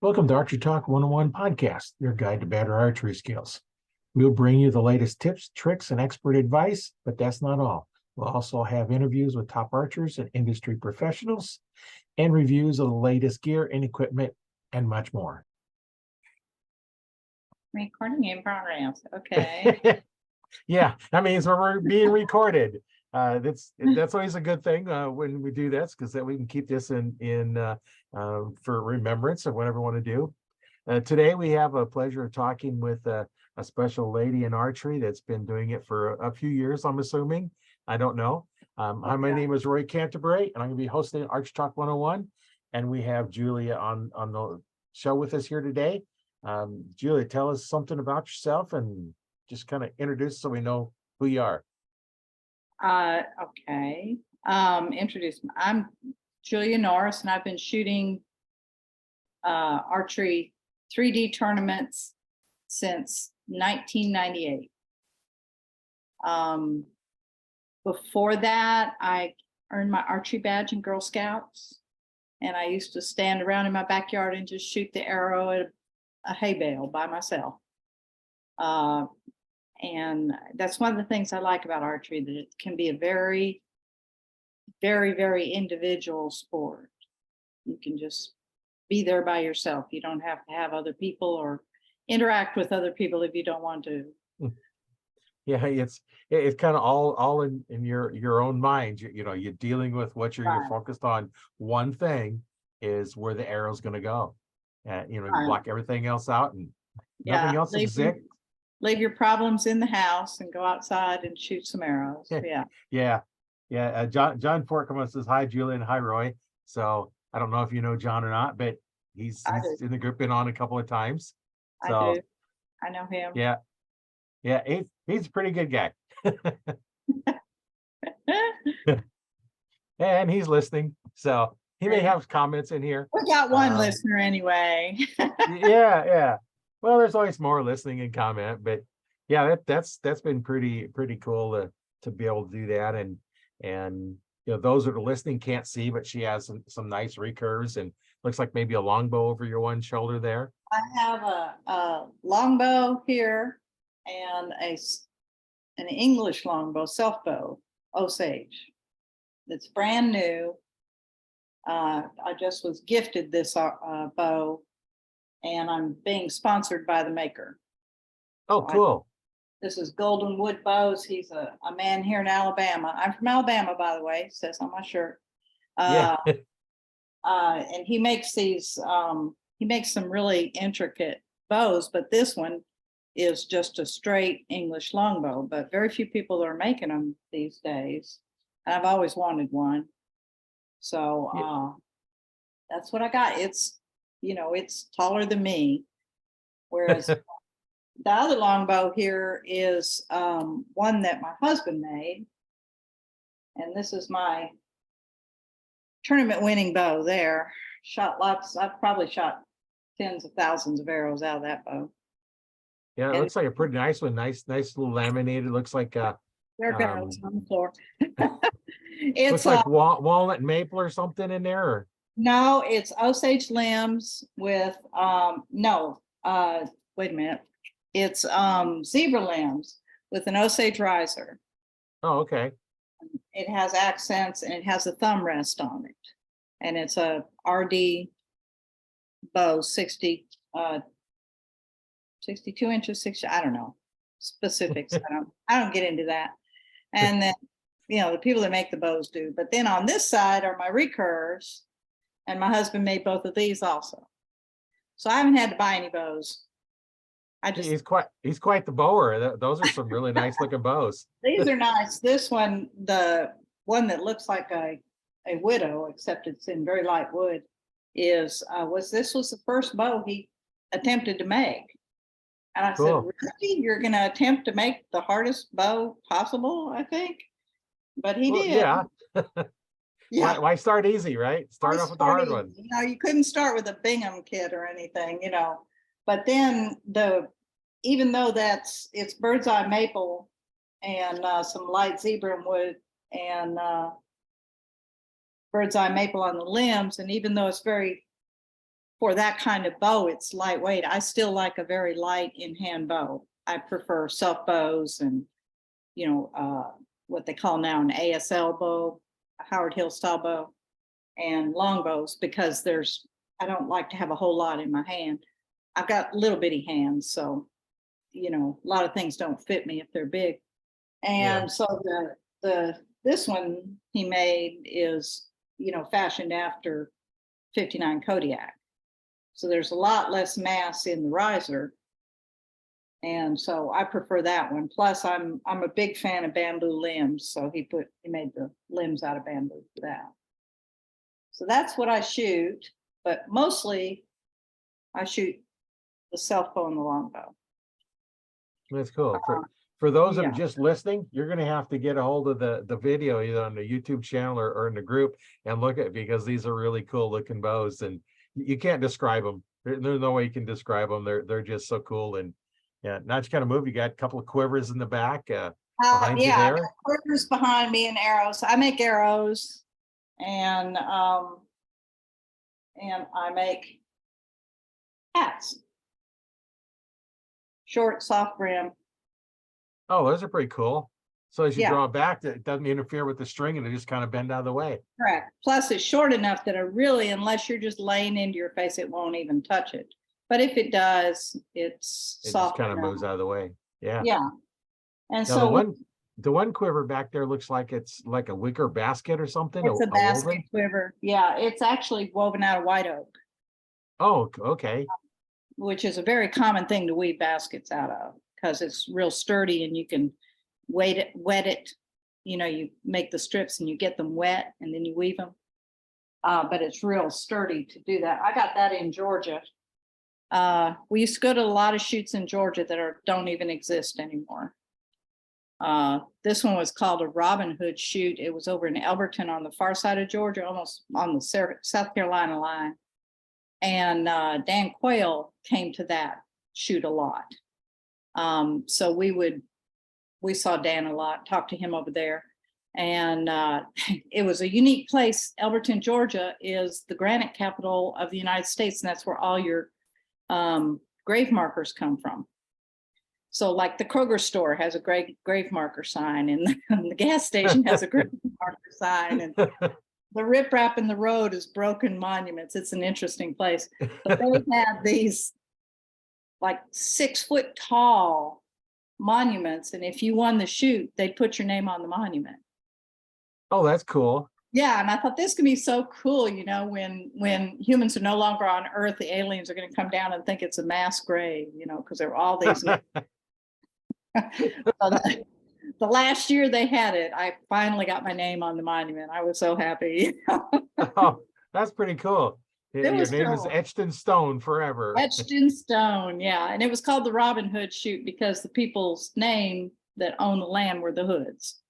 Welcome to Archery Talk 101 podcast, your guide to better archery skills. We'll bring you the latest tips, tricks, and expert advice, but that's not all. We'll also have interviews with top archers and industry professionals and reviews of the latest gear and equipment and much more. Recording in progress. Okay. Yeah, that means we're being recorded. That's always a good thing when we do this, because then we can keep this in for remembrance of whatever we want to do. Today we have a pleasure of talking with a special lady in archery that's been doing it for a few years, I'm assuming. I don't know. Hi, my name is Roy Canterbury, and I'm going to be hosting Archery Talk 101. And we have Julia on the show with us here today. Julia, tell us something about yourself and just kind of introduce so we know who you are. Okay. I'm Julia Norris, and I've been shooting archery 3D tournaments since 1998. Before that, I earned my archery badge in Girl Scouts, and I used to stand around in my backyard and just shoot the arrow at a hay bale by myself. And that's one of the things I like about archery, that it can be a very, very, very individual sport. You can just be there by yourself. You don't have to have other people or interact with other people if you don't want to. Yeah, it's kind of all in your own mind. You're dealing with what you're focused on. One thing is where the arrow's going to go. You block everything else out, and nothing else exists. Leave your problems in the house and go outside and shoot some arrows. Yeah. John Forkman says hi, Julia, and hi, Roy. So I don't know if you know John or not, but he's in the group, been on a couple of times. So I do. I know him. Yeah, he's a pretty good guy. And he's listening, so he may have comments in here. We got one listener anyway. Yeah. Well, there's always more listening and comment, but yeah, that's been pretty cool to be able to do that. And those that are listening can't see, but she has some nice recurves, and looks like maybe a longbow over your one shoulder there. I have a longbow here and an English longbow, self bow, Osage. It's brand new. I just was gifted this bow, and I'm being sponsored by the maker. Oh, cool. This is Golden Wood Bows. He's a man here in Alabama. I'm from Alabama, by the way, it says on my shirt. Yeah. And he makes these, he makes some really intricate bows, but this one is just a straight English longbow, but very few people are making them these days. And I've always wanted one. So that's what I got. It's taller than me. Whereas the other longbow here is one that my husband made. And this is my tournament winning bow there. Shot lots. I've probably shot tens of thousands of arrows out of that bow. Yeah, it looks like a pretty nice one. Nice little laminated. Looks like there goes on the floor. It's looks like walnut and maple or something in there. Or? No, it's Osage limbs with wait a minute. It's zebra limbs with an Osage riser. Oh, okay. It has accents and it has a thumb rest on it. And it's a RD bow, 62 inches, 60, I don't know specifics. I don't get into that. And then, the people that make the bows do. But then on this side are my recurves, and my husband made both of these also. So I haven't had to buy any bows. He's quite the bower. Those are some really nice looking bows. These are nice. This one, the one that looks like a widow, except it's in very light wood, was the first bow he attempted to make. And I said, really? You're going to attempt to make the hardest bow possible, I think? But he did. Yeah. Why start easy, right? Start off with the hard one. You couldn't start with a Bingham kit or anything, But then even though it's bird's eye maple and some light zebra wood and bird's eye maple on the limbs, and even though it's very for that kind of bow, it's lightweight. I still like a very light in-hand bow. I prefer self bows and, you know, what they call now an ASL bow, a Howard Hill style bow, and long bows, because I don't like to have a whole lot in my hand. I've got little bitty hands, so, you know, a lot of things don't fit me if they're big. And so this one he made is, you know, fashioned after 59 Kodiak. So there's a lot less mass in the riser. And so I prefer that one. Plus I'm a big fan of bamboo limbs. So he made the limbs out of bamboo for that. So that's what I shoot, but mostly I shoot the self bow and the long bow. That's cool. For those that yeah. are just listening, you're going to have to get a hold of the video either on the YouTube channel or in the group and look at it, because these are really cool looking bows, and you can't describe them. There's no way you can describe them. They're just so cool. And yeah, now that you kind of move, you got a couple of quivers in the back behind you Yeah, I there. got quivers behind me and arrows. I make arrows, and I make hats, short, soft brim. Oh, those are pretty cool. So as you Yeah. draw back, it doesn't interfere with the string and it just kind of bend out of the way. Correct. Plus, it's short enough that unless you're just laying into your face, it won't even touch it. But if it does, it's It just soft kind of enough. moves out of the way. Yeah. Yeah. And Now so the one quiver back there looks like it's like a wicker basket or something. it's a basket woven? quiver. Yeah, it's actually woven out of white oak, Oh, okay. which is a very common thing to weave baskets out of, because it's real sturdy and you can wet it. You know, you make the strips and you get them wet and then you weave them. But it's real sturdy to do that. I got that in Georgia. We used to go to a lot of shoots in Georgia that don't even exist anymore. This one was called a Robin Hood shoot. It was over in Elberton on the far side of Georgia, almost on the South Carolina line. And Dan Quayle came to that shoot a lot. So we saw Dan a lot, talked to him over there. And it was a unique place. Elberton, Georgia is the granite capital of the United States, and that's where all your grave markers come from. So like the Kroger store has a grave marker sign, and the gas station has a grave marker sign, and the riprap in the road is broken monuments. It's an interesting place. But they had these like 6 foot tall monuments, and if you won the shoot, they'd put your name on the monument. Oh, that's cool. Yeah, and I thought this could be so cool, you know, when humans are no longer on Earth, the aliens are going to come down and think it's a mass grave, you know, because there were all these. The last year they had it, I finally got my name on the monument. I was so happy. Oh, that's pretty cool. Your was name is cool. etched in stone forever. Etched in stone, yeah. And it was called the Robin Hood shoot because the people's name that owned the land were the Hoods.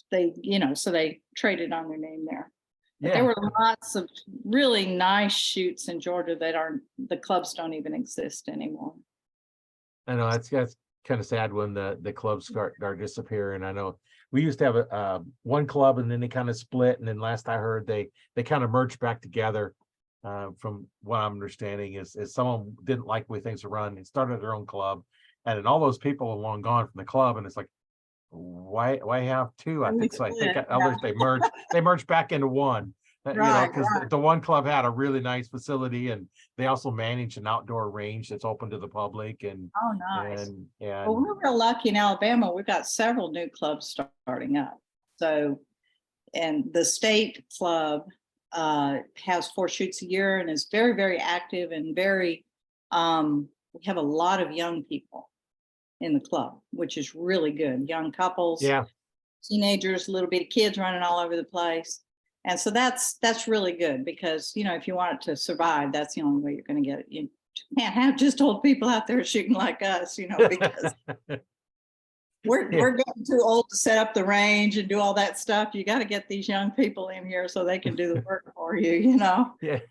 They, you know, so they traded on their name there. But Yeah. there were lots of really nice shoots in Georgia that the clubs don't even exist anymore. I know that's kind of sad when the clubs start disappearing. I know we used to have one club and then they kind of split, and then last I heard they kind of merged back together. From what I'm understanding is someone didn't like the way things are run and started their own club, and then all those people are long gone from the club, and it's like, why have two? I think so. I think others they merged back into one. You know, because the one club had a really nice facility, and they also manage an outdoor range that's open to the public. And oh, nice. And well, we're real lucky in Alabama. We've got several new clubs starting up. So, and the state club has 4 shoots a year and is very, very active and very. We have a lot of young people in the club, which is really good. Young couples, yeah, teenagers, little bitty kids running all over the place. And so that's really good, because, you know, if you want it to survive, that's the only way you're going to get it. You can't have just old people out there shooting like us, you know, because we're getting too old to set up the range and do all that stuff. You got to get these young people in here so they can do the work for you, you know. Yeah.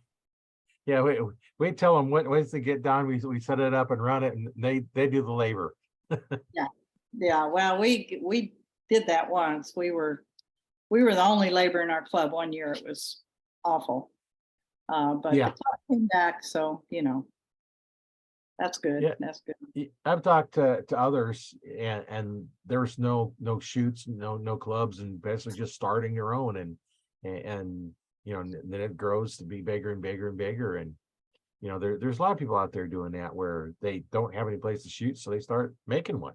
We tell them once they get done, we set it up and run it, and they do the labor. Yeah. Well, we did that once. We were the only labor in our club one year. It was awful. But the Yeah. top came back, so, that's good. Yeah. That's good. I've talked to others, and there's no shoots, no clubs, and basically just starting your own, and and then it grows to be bigger and bigger and bigger. And there's a lot of people out there doing that where they don't have any place to shoot, so they start making one.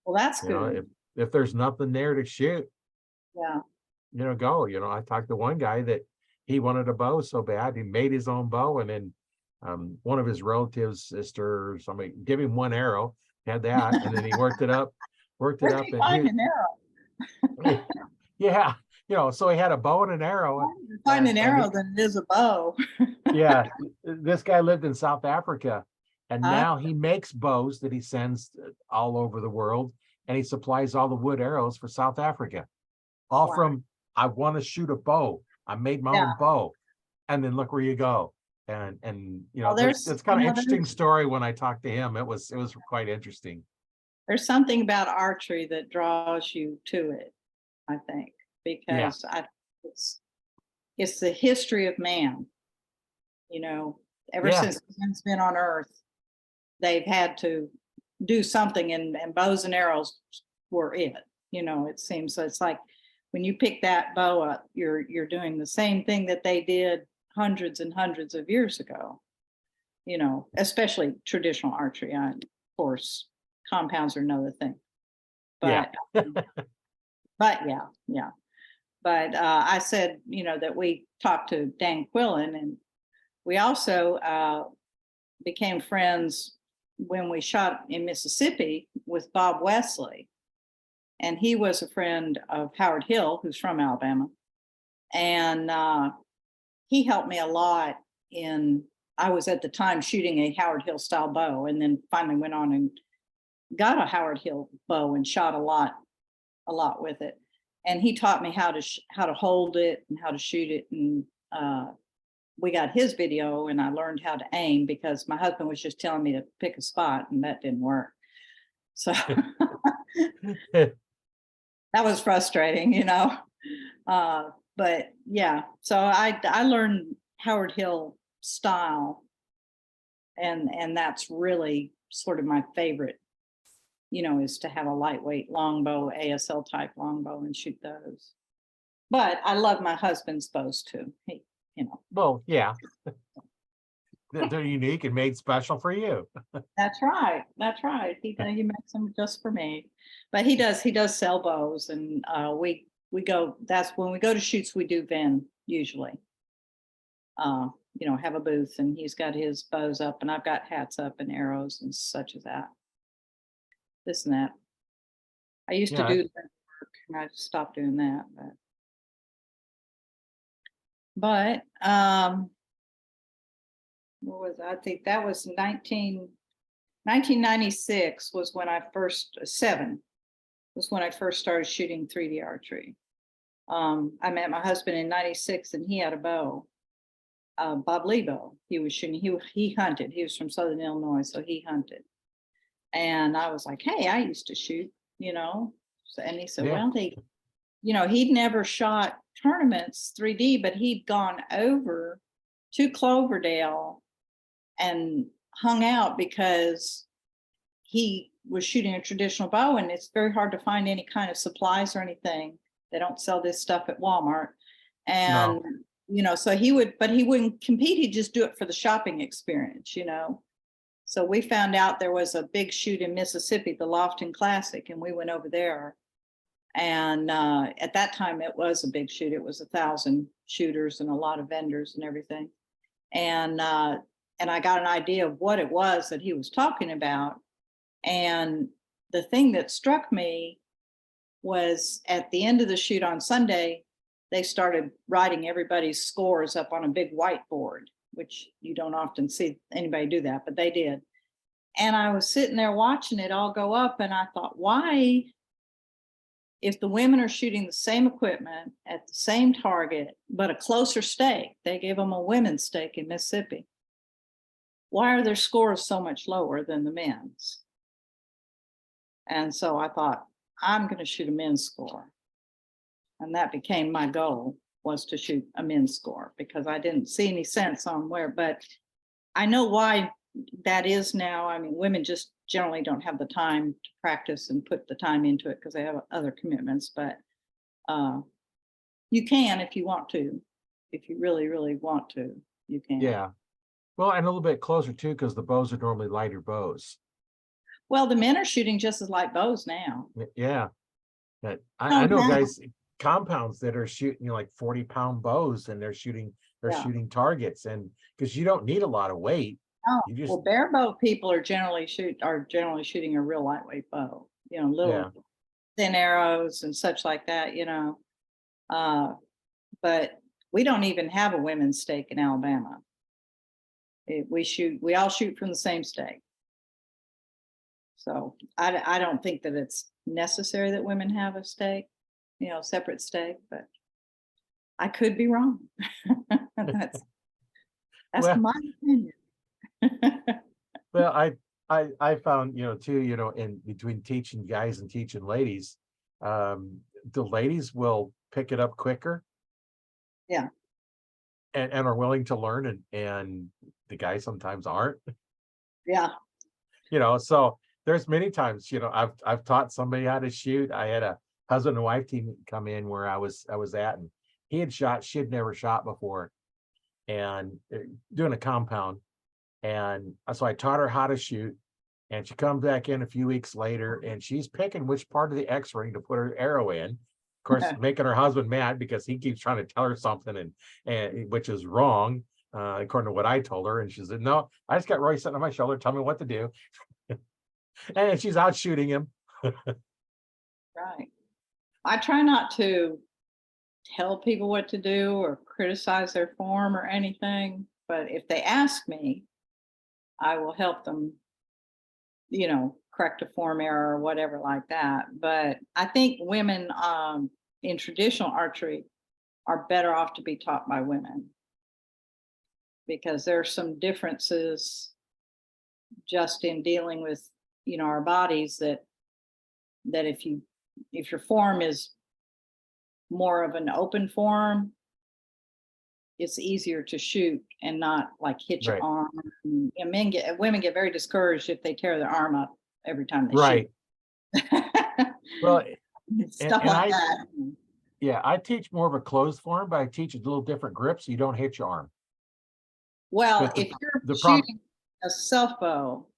Well, that's You know, good. if there's nothing there to shoot, Yeah. go. I talked to one guy that he wanted a bow so bad, he made his own bow, and then one of his relatives, sister, or somebody, give him one arrow, had that, and then he worked it Where'd up, you and find an arrow? yeah, so he had a bow and an arrow, You find an and arrow than it is a bow. yeah, this guy lived in South Africa, and Huh? now he makes bows that he sends all over the world, and he supplies all the wood arrows for South Africa, all Wow. from, I want to shoot a bow, I made my Yeah. own bow, and then look where you go. And Well, it's kind of interesting story. When I talked to him, it was quite interesting. there's something about archery that draws you to it, I think, Yeah, because it's the history of man. Ever yeah, since man's been on Earth, they've had to do something, and bows and arrows were it. It seems so. It's like when you pick that bow up, you're doing the same thing that they did hundreds and hundreds of years ago. Especially traditional archery. Of course, compounds are another thing. yeah, But yeah, yeah. But I said, that we talked to Dan Quillen, and we also became friends when we shot in Mississippi with Bob Wesley. And he was a friend of Howard Hill, who's from Alabama. And he helped me a lot I was at the time shooting a Howard Hill style bow, and then finally went on and got a Howard Hill bow and shot a lot with it. And he taught me how to hold it and how to shoot it. And we got his video, and I learned how to aim, because my husband was just telling me to pick a spot, and that didn't work. So that was frustrating, but yeah, so I learned Howard Hill style, and that's really sort of my favorite, is to have a lightweight longbow, ASL type longbow, and shoot those. But I love my husband's bows too. well, yeah, they're unique and made special for you. That's right. That's right. He makes them just for me. But he does sell bows, and we go. That's when we go to shoots. We do Vin usually. Have a booth, and he's got his bows up, and I've got hats up and arrows and such as that. This and that. I used to Yeah, do that work, and I stopped doing that. But what was I think that was 1996 was when I first started shooting 3D archery. I met my husband in 96, and he had a bow, Bob Lee bow. He was shooting. He hunted. He was from Southern Illinois, so he hunted. And I was like, "Hey, I used to shoot," And he said, yeah, "Well, he'd never shot tournaments 3D, but he'd gone over to Cloverdale and hung out, because he was shooting a traditional bow, and it's very hard to find any kind of supplies or anything. They don't sell this stuff at Walmart." And, no, so he wouldn't compete. He'd just do it for the shopping experience, So we found out there was a big shoot in Mississippi, the Lofton Classic, and we went over there. And at that time, it was a big shoot. It was 1,000 shooters and a lot of vendors and everything. And I got an idea of what it was that he was talking about. And the thing that struck me was, at the end of the shoot on Sunday, they started writing everybody's scores up on a big whiteboard, which you don't often see anybody do that, but they did. And I was sitting there watching it all go up, and I thought, why, if the women are shooting the same equipment at the same target, but a closer stake, they gave them a women's stake in Mississippi, why are their scores so much lower than the men's? And so I thought, I'm going to shoot a men's score. And that became my goal. was to shoot a men's score because I didn't see any sense on where, but I know why that is now. I mean, women just generally don't have the time to practice and put the time into it because they have other commitments, but you can if you want to. If you really, really want to, you can. Yeah. Well, and a little bit closer too, because the bows are normally lighter bows. Well, the men are shooting just as light bows now. Yeah. That No, I know now, guys compounds that are shooting like 40-pound bows and they're shooting yeah. targets, and because you don't need a lot of weight. Oh, You just well, bare bow people are generally shooting a real lightweight bow, little yeah. thin arrows and such like that, but we don't even have a women's stake in Alabama. We all shoot from the same stake. So I don't think that it's necessary that women have a stake, separate stake, but I could be wrong. That's Well, my opinion. well, I found, too, in between teaching guys and teaching ladies, the ladies will pick it up quicker. Yeah. And are willing to learn, and the guys sometimes aren't. Yeah. So there's many times, I've taught somebody how to shoot. I had a husband and wife team come in where I was at, and he had shot, she had never shot before, and doing a compound. And so I taught her how to shoot, and she comes back in a few weeks later and she's picking which part of the X-ring to put her arrow in. Of course, making her husband mad because he keeps trying to tell her something, and which is wrong, according to what I told her. And she said, "No, I just got Roy sitting on my shoulder, tell me what to do." And she's out shooting him. Right. I try not to tell people what to do or criticize their form or anything, but if they ask me, I will help them, correct a form error or whatever like that. But I think women in traditional archery are better off to be taught by women because there's some differences just in dealing with, our bodies that if your form is more of an open form, it's easier to shoot and not like hit your Right. arm. And women get very discouraged if they tear their arm up every time they Right. shoot. Well, Stuff and like that. yeah, I teach more of a closed form, but I teach a little different grip so you don't hit your arm. Well, But if you're the problem, shooting a self bow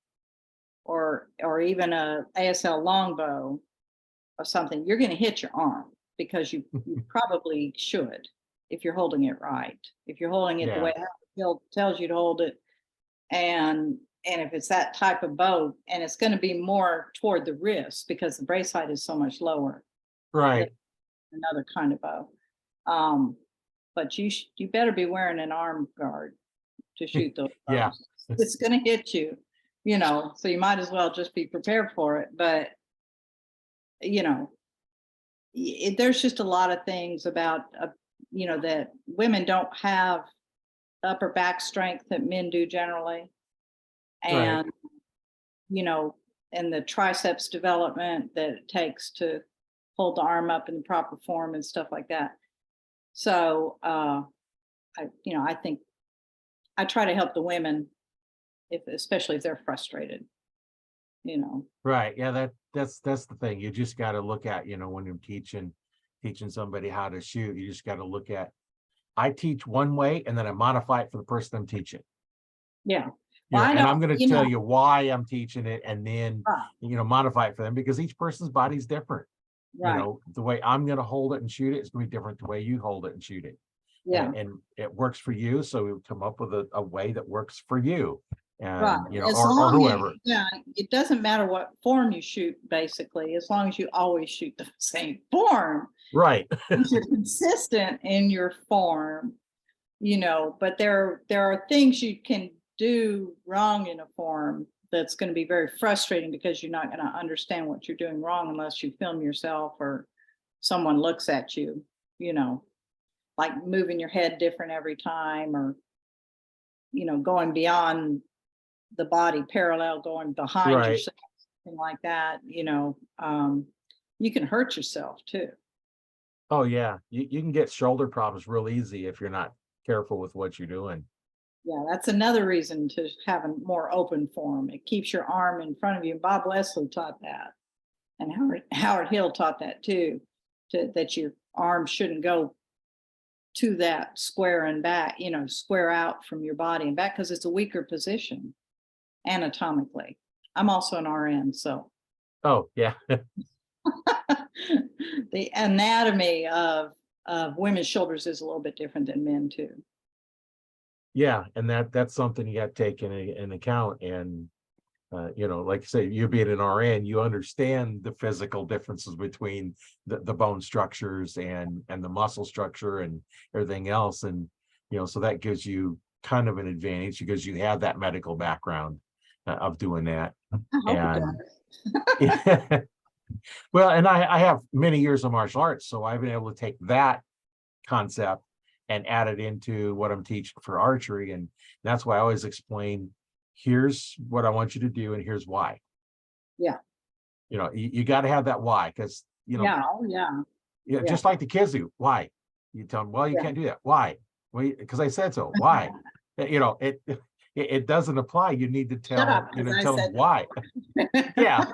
or even a ASL longbow or something, you're going to hit your arm because you probably should if you're holding it right. If you're holding it the way Bill tells you to hold it, and if it's that type of bow, and it's going to be more toward the wrist because the brace height is so much lower. right? Than another kind of bow. But you better be wearing an arm guard to shoot those bows. Yeah. It's going to hit you, so you might as well just be prepared for it. But there's just a lot of things about that women don't have the upper back strength that men do generally, and and the triceps development that it takes to hold the arm up in the proper form and stuff like that. So I think I try to help the women, especially if they're frustrated. Right. Yeah, that's the thing. You just got to look at, when you're teaching somebody how to shoot, you just got to look at, I teach one way and then I modify it for the person I'm teaching. Yeah. Well, and I'm going to tell you why I'm teaching it, and then modify it for them, because each person's body is different. Right. The way I'm going to hold it and shoot it is going to be different the way you hold it and shoot it. Yeah. And it works for you, so we come up with a way that works for you. And right. or whoever. It doesn't matter what form you shoot, basically, as long as you always shoot the same form. Right. If you're consistent in your form, but there are things you can do wrong in a form that's going to be very frustrating because you're not going to understand what you're doing wrong unless you film yourself or someone looks at you, like moving your head different every time, or going beyond the body parallel, going behind Right. yourself, something like that. You can hurt yourself too. Oh, yeah. You can get shoulder problems real easy if you're not careful with what you're doing. Yeah, that's another reason to have a more open form. It keeps your arm in front of you. Bob Leslie taught that, and Howard Hill taught that too, that your arm shouldn't go to that square and back, square out from your body and back because it's a weaker position anatomically. I'm also an RN, so Oh, yeah. the anatomy of women's shoulders is a little bit different than men too. Yeah, and that's something you got to take in account. And like you say, you being an RN, you understand the physical differences between the bone structures and the muscle structure and everything else. And so that gives you kind of an advantage because you have that medical background of doing that. I hope it And does. well, and I have many years of martial arts, so I've been able to take that concept and add it into what I'm teaching for archery. And that's why I always explain, here's what I want you to do, and here's why. Yeah. You got to have that why, because Yeah. Oh, yeah. yeah, Yeah. just like the kids do. Why? You tell them, well, you Yeah. can't do that. Why? Well, because I said so. Why? It doesn't apply. You need to Shut up, tell them why. Yeah.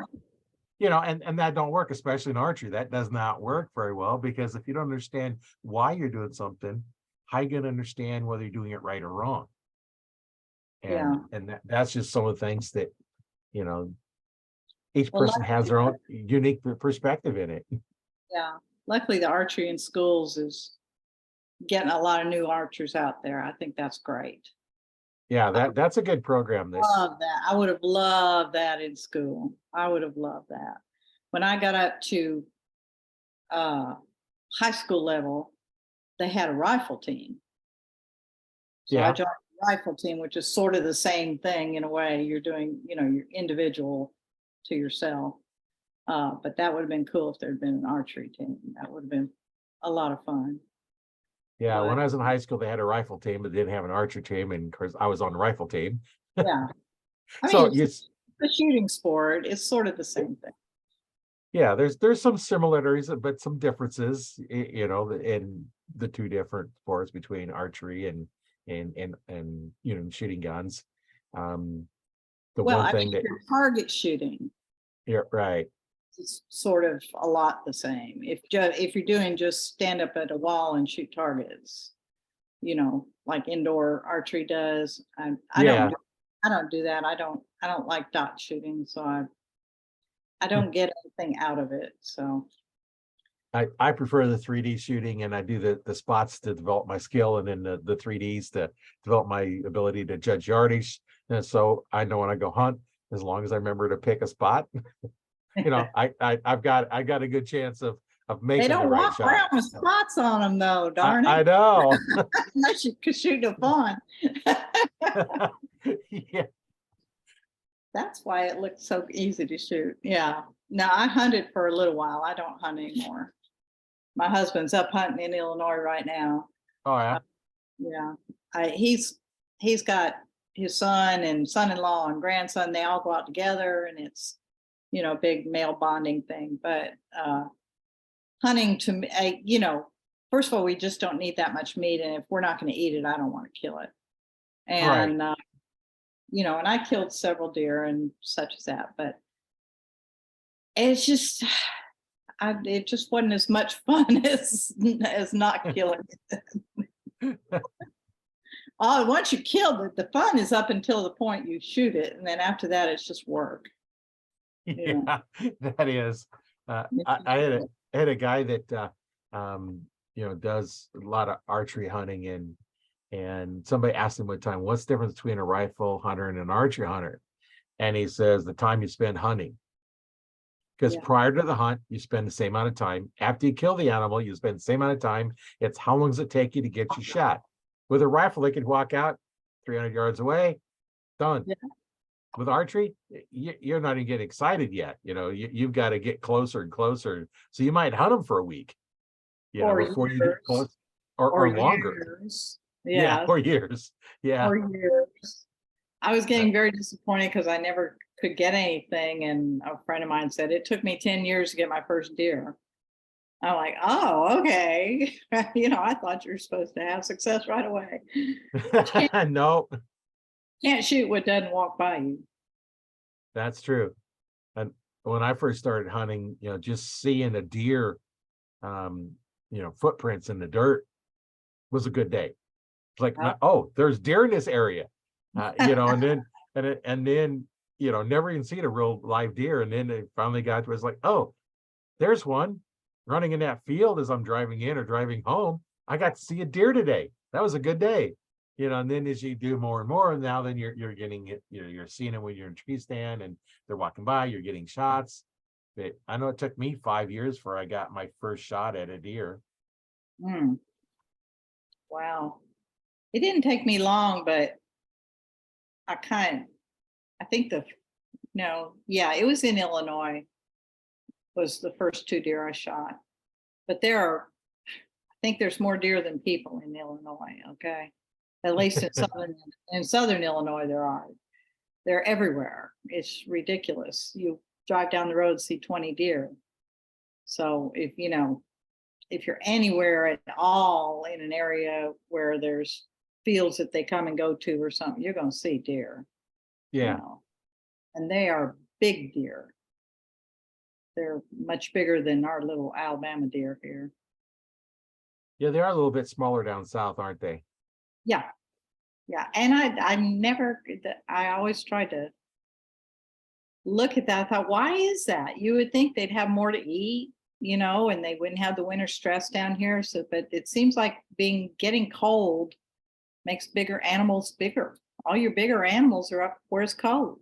And that don't work, especially in archery. That does not work very well, because if you don't understand why you're doing something, how you going to understand whether you're doing it right or wrong? Yeah. And that's just some of the things that, each Well, person has their own unique perspective in it. yeah. Luckily, the archery in schools is getting a lot of new archers out there. I think that's great. Yeah, that's a good program. Love that. I would have loved that in school. I would have loved that. When I got up to high school level, they had a rifle team. So I Yeah, joined the rifle team, which is sort of the same thing in a way. You're doing, your individual to yourself. But that would have been cool if there'd been an archery team. That would have been a lot of fun. yeah. When But I was in high school, they had a rifle team, but didn't have an archer team, and of course, I was on the rifle team. yeah, I So mean, it's a shooting sport. It's sort of the same thing. yeah, there's some similarities, but some differences, in the two different sports between archery and shooting guns. The Well, one I thing mean, that your target shooting yeah, right. is sort of a lot the same. If you're doing just stand up at a wall and shoot targets, like indoor archery does. I don't Yeah, do, I don't do that. I don't like dot shooting, so I don't get anything out of it. So I prefer the 3D shooting, and I do the spots to develop my skill, and then the 3Ds to develop my ability to judge yardage. And so I know when I go hunt, as long as I remember to pick a spot, I've got a good chance of they making the don't right walk shot. around with spots on them though, I, darn it. I know. Unless you could shoot a fawn. Yeah. That's why it looks so easy to shoot. Yeah. Now I hunted for a little while. I don't hunt anymore. My husband's up hunting in Illinois right now. Oh yeah. Yeah. He's got his son and son-in-law and grandson, they all go out together, and it's, big male bonding thing. But hunting to me, first of all, we just don't need that much meat. And if we're not going to eat it, I don't want to kill it. Right. And, and I killed several deer and such as that, but it's just, it just wasn't as much fun as not killing it. Once you kill it, the fun is up until the point you shoot it. And then after that, it's just work. Yeah, that is. I had a guy that does a lot of archery hunting, and somebody asked him one time, what's the difference between a rifle hunter and an archery hunter? And he says the time you spend hunting. Because Yeah. prior to the hunt, you spend the same amount of time. After you kill the animal, you spend the same amount of time. It's how long does it take you to get you shot? With a rifle, they could walk out 300 yards away, done. Yeah. With archery, you're not even getting excited yet. You've got to get closer and closer. So you might hunt them for a week, Or before you get close, years. or longer. Years. Yeah, Yeah. or years. Yeah. Or years. I was Uh, getting very disappointed because I never could get anything. And a friend of mine said, it took me 10 years to get my first deer. I'm like, oh, okay. I thought you were supposed to have success right away. Can't, No, can't shoot what doesn't walk by you. that's true. And when I first started hunting, just seeing a deer, um, footprints in the dirt was a good day. It's like, Oh, oh, there's deer in this area, and then never even seen a real live deer, and then it finally got to, it's like, oh, there's one running in that field as I'm driving in or driving home. I got to see a deer today. That was a good day. And then as you do more and more, now then you're getting it, you're seeing it when you're in a tree stand and they're walking by, you're getting shots. But I know it took me 5 years before I got my first shot at a deer. mm, wow. It didn't take me long, but I think no, yeah, it was in Illinois, was the first 2 deer I shot. But I think there's more deer than people in Illinois, okay? At least in southern Illinois, there are. They're everywhere. It's ridiculous. You drive down the road, see 20 deer. So if you're anywhere at all in an area where there's fields that they come and go to or something, you're going to see deer. Yeah. And they are big deer. They're much bigger than our little Alabama deer here. Yeah, they are a little bit smaller down south, aren't they? Yeah. Yeah. And I always tried to look at that. I thought, why is that? You would think they'd have more to eat, and they wouldn't have the winter stress down here. So, but it seems like getting cold makes bigger animals bigger. All your bigger animals are up where it's cold.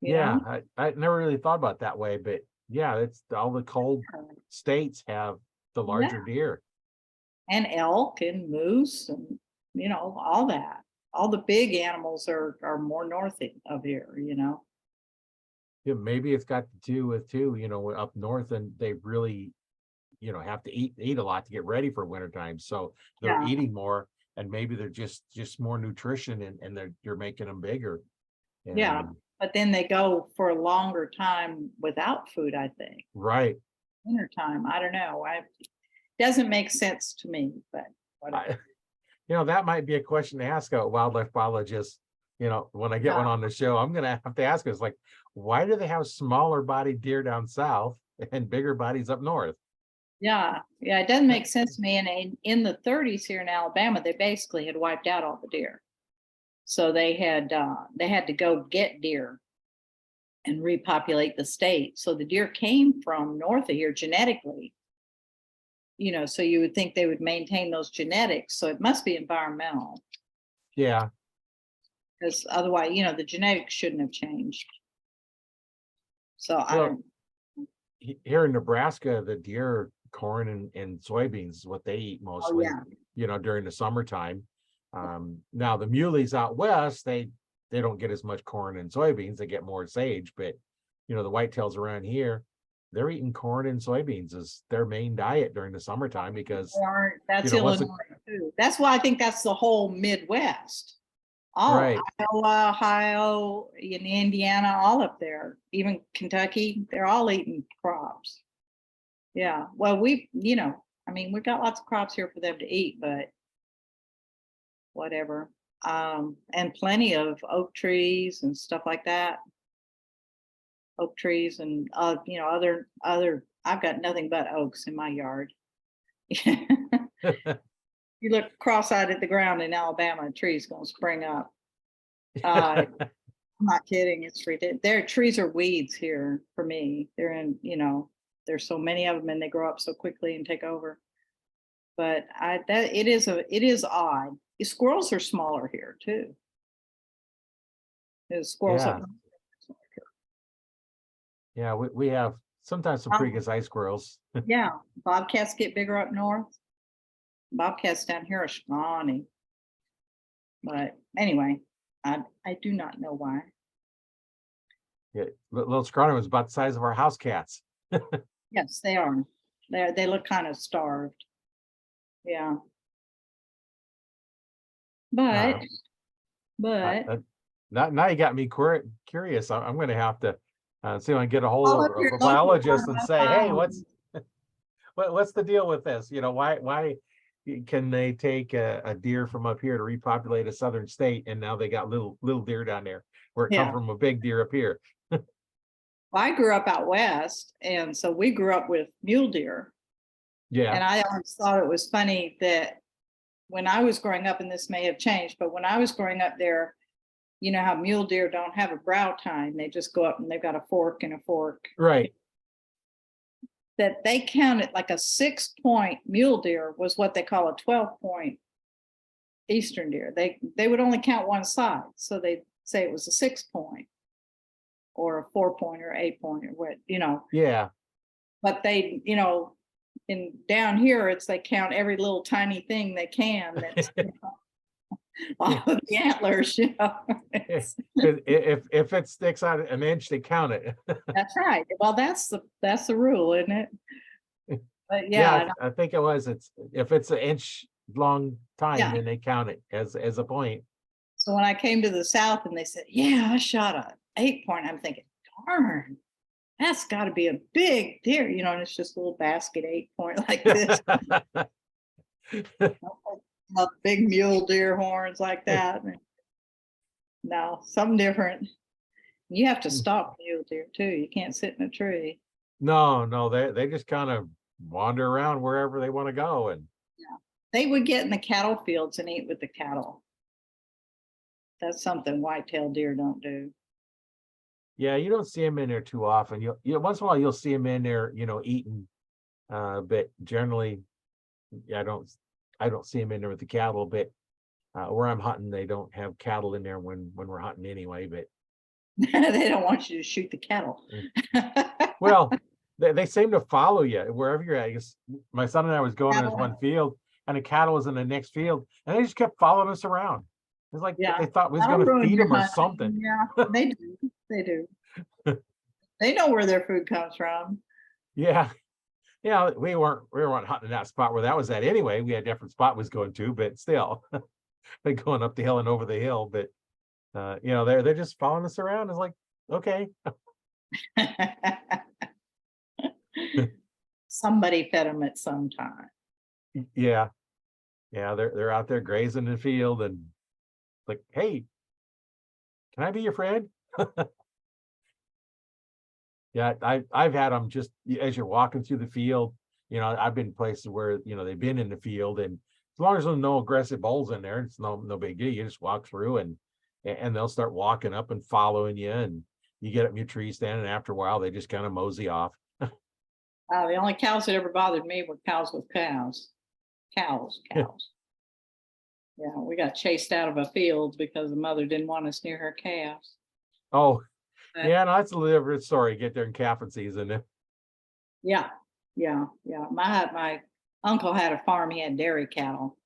Yeah, I never really thought about it that way, but yeah, it's all the cold states have the larger Yeah. deer. And elk and moose and all that. All the big animals are more north of here. Yeah, maybe it's got to do with too, up north, and they really, have to eat a lot to get ready for wintertime. So they're Yeah. eating more, and maybe they're just more nutrition, and you're making them bigger. Yeah. And But then they go for a longer time without food, I think. right. Wintertime, I don't know. Doesn't make sense to me, but whatever. That might be a question to ask a wildlife biologist. When I get one Yeah. on the show, I'm gonna have to ask us, like, why do they have smaller bodied deer down south and bigger bodies up north? Yeah, it doesn't make sense to me. And in the 30s here in Alabama, they basically had wiped out all the deer. So they had to go get deer and repopulate the state. So the deer came from north of here genetically. So you would think they would maintain those genetics. So it must be environmental, Yeah. because otherwise, the genetics shouldn't have changed. So I Well, don't. here in Nebraska, the deer, corn and soybeans is what they eat Oh mostly, yeah. during the summertime. Now the muleys out west, they don't get as much corn and soybeans, they get more sage, but the whitetails around here, they're eating corn and soybeans as their main diet during the summertime because That's once Illinois too. That's why I think that's the whole Midwest. All right. Iowa, Ohio, in Indiana, all up there, even Kentucky, they're all eating crops. Yeah. Well, we've got lots of crops here for them to eat, but whatever. And plenty of oak trees and stuff like that. Oak trees and other I've got nothing but oaks in my yard. You look cross-eyed at the ground in Alabama, a tree's gonna spring up. I'm not kidding, it's ridiculous. Their trees are weeds here for me. There's so many of them and they grow up so quickly and take over. But it is odd. The squirrels are smaller here too. The squirrels Yeah. have Yeah, we have sometimes some pretty good sized squirrels. yeah, bobcats get bigger up north. Bobcats down here are scrawny. But anyway, I do not know why. Yeah, little scrawny ones about the size of our house cats. Yes, they are. They look kind of starved. Yeah. But Now you got me curious. I'm going to have to see if I can get a hold all of of your a local biologist and say, hey, what's what's the deal with this? Why can they take a deer from up here to repopulate a southern state, and now they got little deer down there where it come Yeah. from a big deer up here? I grew up out west, and so we grew up with mule deer. Yeah, And I always thought it was funny that when I was growing up, and this may have changed, but when I was growing up there, you know how mule deer don't have a brow tine, they just go up and they've got a fork and a fork. right. That they counted like a 6-point mule deer was what they call a 12-point eastern deer. They would only count one side, so they'd say it was a 6-point or a 4-point or 8-point or what, Yeah, but they, in down here it's they count every little tiny thing they can that's off of the antlers. It's- if it sticks out an inch, they count it. that's right. Well, that's the rule, isn't it? But Yeah, yeah, I think it was. It's if it's an inch long time, yeah. then they count it as a point. So when I came to the South and they said, yeah, I shot a 8-point, I'm thinking, darn, that's got to be a big deer, and it's just a little basket 8-point like this, not big mule deer horns like that. No, something different. You have to stalk mule deer too. You can't sit in a tree. No, they just kind of wander around wherever they want to go, and They would get in the cattle fields and eat with the cattle. That's something white-tailed deer don't do. yeah, you don't see them in there too often. Once in a while you'll see them in there, eating, but generally, I don't see them in there with the cattle. But where I'm hunting, they don't have cattle in there when we're hunting anyway. But They don't want you to shoot the cattle. well, they seem to follow you wherever you're at. I guess my son and I was going in this one field, and the cattle was in the next field, and they just kept following us around. It's like Yeah. they thought we was That'll going to ruin feed your them or hunting. something. Yeah, they do. They do. They know where their food comes from. Yeah. Yeah, we weren't hunting that spot where that was at anyway. We had a different spot we was going to, but still, they going up the hill and over the hill. But they're just following us around. It's like, okay. Somebody fed them at some time. Yeah. Yeah, they're out there grazing in the field and like, hey, can I be your friend? Yeah, I've had them just as you're walking through the field. I've been places where they've been in the field, and as long as there's no aggressive bulls in there, it's no big deal. You just walk through and they'll start walking up and following you, and you get up in your tree stand, and after a while they just kind of mosey off. The only cows that ever bothered me were cows with cows. Cows. Yeah, we got chased out of a field because the mother didn't want us near her calves. Oh, But- yeah, no, that's a different story. Get there in calving season. Yeah. My uncle had a farm. He had dairy cattle.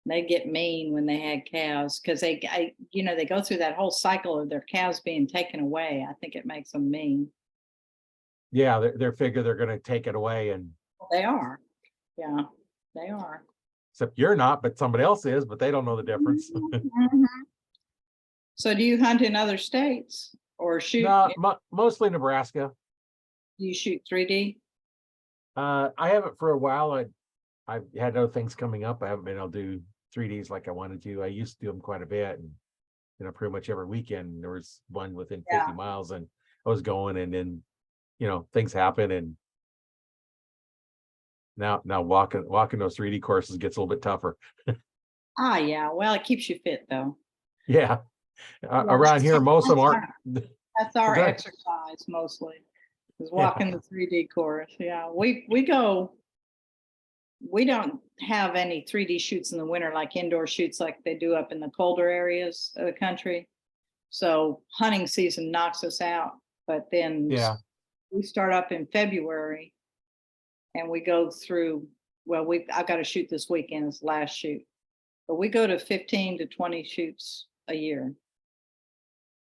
They get mean when they had calves because they go through that whole cycle of their calves being taken away. I think it makes them mean. Yeah, they're figure they're going to take it away, and They are. Yeah, they are. except you're not, but somebody else is, but they don't know the difference. Mhm. So do you hunt in other states or shoot? No, mostly Nebraska. Do you shoot 3D? I haven't for a while. I've had other things coming up. I haven't been able to do 3Ds like I wanted to. I used to do them quite a bit, and pretty much every weekend there was one within 50 miles, and I was going, and then things happen, and now walking those 3D courses gets a little bit tougher. Yeah. Well, it keeps you fit though. Yeah, Well, around here most of them aren't. That's our Good. exercise mostly, is walking the 3D course. Yeah, we go. We don't have any 3D shoots in the winter, like indoor shoots like they do up in the colder areas of the country. So hunting season knocks us out. But then Yeah, we start up in February and we go through, well, I've got to shoot this weekend as the last shoot. But we go to 15 to 20 shoots a year.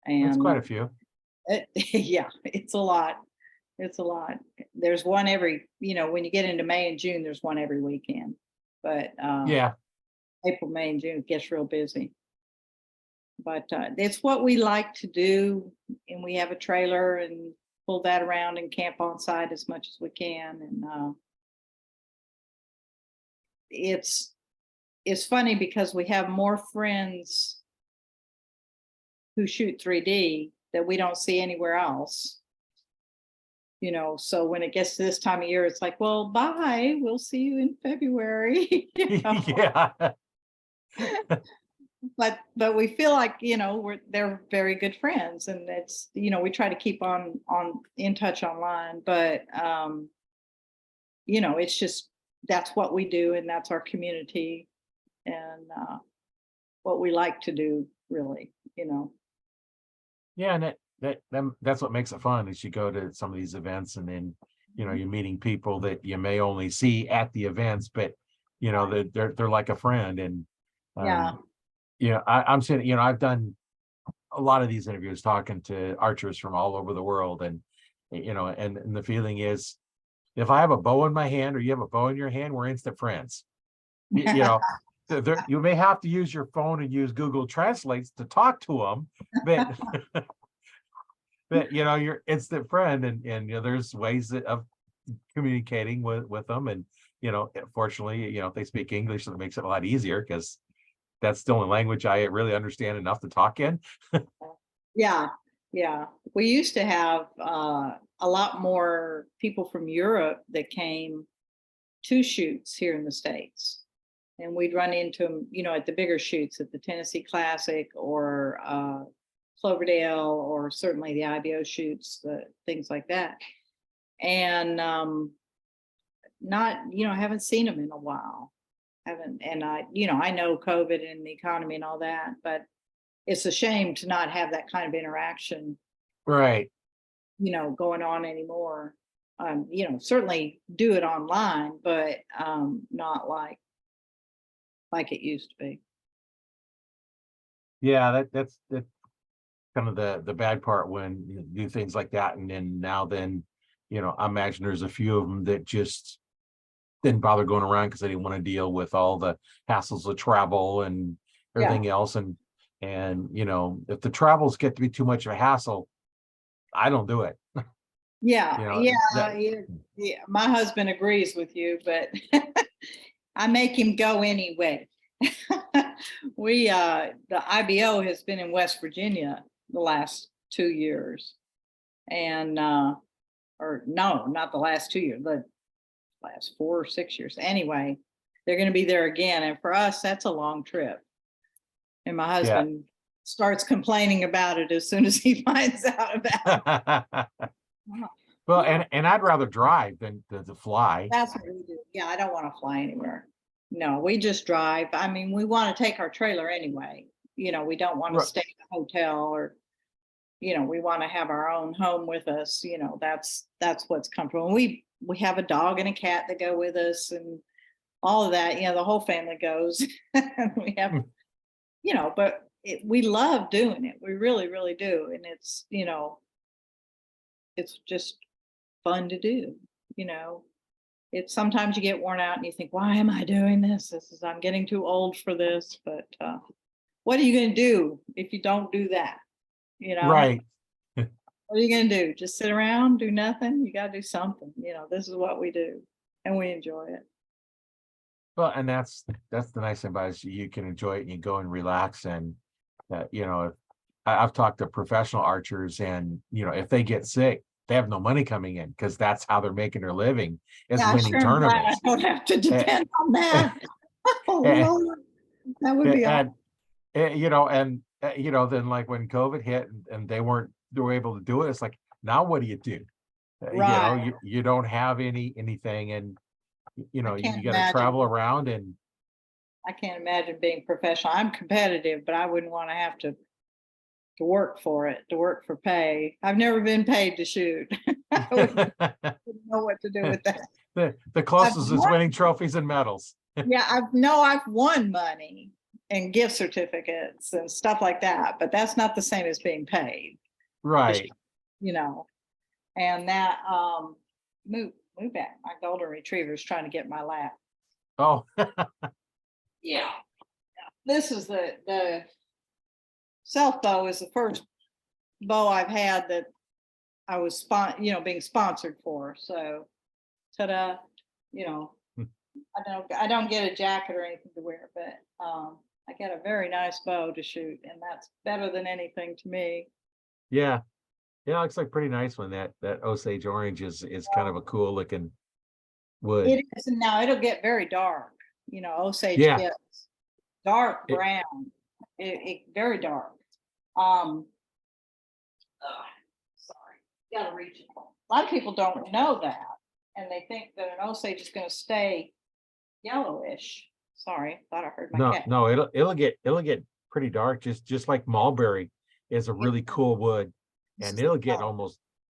And that's quite a few. yeah, it's a lot. It's a lot. There's one every, when you get into May and June, there's one every weekend. But Yeah, April, May, and June, it gets real busy. But it's what we like to do. And we have a trailer and pull that around and camp on site as much as we can. And it's funny because we have more friends who shoot 3D that we don't see anywhere else. So when it gets to this time of year, it's like, well, bye. We'll see you in February. Yeah. But we feel like, they're very good friends, and it's, we try to keep on in touch online, but it's just, that's what we do, and that's our community, and what we like to do, really. Yeah, and that's what makes it fun, is you go to some of these events, and then you're meeting people that you may only see at the events, but they're like a friend. And Yeah. I'm saying, I've done a lot of these interviews talking to archers from all over the world, and and the feeling is, if I have a bow in my hand or you have a bow in your hand, we're instant friends. You may have to use your phone and use Google Translates to talk to them, but but you're instant friend, and there's ways of communicating with them, and fortunately, if they speak English, it makes it a lot easier, because that's the only language I really understand enough to talk in. Yeah. Yeah. We used to have a lot more people from Europe that came to shoots here in the States. And we'd run into them, at the bigger shoots, at the Tennessee Classic, or Cloverdale, or certainly the IBO shoots, things like that. And haven't seen them in a while. And I know COVID and the economy and all that, but it's a shame to not have that kind of interaction, Right. going on anymore. Certainly do it online, but not like it used to be. Yeah, that's kind of the bad part, when you do things like that, and then I imagine there's a few of them that just didn't bother going around because they didn't want to deal with all the hassles of travel and everything else. And if the travels get to be too much of a hassle, I don't do it. Yeah. My husband agrees with you, but I make him go anyway. The IBO has been in West Virginia the last 2 years, and or no, not the last 2 years, but last 4 or 6 years. Anyway, they're going to be there again, and for us, that's a long trip. And my husband starts complaining about it as soon as he finds out about it. Well, and I'd rather drive than to fly. That's what we do. Yeah, I don't want to fly anywhere. No, we just drive. I mean, we want to take our trailer anyway. We don't want to stay at a hotel, or, we want to have our own home with us. That's what's comfortable. And we have a dog and a cat that go with us, and all of that. The whole family goes. We have, but we love doing it. We really, really do. And it's, it's just fun to do. It's sometimes you get worn out and you think, why am I doing this? I'm getting too old for this. But what are you going to do if you don't do that? Right. What are you going to do? Just sit around, do nothing? You got to do something. This is what we do, and we enjoy it. Well, and that's the nice thing about it, is you can enjoy it, and you go and relax. And I've talked to professional archers, and if they get sick, they have no money coming in, because that's how they're making their living, is winning tournaments. I don't have to depend on that. Lord, that would be awesome. Then, like, when COVID hit, and they were able to do it, it's like, now what do you do? Right. You don't have anything, and you got to travel around. And I can't imagine being professional. I'm competitive, but I wouldn't want to have to work for it, to work for pay. I've never been paid to shoot. I wouldn't know what to do with that. The closest is winning trophies and medals. Yeah, I've won money and gift certificates and stuff like that, but that's not the same as being paid. Right. And that move back. My golden retriever is trying to get my lap. Oh. Yeah. This is the self bow is the first bow I've had that I was being sponsored for. So ta-da, I don't get a jacket or anything to wear, but I get a very nice bow to shoot, and that's better than anything to me. Yeah. Yeah, it looks like pretty nice one. That Osage orange is kind of a cool looking wood. It is, and now it'll get very dark. Osage Yeah. gets dark It, brown. It very dark. Um, ugh, sorry, gotta reach it. A lot of people don't know that, and they think that an Osage is going to stay yellowish. Sorry, thought I heard my no, cat. no, it'll get pretty dark, just like mulberry is a It- really cool wood, This and is the it'll get color.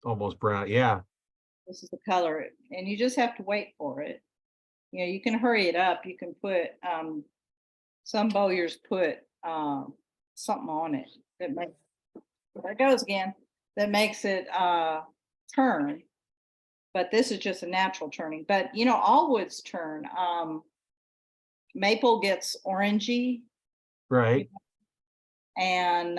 almost brown. Yeah. This is the color, and you just have to wait for it. You can hurry it up. You can put some bowyers put something on it that makes there it goes again, that makes it turn. But this is just a natural turning. But all woods turn. Maple gets orangey, Right. and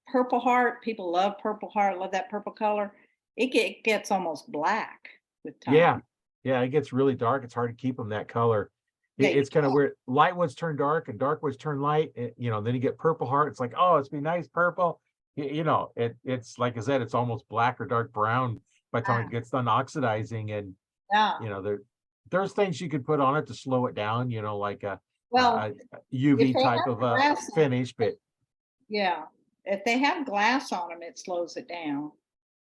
Purple Heart. People love Purple Heart. Love that purple color. It gets almost black with Yeah. time. Yeah, it gets really dark. It's hard to keep them that color. Yeah, It's kind of weird. Light woods turn dark and dark woods turn light. Then you get purple heart. It's like, oh, it's be nice purple. It's like I said, it's almost black or dark brown by the time yeah, it gets done oxidizing. And yeah. there's things you could put on it to slow it down, like Well, a if UV they type have of glass, finish, but yeah, if they have glass on them, it slows it down.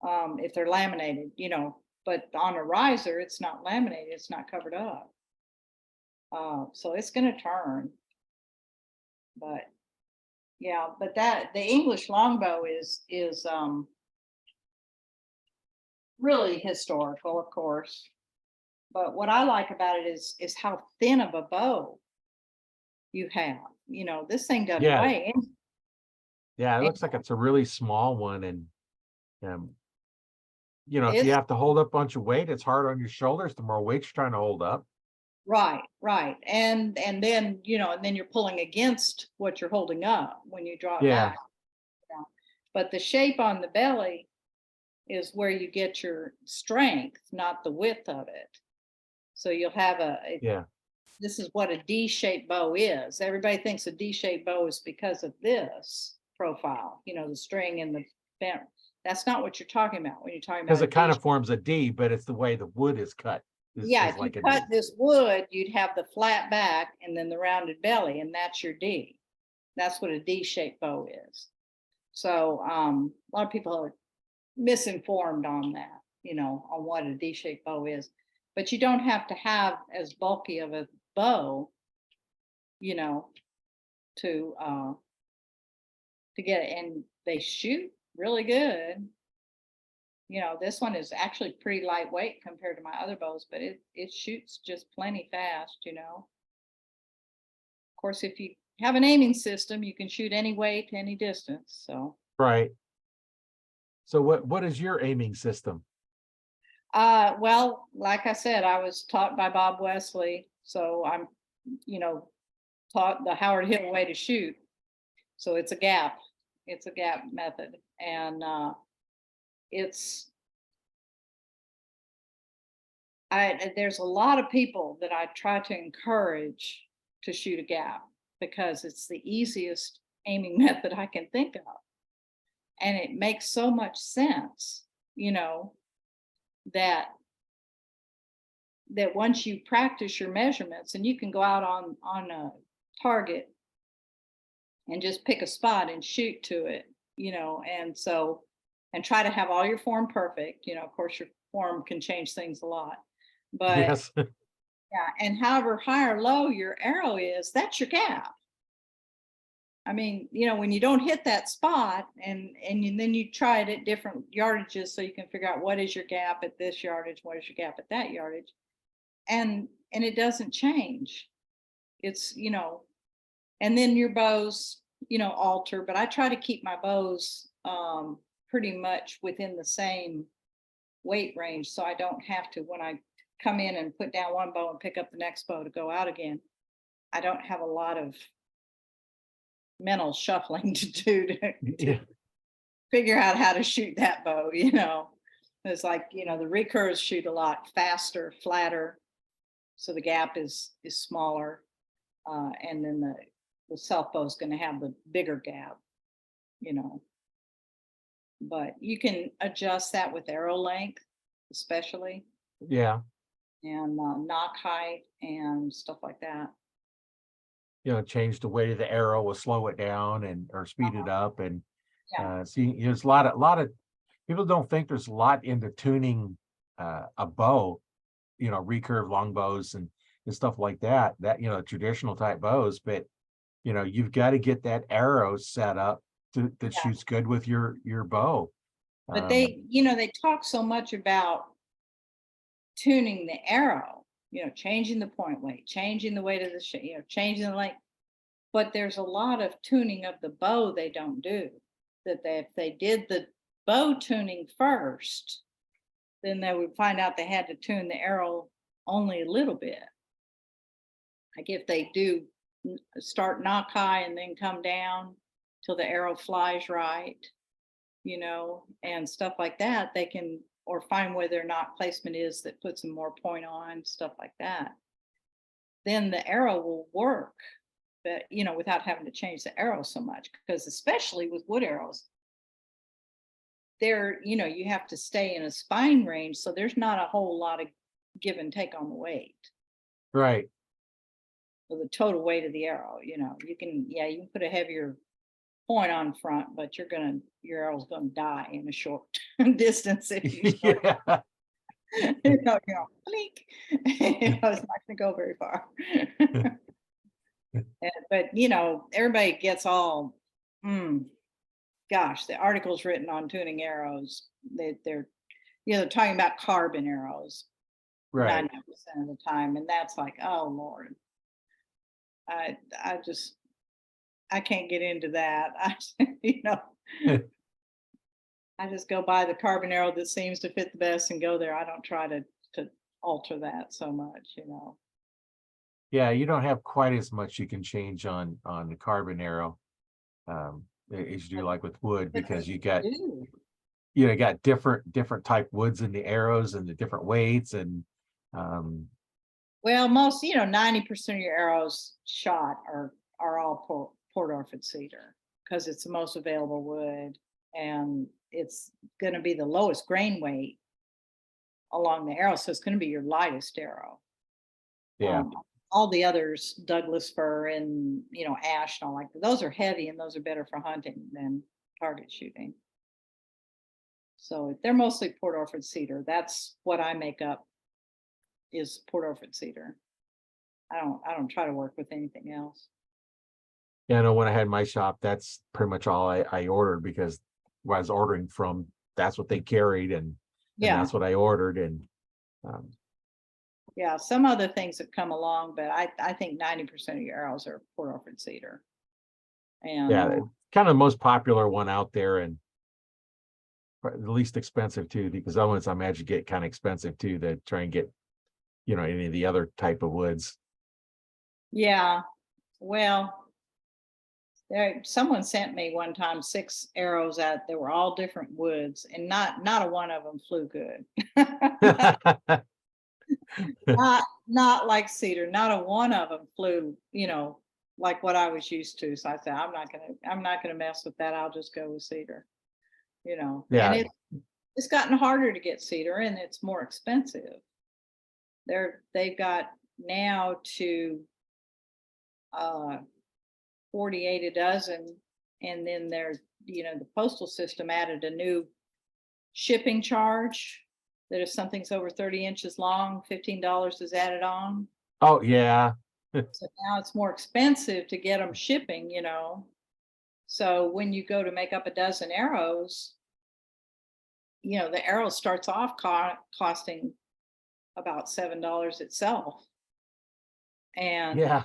If they're laminated, but on a riser, it's not laminated, it's not covered up. So it's gonna turn. But yeah, but that the English longbow is really historical, of course. But what I like about it is how thin of a bow you have. This thing doesn't yeah, weigh. yeah, it And looks like it's a really small one. And um, if you it's have to hold up a bunch of weight, it's hard on your shoulders, the more weight you're trying to hold up. right, right. And then you're pulling against what you're holding up when you draw it Yeah, back. But the shape on the belly is where you get your strength, not the width of it. So you'll have yeah, this is what a D-shaped bow is. Everybody thinks a D-shaped bow is because of this profile, the string and the bent. That's not what you're talking about when you're talking because about a it kind D. of forms a D, but it's the way the wood is cut Yeah, is if you like a cut D. this wood, you'd have the flat back and then the rounded belly, and that's your D. That's what a D-shaped bow is. So a lot of people are misinformed on that, on what a D-shaped bow is. But you don't have to have as bulky of a bow, you know, to get it. And they shoot really good. This one is actually pretty lightweight compared to my other bows, but it shoots just plenty fast. Of course, if you have an aiming system, you can shoot any weight, any distance. So Right. So what is your aiming system? well, like I said, I was taught by Bob Wesley, so I'm, you know, taught the Howard Hill way to shoot. So it's a gap. It's a gap method, and it's there's a lot of people that I try to encourage to shoot a gap because it's the easiest aiming method I can think of, and it makes so much sense, that once you practice your measurements and you can go out on a target and just pick a spot and shoot to it, and try to have all your form perfect. Of course your form can change things a lot, but Yes. yeah, and however high or low your arrow is, that's your gap. I mean, when you don't hit that spot, and then you try it at different yardages so you can figure out what is your gap at this yardage, what is your gap at that yardage, and it doesn't change. It's and then your bows alter, but I try to keep my bows pretty much within the same weight range, so I don't have to, when I come in and put down one bow and pick up the next bow to go out again, I don't have a lot of mental shuffling to do to Yeah. figure out how to shoot that bow. It's like, the recurves shoot a lot faster, flatter, so the gap is smaller. And then the self bow is going to have the bigger gap, you know. But you can adjust that with arrow length, especially, Yeah. and knock height and stuff like that. Change the weight of the arrow, will slow it down or speed it up. And Yeah. see, there's a lot of people don't think there's a lot into tuning a bow, recurve longbows and stuff like that, traditional type bows. But you've got to get that arrow set up that Yeah. shoots good with your bow. But they talk so much about tuning the arrow, changing the point weight, changing the weight of the changing the length. But there's a lot of tuning of the bow they don't do. If they did the bow tuning first, then they would find out they had to tune the arrow only a little bit. Like if they do start knock high and then come down till the arrow flies right, and stuff like that, they can, or find where their knock placement is that puts them more point on, stuff like that. Then the arrow will work, but without having to change the arrow so much, because especially with wood arrows, you have to stay in a spine range, so there's not a whole lot of give and take on the weight. Right. So the total weight of the arrow, you can put a heavier point on front, but your arrow's gonna die in a short distance if you start. Yeah. Blink. It's not gonna go very far. But everybody gets all, gosh, the articles written on tuning arrows, they're talking about carbon arrows Right. 90% of the time, and that's like, oh Lord, I can't get into that. I just go by the carbon arrow that seems to fit the best and go there. I don't try to alter that so much. Yeah, you don't have quite as much you can change on the carbon arrow as you do like with wood, But because they you got do. got different type woods in the arrows and the different weights and Well, most 90% of your arrows shot are all Port Orford cedar, because it's the most available wood, and it's going to be the lowest grain weight along the arrow, so it's going to be your lightest arrow. yeah. All the others, Douglas fir and ash and all like that, those are heavy and those are better for hunting than target shooting. So they're mostly Port Orford cedar. That's what I make up, is Port Orford cedar. I don't try to work with anything else. Yeah, I know when I had my shop, that's pretty much all I ordered, because where I was ordering from, that's what they carried, and that's what I ordered. And yeah, some other things have come along, but I think 90% of your arrows are Port Orford cedar. And yeah, kind of the most popular one out there, and the least expensive too, because other ones I imagine get kind of expensive too, to try and get any of the other type of woods. yeah, well, someone sent me one time 6 arrows that were all different woods, and not a one of them flew good. not like cedar. Not a one of them flew, like what I was used to. So I said, I'm not gonna mess with that. I'll just go with cedar. Yeah. And it's gotten harder to get cedar, and it's more expensive. They've got now to 48 a dozen, and then there's the postal system added a new shipping charge, that if something's over 30 inches long, $15 is added on. Oh yeah. So now it's more expensive to get them shipping. So when you go to make up a dozen arrows, the arrow starts off costing about $7 itself. And Yeah.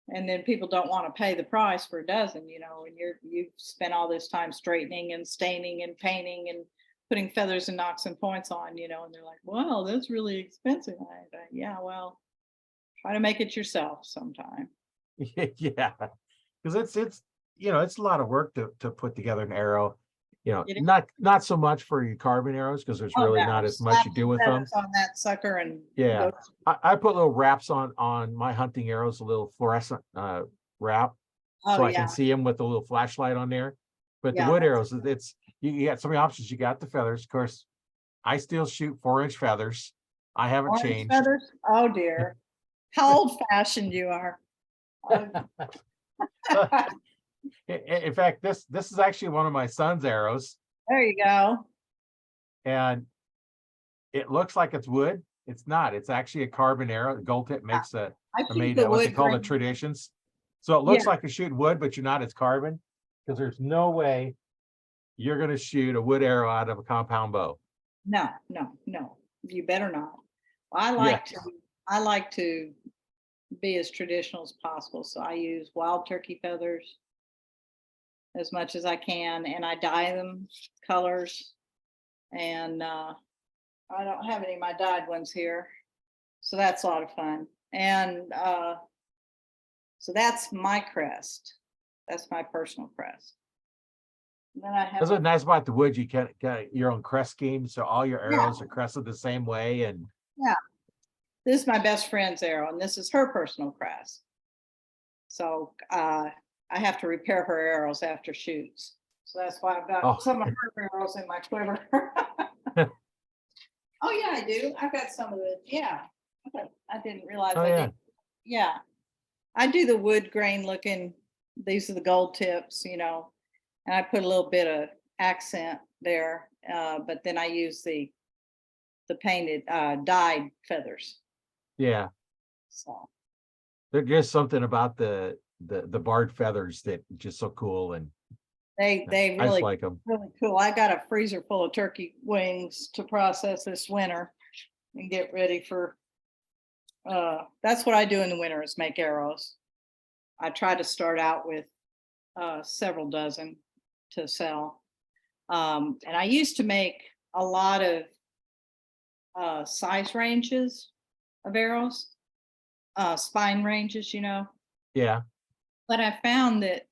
and then people don't want to pay the price for a dozen, and you've spent all this time straightening and staining and painting and putting feathers and knocks and points on, and they're like, well, that's really expensive. Yeah, well, try to make it yourself sometime. Yeah, because it's it's a lot of work to put together an arrow. It is. not so much for your carbon arrows, because there's Oh, really no, not as much slap you some do with them. feathers on that sucker and Yeah. go. I put little wraps on my hunting arrows, a little fluorescent wrap, Oh, so I can yeah, see them with a little flashlight on there. But the yeah, wood that's arrows, it's you got so many options. You got the feathers, of course. I still shoot 4-inch feathers. I haven't orange changed. feathers. Oh, dear. How old fashioned you are. Oh, In fact, this is actually one of my son's arrows, there you go. and it looks like it's wood. It's not. It's actually a carbon arrow. The gold tip makes I keep made the what they wood call the grain. traditions. So it Yeah, looks like you're shooting wood, but you're not. It's carbon, because there's no way you're going to shoot a wood arrow out of a compound bow. no, no, no. You better not. Yeah. I like to be as traditional as possible. So I use wild turkey feathers as much as I can, and I dye them colors. And I don't have any of my dyed ones here, so that's a lot of fun. And so that's my crest. That's my personal crest. And then I have That's what's nice about the wood. You can get your own crest scheme, so all your yeah, arrows are crested the same way. And yeah. This is my best friend's arrow, and this is her personal crest. So I have to repair her arrows after shoots. So that's why I've got oh, some of her arrows in my quiver. Oh yeah, I do. I've got some of it. Yeah. I didn't realize oh I yeah, did. Yeah. I do the wood grain looking, these are the gold tips, and I put a little bit of accent there. But then I use the painted dyed feathers. yeah. So There's just something about the barred feathers that just so cool, and they I just really like them. really cool. I got a freezer full of turkey wings to process this winter and get ready for that's what I do in the winter is make arrows. I try to start out with several dozen to sell. And I used to make a lot of size ranges of arrows, spine ranges, Yeah, but I found that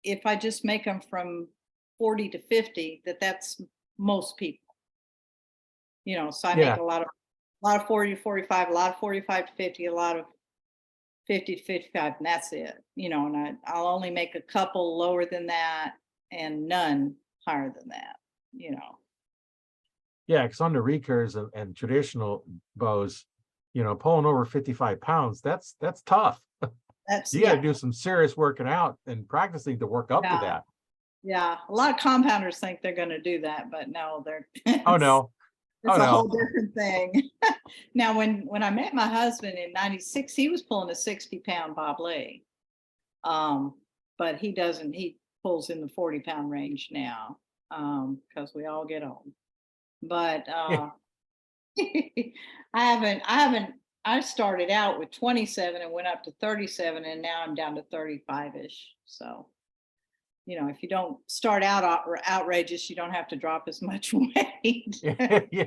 if I just make them from 40 to 50, that's most people. So I make yeah, a lot of 40 to 45, a lot of 45 to 50, a lot of 50 to 55, and that's it. And I'll only make a couple lower than that and none higher than that, yeah. Because on the recurves and traditional bows, pulling over 55 pounds, that's tough. That's You got to yeah, do some serious working out and practicing to work up to yeah, that. yeah. A lot of compounders think they're going to do that, but no, Oh no, it's oh a whole no. different thing. Now, when I met my husband in '96, he was pulling a 60-pound Bob Lee. But he doesn't, he pulls in the 40-pound range now, because we all get old. But I started out with 27 and went up to 37, and now I'm down to 35-ish. So, if you don't start out outrageous, you don't have to drop as much weight. Yeah.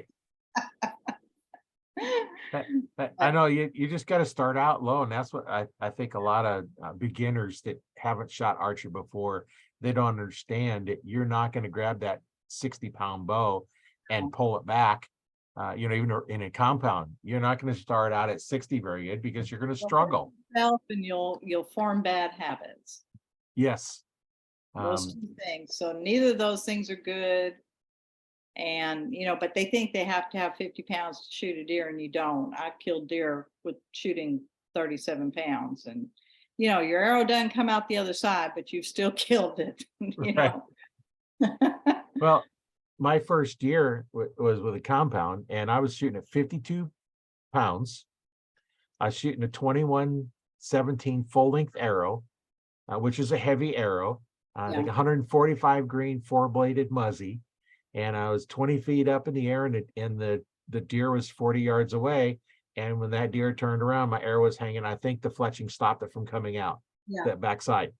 I know you just got to start out low, and that's what I think a lot of beginners that haven't shot archery before, they don't understand that you're not going to grab that 60-pound bow and pull it back. Even in a compound, you're not going to start out at 60 very good, because you're going to struggle. And you'll form bad habits. Yes. Those two things. So neither of those things are good. And, but they think they have to have 50 pounds to shoot a deer, and you don't. I've killed deer with shooting 37 pounds, and, your arrow doesn't come out the other side, but you've still killed it, Right. Well, my first year was with a compound, and I was shooting at 52 pounds. I was shooting a 21-17 full-length arrow, which is a heavy arrow. I think 145 grain 4-bladed Muzzy, and I was 20 feet up in the air, and the deer was 40 yards away. And when that deer turned around, my arrow was hanging. I think the fletching stopped it from coming out. Yeah. That backside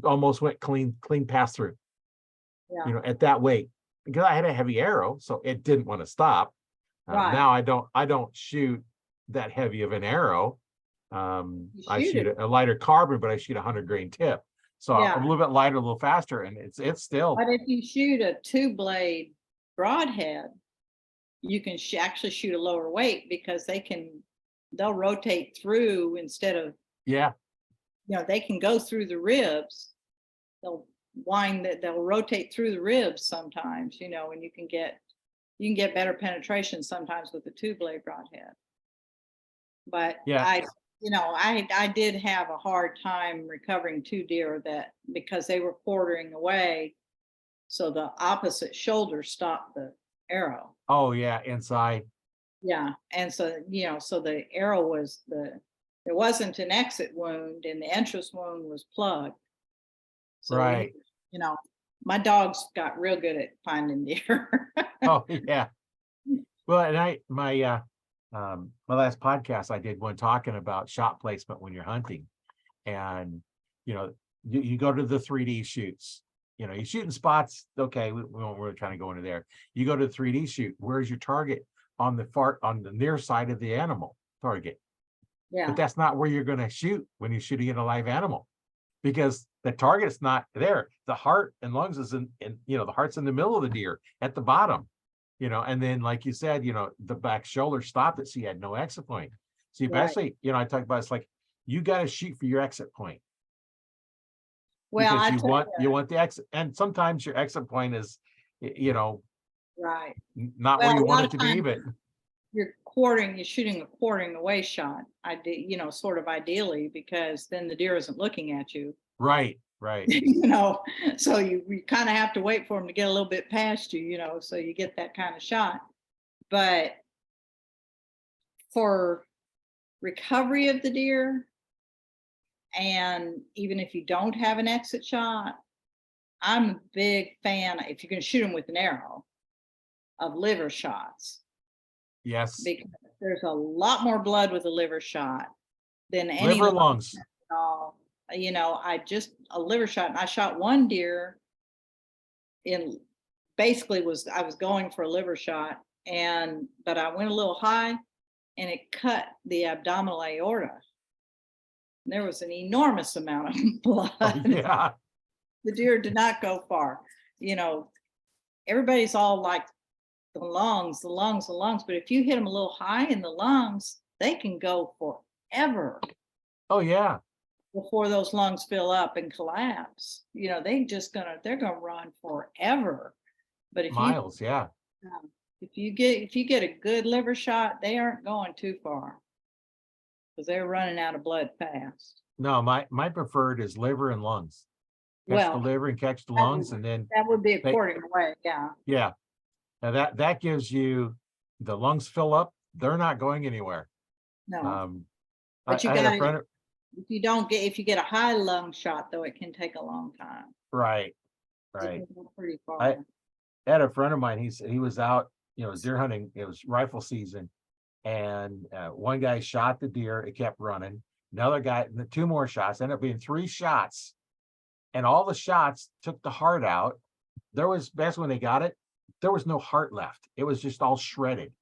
almost went clean pass through. Yeah. At that weight, because I had a heavy arrow, so it didn't want to stop. Right. Now I don't shoot that heavy of an arrow. I shoot a lighter carbon, but I shoot 100 grain tip. So I'm Yeah. a little bit lighter, a little faster, and it's still, But if you shoot a 2-blade broadhead, you can actually shoot a lower weight because they'll rotate through instead of, yeah, they can go through the ribs. They'll they'll rotate through the ribs sometimes, and you can get better penetration sometimes with the 2-blade broadhead. But yeah. I did have a hard time recovering 2 deer because they were quartering away. So the opposite shoulder stopped the arrow. Oh yeah, inside. Yeah. And so, so the arrow there wasn't an exit wound and the entrance wound was plugged. So, Right. my dogs got real good at finding deer. Oh yeah. Well, and my last podcast I did one talking about shot placement when you're hunting, and you go to the 3D shoots. You shoot in spots. Okay, we won't really kind of go into there. You go to the 3D shoot. Where's your target? On the near side of the animal target. Yeah. But that's not where you're going to shoot when you're shooting at a live animal, because the target's not there. The heart and lungs is in the heart's in the middle of the deer at the bottom. And then, like you said, the back shoulder stopped it, so you had no exit point. So you Right. basically, I talked about, it's like you got to shoot for your exit point, Well, because I tell you want the exit, and sometimes your exit point is, right. not Well, where you a lot want it of to be, times but you're shooting a quartering away shot. I did, sort of ideally, because then the deer isn't looking at you. right. So you kind of have to wait for them to get a little bit past you, so you get that kind of shot. But for recovery of the deer, and even if you don't have an exit shot, I'm a big fan, if you're going to shoot them with an arrow, of liver shots, Yes. because there's a lot more blood with a liver shot than any Liver, lungs. a liver shot. And I shot one deer I was going for a liver shot, but I went a little high and it cut the abdominal aorta. There was an enormous amount of blood. Oh, yeah. The deer did not go far. Everybody's all like the lungs, but if you hit them a little high in the lungs, they can go forever Oh yeah. before those lungs fill up and collapse. They're gonna run forever. But Miles. Yeah. if you get a good liver shot, they aren't going too far because they're running out of blood fast. No, my preferred is liver and lungs. Catch the liver and catch the lungs, and then that would be a quartering away. Yeah. Yeah. Now that gives you the lungs fill up. They're not going anywhere. No. But you got if you get a high lung shot, though, it can take a long time. Right. It Right. can go pretty far. I had a friend of mine. He was out, deer hunting. It was rifle season, and one guy shot the deer. It kept running. Another guy, 2 more shots. Ended up being 3 shots, and all the shots took the heart out. That's when they got it. There was no heart left. It was just all shredded,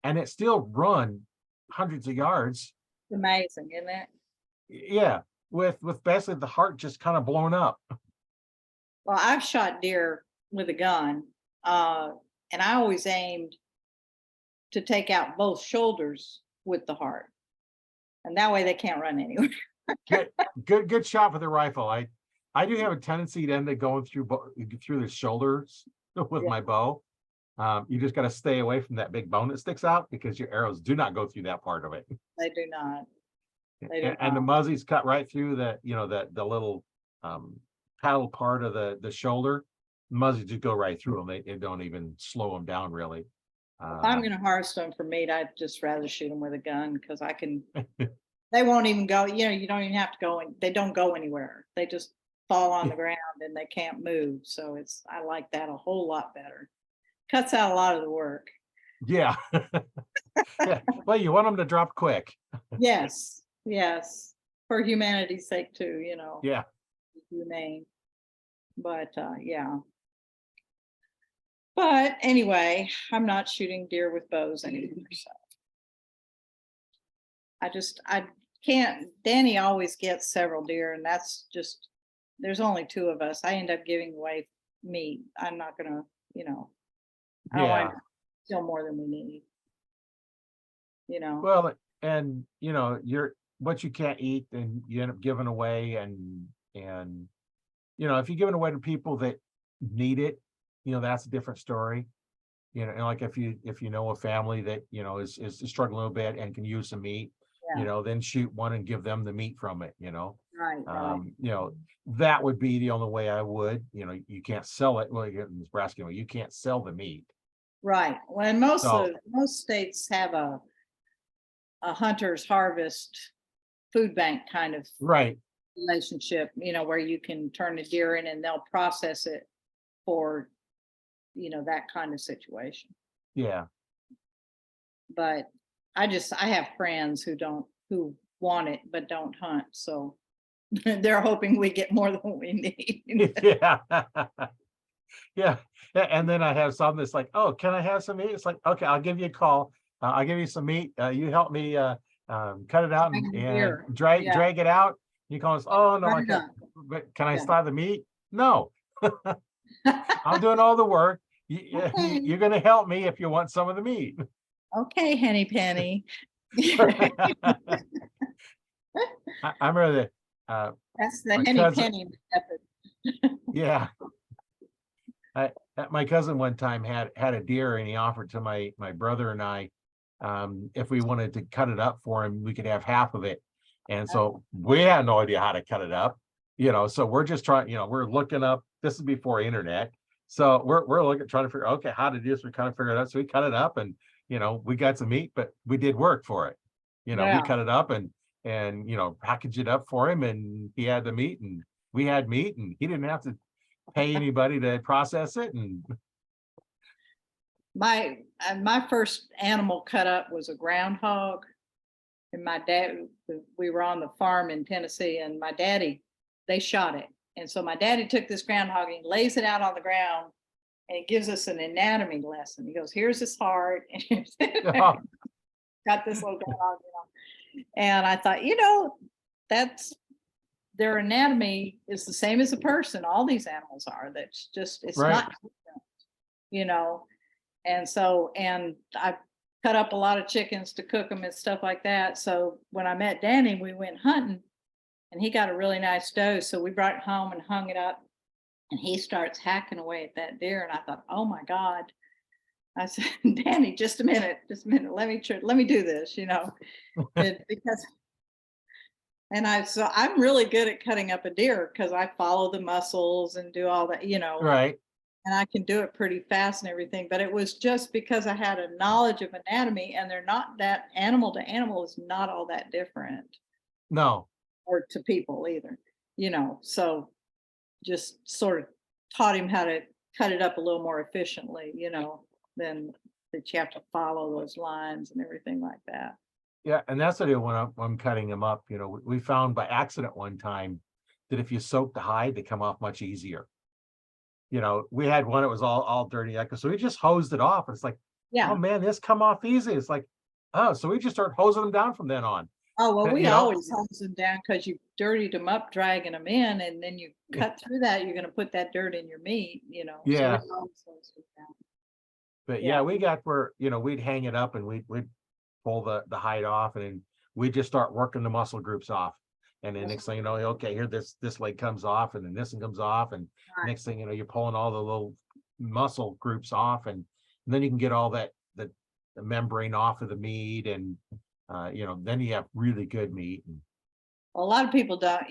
and it still run hundreds of yards. It's amazing, isn't it? Yeah, with basically the heart just kind of blown up. Well, I've shot deer with a gun, and I always aimed to take out both shoulders with the heart, and that way they can't run anywhere. Good shot with the rifle. I do have a tendency to end up going through the shoulders with my bow. You just got to stay away from that big bone that sticks out, because your arrows do not go through that part of it. They do not. And the muzzies cut right through the little paddle part of the shoulder. Muzzies just go right through them. They don't even slow them down, really. If I'm going to harvest them for meat, I'd just rather shoot them with a gun, because I can. They won't even go. You don't even have to go. They don't go anywhere. They just fall on the ground and they can't move. So I like that a whole lot better. Cuts out a lot of the work. Yeah. Yeah. Well, you want them to drop quick. Yes. For humanity's sake too, Yeah. Humane. But yeah. But anyway, I'm not shooting deer with bows anymore. So I can't. Danny always gets several deer, and that's just there's only two of us. I end up giving away meat. I'm not gonna, I don't want Yeah. to kill more than we need, you know. Well, and you're what you can't eat, then you end up giving away, and if you're giving away to people that need it, that's a different story. And like if you know a family that is struggling a little bit and can use some meat, Yeah, then shoot one and give them the meat from it. right, right, That would be the only way I would. You can't sell it. Well, in Nebraska, you can't sell the meat. right. When So most states have a hunter's harvest food bank kind of right, relationship, where you can turn a deer in and they'll process it for, that kind of situation. yeah. But I have friends who want it but don't hunt, so they're hoping we get more than we need. Yeah. Yeah. And then I have some that's like, oh, can I have some meat? It's like, okay, I'll give you a call. I'll give you some meat. You help me cut it out and, Dragging and deer. drag Yeah, drag it out. You call us, oh no, run I it can't. up. But can I Yeah. slide the meat? No, I'm doing all the work. Okay, You're gonna help me if you want some of the meat. okay, Henny Penny. I remember that That's the my Henny cousin, Penny method. yeah. My cousin one time had a deer and he offered to my brother and I, if we wanted to cut it up for him, we could have half of it. And so we had no idea how to cut it up, so we're just trying, we're looking up, this is before internet. So we're looking, trying to figure, okay, how to do this. We kind of figured it out. So we cut it up and, we got some meat, but we did work for it. We Yeah. cut it up and, package it up for him and he had the meat and we had meat and he didn't have to pay anybody to process it. And My first animal cut up was a groundhog, and my dad. We were on the farm in Tennessee, and my daddy, they shot it, and so my daddy took this groundhog and he lays it out on the ground, and he gives us an anatomy lesson. He goes, "Here's his heart, and here's oh, got this little groundhog." And I thought, that's their anatomy is the same as a person. All these animals are. That's just it's right. not, you know. And so, and I cut up a lot of chickens to cook them and stuff like that. So when I met Danny, we went hunting and he got a really nice doe. So we brought it home and hung it up and he starts hacking away at that deer. And I thought, oh my God. I said, Danny, just a minute. Let me do this, because, so I'm really good at cutting up a deer because I follow the muscles and do all that, Right. and I can do it pretty fast and everything. But it was just because I had a knowledge of anatomy, and they're not that animal to animal is not all that different, No. or to people either, So just sort of taught him how to cut it up a little more efficiently, than that you have to follow those lines and everything like that. Yeah. And that's what I do when I'm cutting them up. We found by accident one time that if you soak the hide, they come off much easier. We had one that was all dirty. So we just hosed it off. It's like, Yeah. oh man, this come off easy. It's like, oh, so we just start hosing them down from then on. Oh, well, we You know? always hose them down because you dirtied them up, dragging them in, and then you cut through that, you're going to put that dirt in your meat, So we Yeah. always hose them down. But Yeah. yeah, we got where, we'd hang it up and we'd pull the hide off and then we'd just start working the muscle groups off. And then next thing you know, okay, here this leg comes off and then this one comes off. And Right. next thing you know, you're pulling all the little muscle groups off and then you can get all that the membrane off of the meat and then you have really good meat. And Well, a lot of people don't,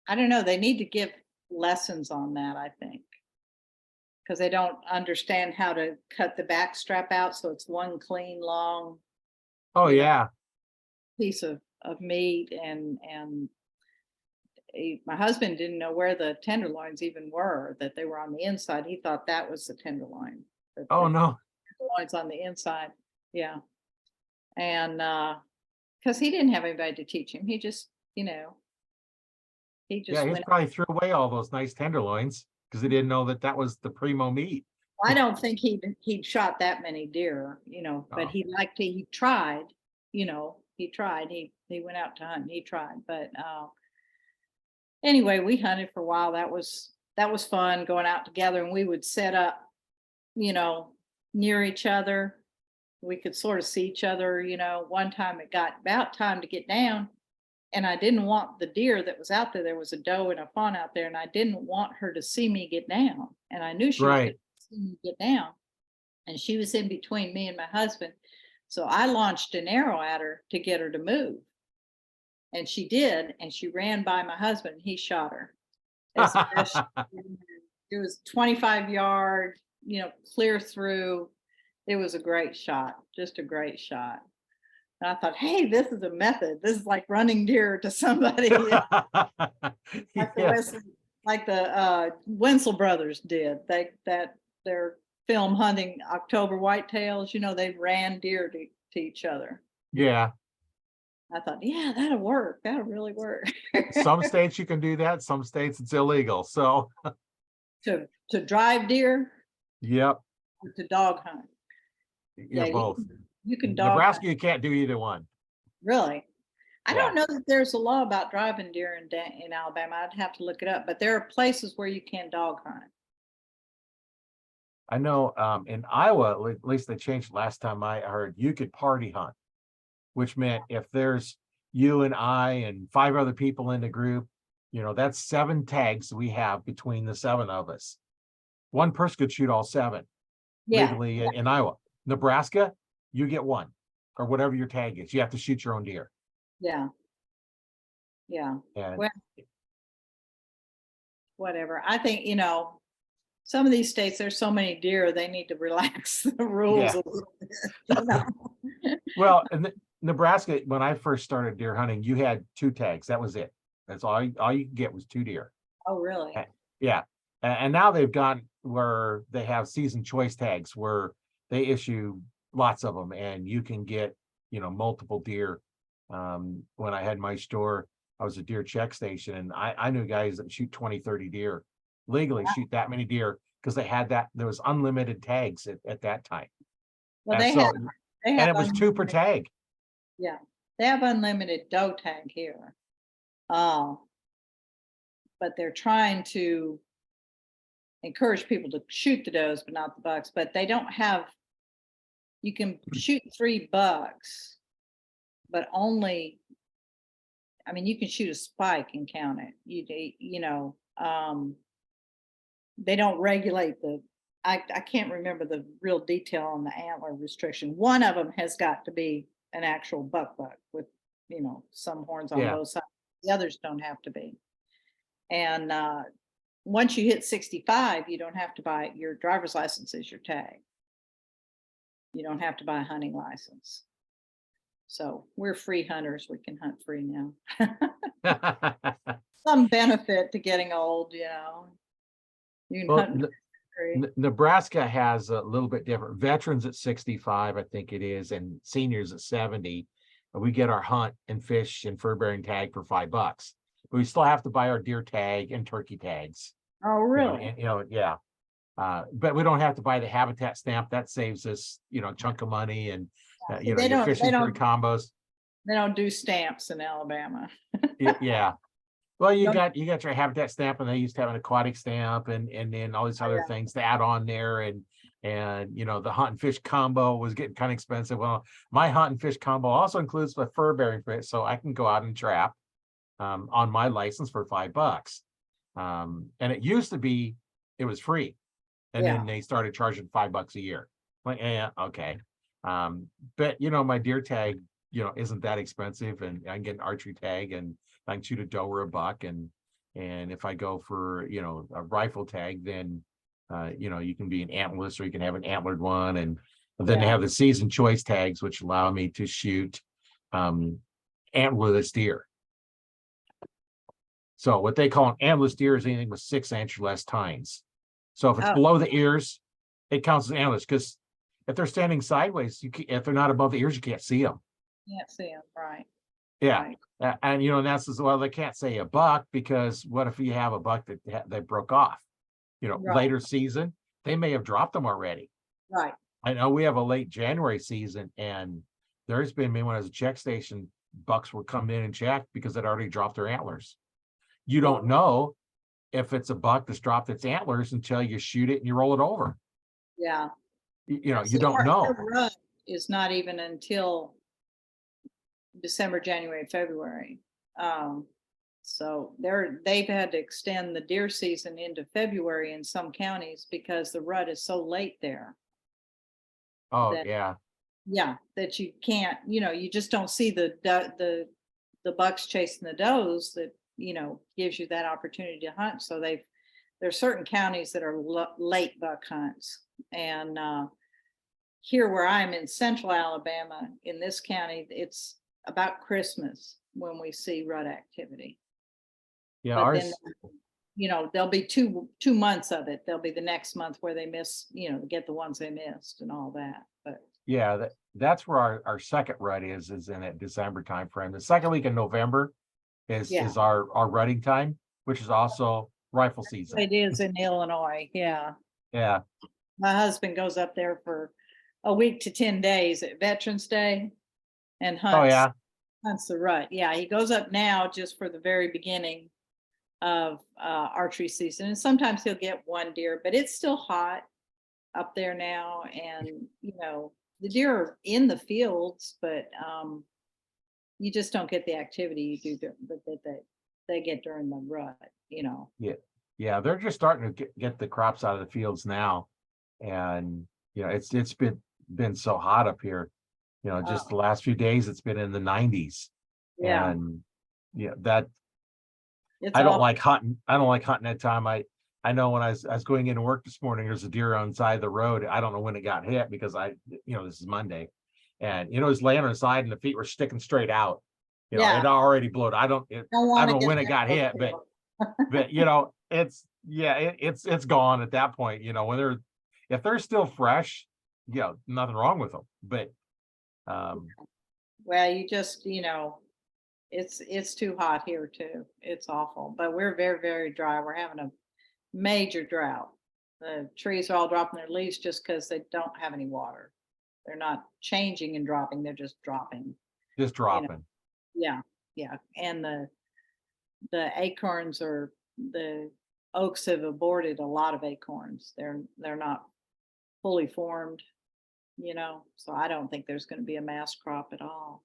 I don't know, they need to give lessons on that, I think. Because they don't understand how to cut the back strap out, so it's one clean, long oh You know. yeah. piece of meat, and my husband didn't know where the tenderloins even were, that they were on the inside. He thought that was the tenderloin. But Oh the no. tenderloin's on the inside. Yeah. And because he didn't have anybody to teach him, he just, he Yeah, just he's went. probably threw away all those nice tenderloins because he didn't know that was the primo meat. I don't think he'd shot that many deer, but Oh. he tried, he tried, he went out to hunt, he tried, but anyway, we hunted for a while. That was fun going out together, and we would set up, near each other. We could sort of see each other. One time it got about time to get down, and I didn't want the deer that was out there. There was a doe and a fawn out there, and I didn't want her to see me get down. And I knew she was going Right. to see me get down, and she was in between me and my husband. So I launched an arrow at her to get her to move. And she did, and she ran by my husband, and he shot her. As the best she could. It was 25 yard, clear through. It was a great shot, just a great shot. And I thought, hey, this is a method. This is like running deer to somebody. Yes. Like the Wenzel brothers did. Their film Hunting October Whitetails, they ran deer to each other. Yeah. I thought, yeah, that'll work. That'll really work. Some states you can do that. Some states it's illegal. So, to drive deer, yep. or to dog hunt. Yeah, both. You can dog Nebraska, hunt. you can't do either one. Really? I Yeah. don't know that there's a law about driving deer in Alabama. I'd have to look it up, but there are places where you can dog hunt. I know in Iowa, at least they changed last time I heard, you could party hunt, which meant if there's you and I and 5 other people in the group, that's 7 tags we have between the 7 of us. One person could shoot all 7 legally in Iowa. Nebraska, you get 1 or whatever your tag is. You have to shoot your own deer. Yeah. And Well, whatever. I think, some of these states, there's so many deer, they need to relax the rules Yeah. a little bit. well, in Nebraska, when I first started deer hunting, you had 2 tags. That was it. That's all you could get was 2 deer. Oh, really? Yeah. And now they've gone where they have season choice tags where they issue lots of them and you can get, multiple deer. When I had my store, I was a deer check station and I knew guys that shoot 20, 30 deer, legally shoot that many deer because they had there was unlimited tags at that time. Well, and it was 2 per tag. Yeah, they have unlimited doe tag here. But they're trying to encourage people to shoot the does, but not the bucks. But they don't have, you can shoot 3 bucks, but only, you can shoot a spike and count it. They don't regulate I can't remember the real detail on the antler restriction. One of them has got to be an actual buck with, some horns on both sides. The others don't have to be. And once you hit 65, you don't have to buy your driver's license is your tag. You don't have to buy a hunting license. So we're free hunters. We can hunt free now. Some benefit to getting old, You can hunt free. Nebraska has a little bit different. Veterans at 65, I think it is, and seniors at 70. We get our hunt and fish and fur bearing tag for $5, but we still have to buy our deer tag and turkey tags. Oh, really? Yeah. But we don't have to buy the habitat stamp. That saves us, a chunk of money and your fishing for combos. They don't do stamps in Alabama. Yeah. Well, you got your habitat stamp, and they used to have an aquatic stamp, and then all these other things to add on there, and the hunt and fish combo was getting kind of expensive. Well, my hunt and fish combo also includes the fur bearing fish, so I can go out and trap on my license for $5. And it used to be it was free, and then they started charging $5 a year. Like, yeah, okay. But my deer tag, isn't that expensive, and I can get an archery tag and I can shoot a doe or a buck, and if I go for a rifle tag, then you can be an antlerless or you can have an antlered one, and then they have the season choice tags which allow me to shoot antlerless deer. So what they call an antlerless deer is anything with 6 inch or less tines. So if it's below the ears, it counts as antlerless, because if they're standing sideways, if they're not above the ears, you can't see them. Can't see them, right? Yeah. Right. And that's as well, they can't say a buck, because what if you have a buck that broke off, later season, they may have dropped them already. Right. I know we have a late January season, and there's been, when I was a check station, bucks were coming in and check because they'd already dropped their antlers. you don't know if it's a buck that's dropped its antlers until you shoot it and you roll it over. Yeah. You know, you So don't our know. rut is not even until December, January, February. So they've had to extend the deer season into February in some counties because the rut is so late there. Oh, That, yeah. yeah, that you can't, you just don't see the bucks chasing the does that, gives you that opportunity to hunt. So there's certain counties that are late buck hunts. And here where I'm in central Alabama, in this county, it's about Christmas when we see rut activity. Yeah, But ours, then, there'll be two months of it. There'll be the next month where they miss, get the ones they missed and all that. But yeah, that's where our second rut is in that December timeframe. The second week in November is yeah, our rutting time, which is also rifle season. it is in Illinois. Yeah. Yeah. My husband goes up there for a week to 10 days at Veterans Day and Oh, yeah. hunts the rut. Yeah, he goes up now just for the very beginning of archery season. And sometimes he'll get one deer, but it's still hot up there now. And, the deer are in the fields, but you just don't get the activity you do that they get during the rut, Yeah. Yeah. They're just starting to get the crops out of the fields now. And, it's been so hot up here, just the last few days, it's been in the 90s. Yeah. And yeah, that It's I don't awful. like hunting. I don't like hunting that time. I know when I was going into work this morning, there's a deer on the side of the road. I don't know when it got hit because this is Monday, and it was laying on the side and the feet were sticking straight out. Yeah. It already blew. I don't know when it got hit, but it's gone at that point. When if they're still fresh, nothing wrong with them. But well, you just, it's too hot here too. It's awful, but we're very, very dry. We're having a major drought. The trees are all dropping their leaves just because they don't have any water. They're not changing and dropping. They're just dropping. just dropping. Yeah. Yeah. And the acorns the oaks have aborted a lot of acorns. They're not fully formed, so I don't think there's going to be a mass crop at all.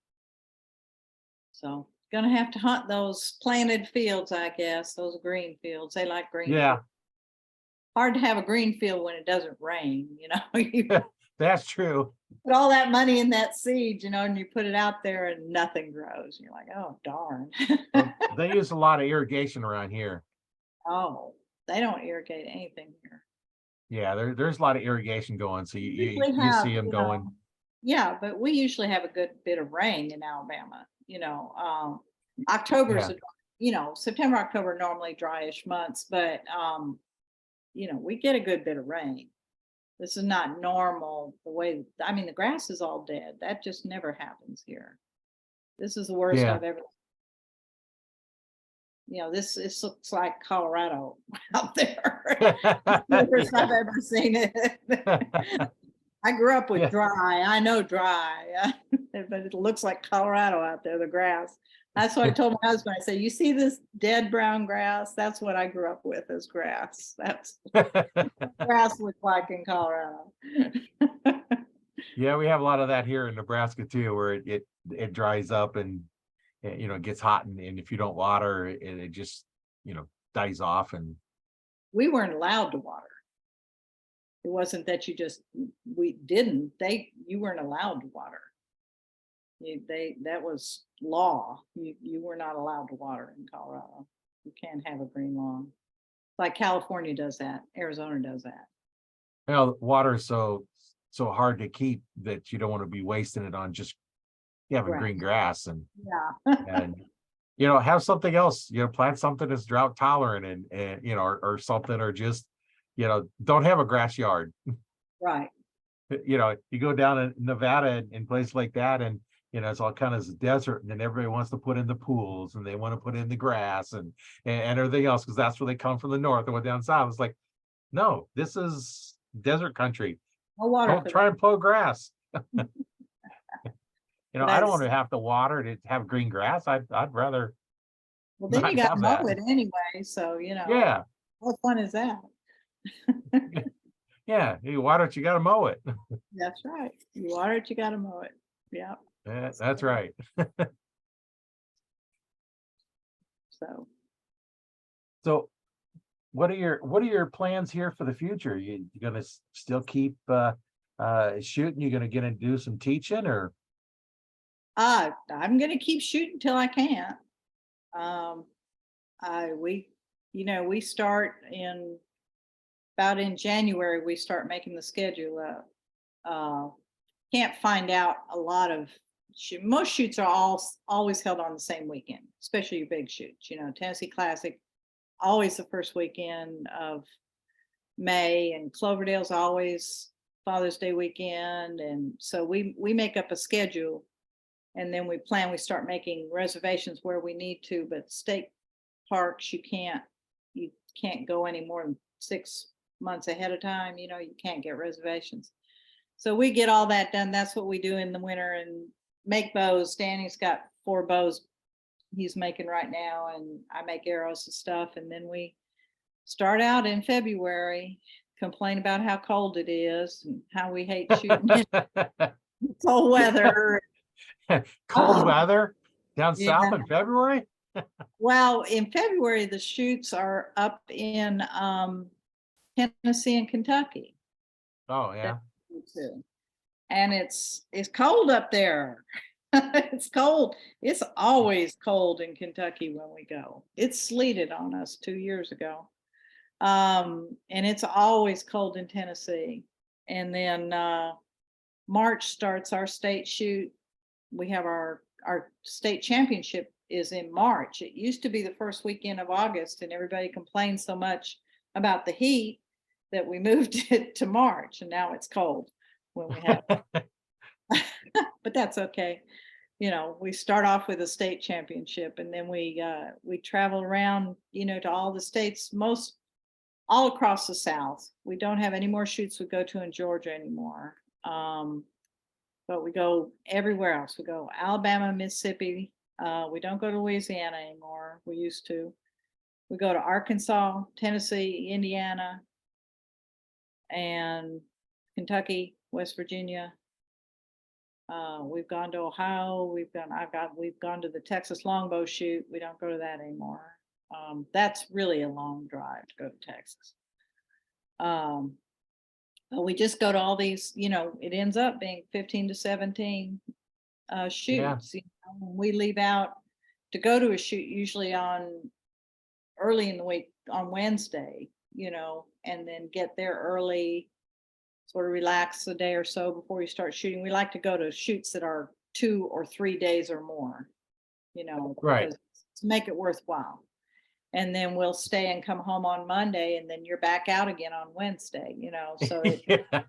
So gonna have to hunt those planted fields, I guess, those green fields. They like green. Yeah, Hard to have a green field when it doesn't rain, you that's true. put all that money in that seed, and you put it out there and nothing grows. You're like, oh darn. They use a lot of irrigation around here. Oh, they don't irrigate anything here. Yeah, there's a lot of irrigation going, so you Usually you see them going. Yeah, but we usually have a good bit of rain in Alabama. October's September, October are normally dryish months, but we get a good bit of rain. This is not normal the way, the grass is all dead. That just never happens here. This is the worst Yeah. I've ever. This looks like Colorado out there. The worst I've ever seen it. I grew up with Yeah. dry. I know dry, but it looks like Colorado out there, the grass. That's what I told my husband. I said, you see this dead brown grass? That's what I grew up with as grass. That's what grass looks like in Colorado. Yeah, we have a lot of that here in Nebraska too, where it dries up and it gets hot, and if you don't water it just dies off. And We weren't allowed to water. It wasn't that we didn't. You weren't allowed to water. That was law. You were not allowed to water in Colorado. You can't have a green lawn. Like California does that. Arizona does that. water is so hard to keep that you don't want to be wasting it on just having green grass. And Yeah. and have something else, plant something that's drought tolerant, and or something, or just don't have a grass yard. Right. You go down in Nevada and places like that, and it's all kind of desert, and then everybody wants to put in the pools, and they want to put in the grass and everything else, because that's where they come from the north and went down south. It's like, no, this is desert country. No water. Don't try and plow grass. I don't That's- want to have to water to have green grass. I'd rather Well, then not you got to have mow that. it anyway, so, you know, Yeah, what fun is that? yeah, you water it, you gotta mow it. That's right. You water it, you got to mow it. Yeah, That's right. so. So what are your plans here for the future? You gonna still keep shooting? You gonna get and do some teaching or? I'm gonna keep shooting till I can't. Um, we, we start about in January, we start making the schedule up. Uh, can't find out a lot of most shoots are always held on the same weekend, especially your big shoots. Tennessee Classic, always the first weekend of May, and Cloverdale's always Father's Day weekend. And so we make up a schedule, and then we start making reservations where we need to, but state parks, you can't go any more than 6 months ahead of time. You can't get reservations. So we get all that done. That's what we do in the winter, and make bows. Danny's got 4 bows he's making right now, and I make arrows and stuff. And then we start out in February, complain about how cold it is and how we hate shooting in cold weather. Cold weather down Yeah. south in February? Well, in February, the shoots are up in Tennessee and Kentucky. Oh, yeah. And it's cold up there. It's cold. It's always cold in Kentucky when we go. It sleeted on us 2 years ago. And it's always cold in Tennessee. And then March starts our state shoot. We have our state championship is in March. It used to be the first weekend of August, and everybody complained so much about the heat that we moved it to March, and now it's cold when we have but that's okay. We start off with a state championship, and then we travel around, to all the states, all across the South. We don't have any more shoots we go to in Georgia anymore. But we go everywhere else. We go Alabama, Mississippi. We don't go to Louisiana anymore. We used to. We go to Arkansas, Tennessee, Indiana, and Kentucky, West Virginia. We've gone to Ohio. We've gone to the Texas longbow shoot. We don't go to that anymore. That's really a long drive to go to Texas. But we just go to all these, it ends up being 15 to 17 shoots. When we leave out to go to a shoot, usually early in the week on Wednesday, and then get there early, sort of relax a day or so before you start shooting. We like to go to shoots that are 2 or 3 days or more, Right. to make it worthwhile. And then we'll stay and come home on Monday, and then you're back out again on Wednesday, so Yeah.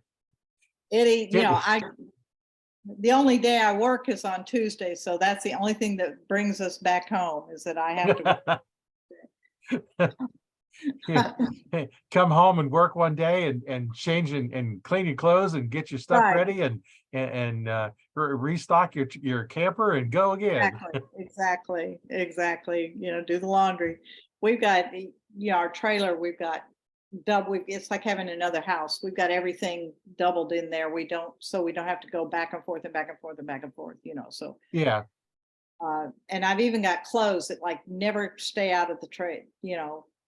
the only day I work is on Tuesday. So that's the only thing that brings us back home, is that I have to Come home and work one day and change and clean your clothes and get your stuff Right. ready and restock your camper and go again. Exactly. Do the laundry. We've got, our trailer, we've got double, it's like having another house. We've got everything doubled in there. So we don't have to go back and forth and back and forth and back and forth, so. Yeah. And I've even got clothes that like never stay out of the trade,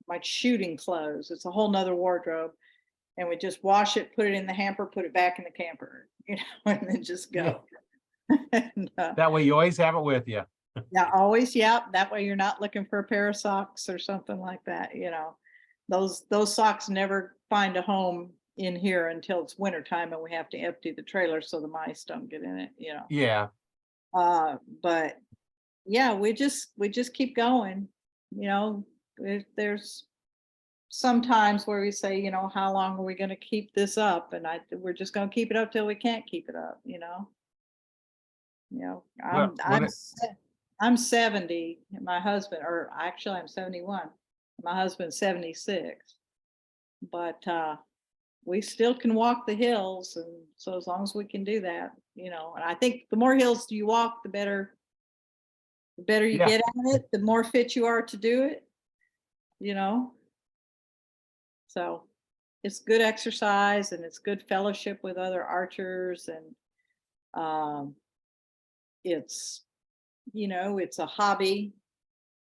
like shooting clothes. It's a whole nother wardrobe. And we just wash it, put it in the hamper, put it back in the camper, and then just go. And, that way you always have it with you. Yeah, always. Yeah. That way you're not looking for a pair of socks or something like that. Those socks never find a home in here until it's wintertime and we have to empty the trailer so the mice don't get in it, Yeah. But yeah, we just keep going. There's sometimes where we say, how long are we going to keep this up? And we're just going to keep it up till we can't keep it up. I'm 70. My husband, or actually I'm 71. My husband's 76. But we still can walk the hills, and so as long as we can do that, and I think the more hills you walk, the better The better you Yeah. get at it, the more fit you are to do it, you know? So it's good exercise and it's good fellowship with other archers and it's, it's a hobby,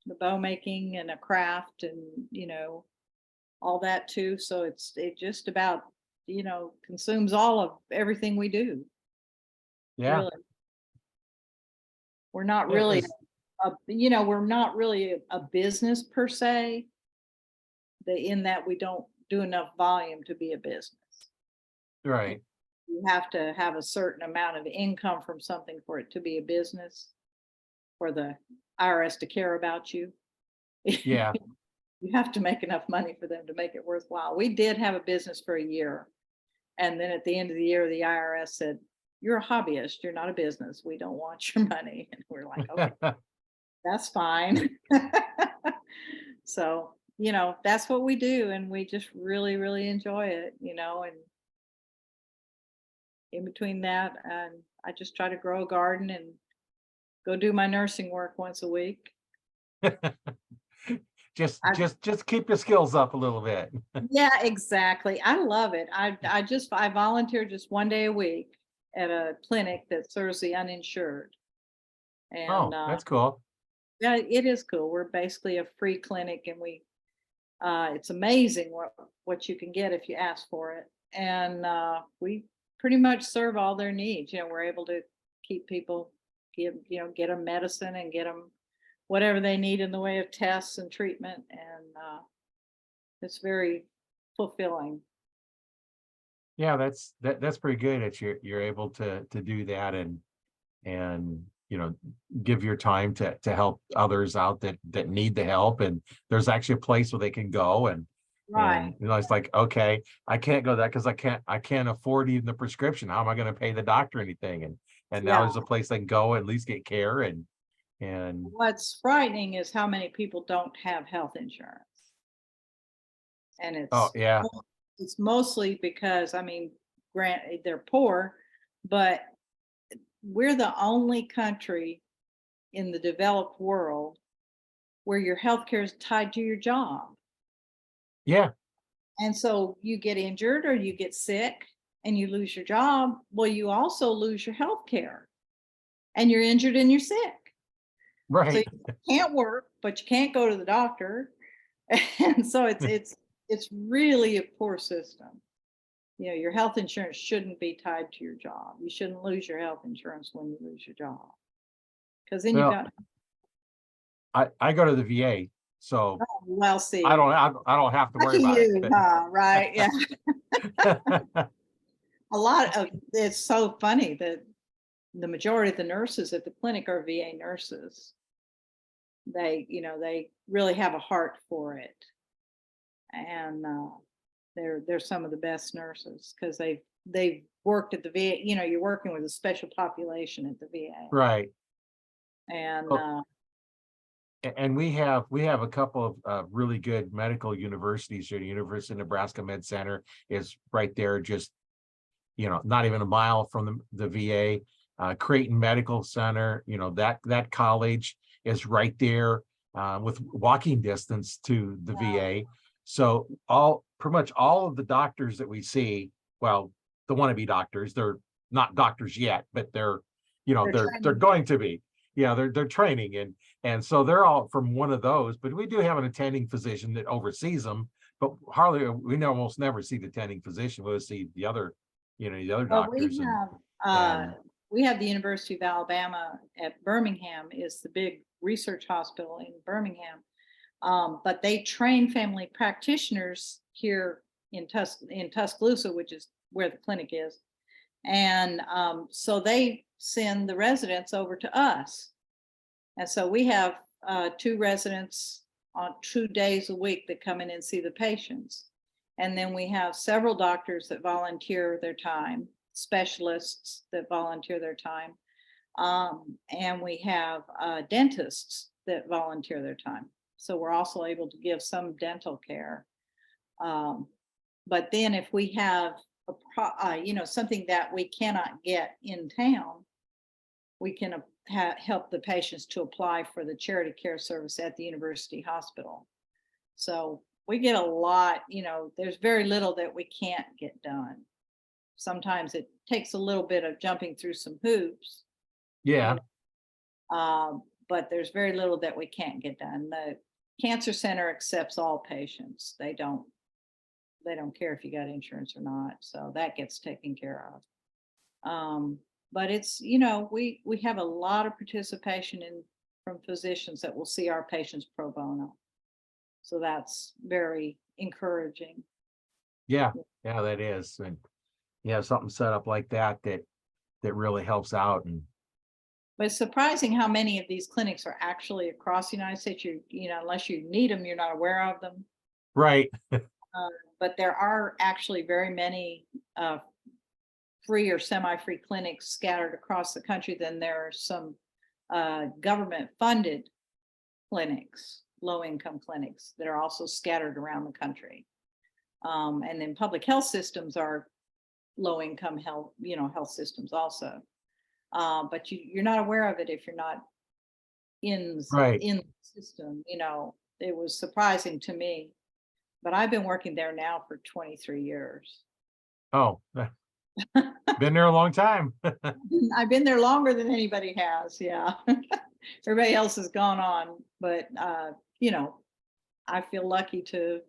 the bow making and a craft and, all that too. So it just about, consumes all of everything we do. Yeah. Really. We're not It really, is- we're not really a business per se, in that we don't do enough volume to be a business. right. You have to have a certain amount of income from something for it to be a business, for the IRS to care about you. Yeah. You have to make enough money for them to make it worthwhile. We did have a business for a year. And then at the end of the year, the IRS said, "You're a hobbyist. You're not a business. We don't want your money." And we're like, okay, that's fine. So, that's what we do. And we just really, really enjoy it, and in between that, and I just try to grow a garden and go do my nursing work once a week. I, just keep your skills up a little bit. yeah, exactly. I love it. I volunteer just one day a week at a clinic that serves the uninsured. And Oh, that's cool. yeah, it is cool. We're basically a free clinic and it's amazing what you can get if you ask for it. And we pretty much serve all their needs. We're able to keep people, get them medicine and get them whatever they need in the way of tests and treatment. And it's very fulfilling. Yeah, that's pretty good that you're able to do that and give your time to help others out that need the help, and there's actually a place where they can go and Right. it's like, okay, I can't go that because I can't afford even the prescription. How am I going to pay the doctor anything? And now Yeah. there's a place they can go and at least get care and What's frightening is how many people don't have health insurance. And oh yeah, it's mostly because, granted, they're poor, but we're the only country in the developed world where your health care is tied to your job. yeah, And so you get injured or you get sick and you lose your job. Well, you also lose your health care and you're injured and you're sick. So right. you can't work, but you can't go to the doctor. And so it's really a poor system. Your health insurance shouldn't be tied to your job. You shouldn't lose your health insurance when you lose your job. Because then you've Well, got, I go to the VA, so well, see, I don't have to worry lucky about you, huh? Right? Yeah. it. It's so funny that the majority of the nurses at the clinic are VA nurses. They really have a heart for it. And they're some of the best nurses because they've worked at the VA. You're working with a special population at the VA. Right. And Oh, and we have a couple of really good medical universities here. The University of Nebraska Med Center is right there, just not even a mile from the VA. Creighton Medical Center, that college is right there with walking distance to the VA. So pretty much all of the doctors that we see, well, the wannabe doctors, they're not doctors yet, but they're they're going to be. Yeah, they're training and so they're all from one of those, but we do have an attending physician that oversees them, but we almost never see the attending physician. We'll see the other, the other well, doctors uh, and we have the University of Alabama at Birmingham is the big research hospital in Birmingham. But they train family practitioners here in Tuscaloosa, which is where the clinic is. And so they send the residents over to us. And so we have 2 residents on 2 days a week that come in and see the patients. And then we have several doctors that volunteer their time, specialists that volunteer their time. And we have dentists that volunteer their time. So we're also able to give some dental care. But then if we have something that we cannot get in town, we can help the patients to apply for the charity care service at the university hospital. So we get a lot, there's very little that we can't get done. Sometimes it takes a little bit of jumping through some hoops, Yeah. but there's very little that we can't get done. The cancer center accepts all patients. They don't care if you got insurance or not. So that gets taken care of. But it's, we have a lot of participation from physicians that will see our patients pro bono. So that's very encouraging. Yeah, that is. And you have something set up like that really helps out. And But it's surprising how many of these clinics are actually across the United States. Unless you need them, you're not aware of them. right. But there are actually very many free or semi-free clinics scattered across the country. Then there are some government-funded clinics, low-income clinics, that are also scattered around the country. And then public health systems are low-income health systems also. But you're not aware of it if you're not in the system. It was surprising to me, but I've been working there now for 23 years. Oh, been there a long time. I've been there longer than anybody has. Yeah. Everybody else has gone on, but I feel lucky to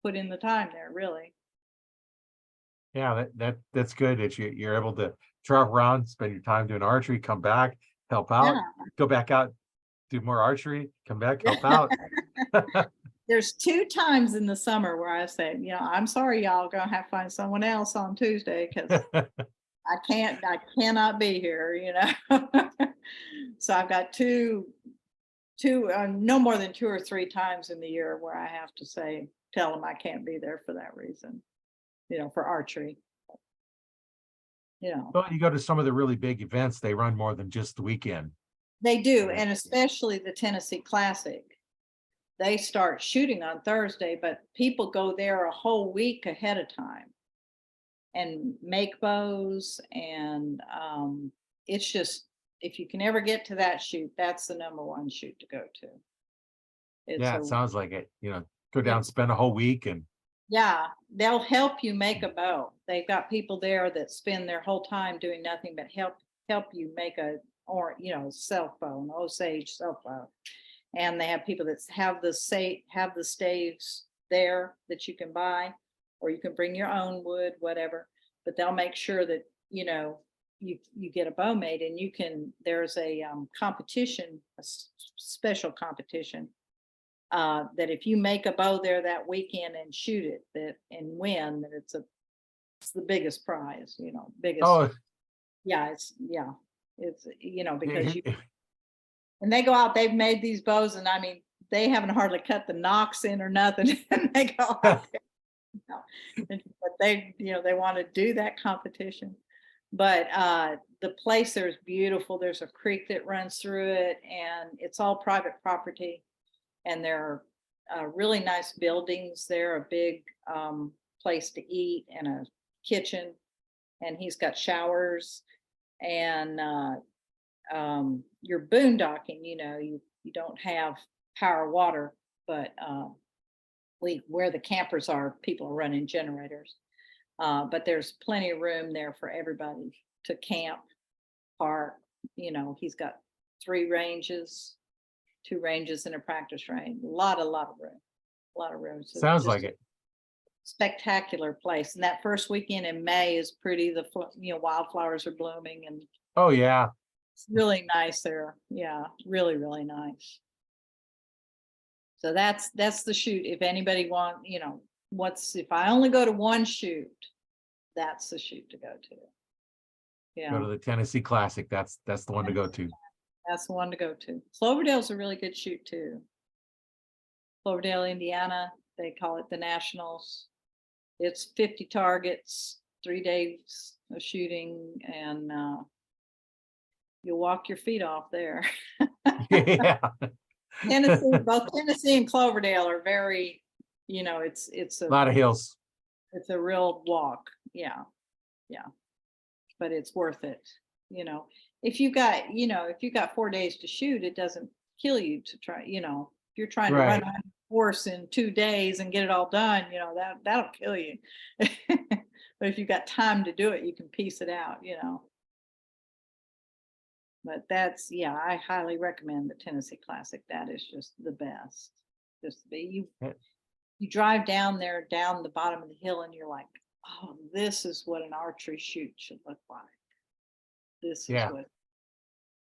put in the time there, really. Yeah, that's good that you're able to travel around, spend your time doing archery, come back, help out, go back out, do more archery, come back, help out. There's 2 times in the summer where I say, I'm sorry, y'all gonna have to find someone else on Tuesday because I cannot be here, So I've got two, no more than 2 or 3 times in the year where I have to tell them I can't be there for that reason, for archery. Well, you go to some of the really big events, they run more than just the weekend. They do, and especially the Tennessee Classic. They start shooting on Thursday, but people go there a whole week ahead of time and make bows. And it's just, if you can ever get to that shoot, that's the #1 shoot to go to. It sounds like it. Go down, spend a whole week, and yeah, they'll help you make a bow. They've got people there that spend their whole time doing nothing but help you make self bow, an Osage self bow. And they have people that have the staves there that you can buy, or you can bring your own wood, whatever. But they'll make sure that you get a bow made, and there's a competition, a special competition, that if you make a bow there that weekend and shoot it and win, that it's the biggest prize, biggest. oh Yeah, it's because and they go out, they've made these bows, and I mean, they haven't hardly cut the nocks in or nothing. And they go out there, but they want to do that competition. But the place there is beautiful. There's a creek that runs through it, and it's all private property. And there are really nice buildings there, a big place to eat and a kitchen, and he's got showers. And you're boondocking, you don't have power water, but where the campers are, people are running generators. But there's plenty of room there for everybody to camp, park. He's got 3 ranges, 2 ranges and a practice range. A lot of room. So sounds like it. Spectacular place. And that first weekend in May is pretty. The wildflowers are blooming, and Oh yeah. it's really nice there. Yeah, really, really nice. So that's the shoot. If anybody if I only go to one shoot, that's the shoot to go to. Yeah. Go to the Tennessee Classic. That's the one to go to. That's the one to go to. Cloverdale's a really good shoot too. Cloverdale, Indiana, they call it the Nationals. It's 50 targets, 3 days of shooting, and you'll walk your feet off there. Yeah. Both Tennessee and Cloverdale are very, it's a lot of hills. It's a real walk. Yeah. But it's worth it. if you got, if you got 4 days to shoot, it doesn't kill you to try, if you're trying to run Right. on a horse in 2 days and get it all done, that'll kill you. But if you got time to do it, you can piece it out. But that's, yeah, I highly recommend the Tennessee Classic. That is just the best. Just be Yeah. you drive down there, down the bottom of the hill, and you're like, oh, this is what an archery shoot should look like. This is Yeah. what,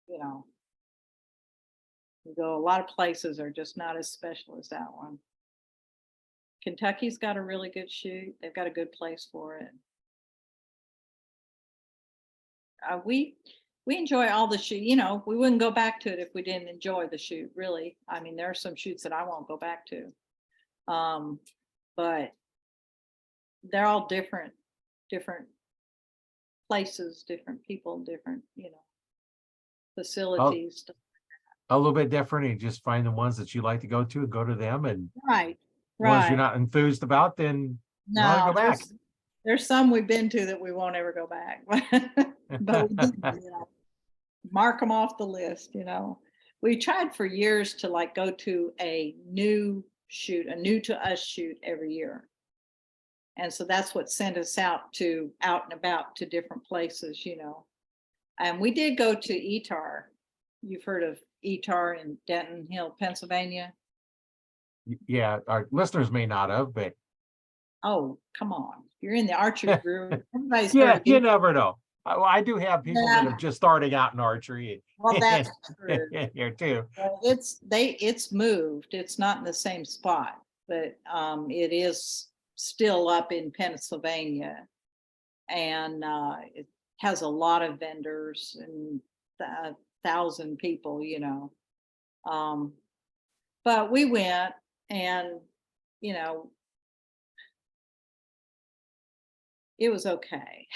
you go, a lot of places are just not as special as that one. Kentucky's got a really good shoot. They've got a good place for it. We enjoy all the shoot. We wouldn't go back to it if we didn't enjoy the shoot. Really, I mean, there are some shoots that I won't go back to, but they're all different places, different people, different facilities. A little bit different, and just find the ones that you like to go to and go to them, and Right, ones you're right. not enthused about, then you want to No, go back. there's some we've been to that we won't ever go back. But we did, mark them off the list. We tried for years to like go to a new to us shoot every year. And so that's what sent us out and about to different places. And we did go to ETAR. You've heard of ETAR in Denton Hill, Pennsylvania? Yeah, our listeners may not have, but Oh, come on. You're in the archery group. Everybody's heard yeah, of you ETAR. never know. I do have people that Yeah. are just starting out in archery Well, that's true. here too. Well, it's moved. It's not in the same spot, but it is still up in Pennsylvania, and it has a lot of vendors and 1,000 people. But we went, and it was okay.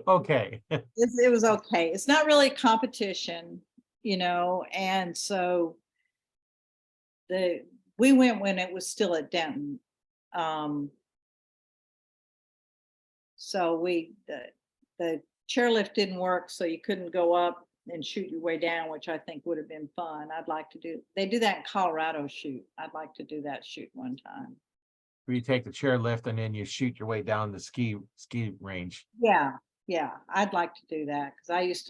Okay. It was okay. It's not really a competition, and so we went when it was still at Denton. So the chairlift didn't work, so you couldn't go up and shoot your way down, which I think would have been fun. I'd like to do. They do that in Colorado shoot. I'd like to do that shoot one time. Where you take the chair lift and then you shoot your way down the ski range. Yeah, I'd like to do that because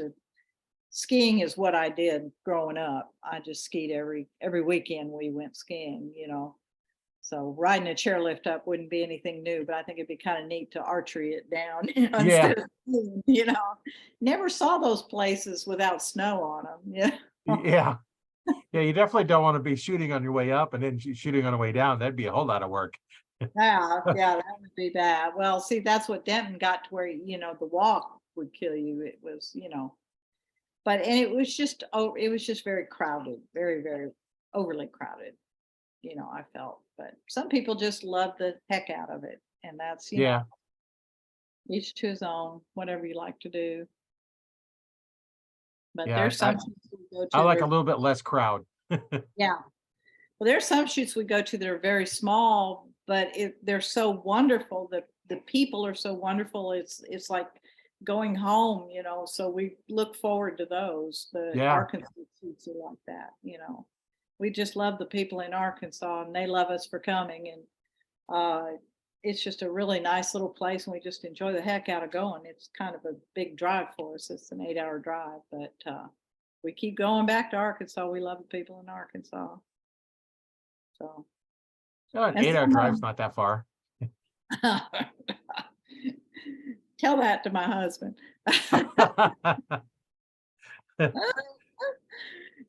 skiing is what I did growing up. I just skied every weekend we went skiing, So riding a chairlift up wouldn't be anything new, but I think it'd be kind of neat to archery it down, Yeah. instead of skiing, Never saw those places without snow on them. Yeah. Yeah, you definitely don't want to be shooting on your way up and then shooting on the way down. That'd be a whole lot of work. Yeah, that would be bad. Well, see, that's what Denton got to where, the walk would kill you. It was, and it was just very crowded, very, very overly crowded, I felt. But some people just love the heck out of it. And that's, Yeah. Each to his own, whatever you like to do. But Yeah, there's some shoots we go to. I like a little bit less crowd. Yeah. Well, there's some shoots we go to that are very small, but they're so wonderful. The people are so wonderful. It's like going home, so we look forward to those. The Yeah. Arkansas shoots are like that, We just love the people in Arkansas, and they love us for coming. And it's just a really nice little place, and we just enjoy the heck out of going. It's kind of a big drive for us. It's an 8-hour drive, but we keep going back to Arkansas. We love the people in Arkansas. So An And 8-hour some drive's not that far. tell that to my husband.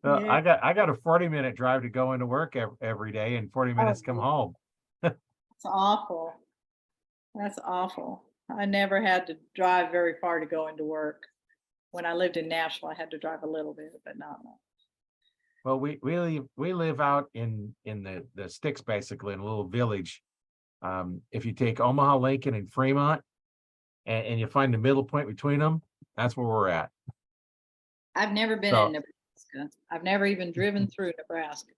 I got a 40-minute drive to go into work every day and 40 minutes come home. That's awful. That's awful. I never had to drive very far to go into work. When I lived in Nashville, I had to drive a little bit, but not much. Well, we live out in the sticks, basically, in a little village. If you take Omaha, Lincoln, and Fremont, and you find the middle point between them, that's where we're at. I've never been in Nebraska. I've never even driven through Nebraska.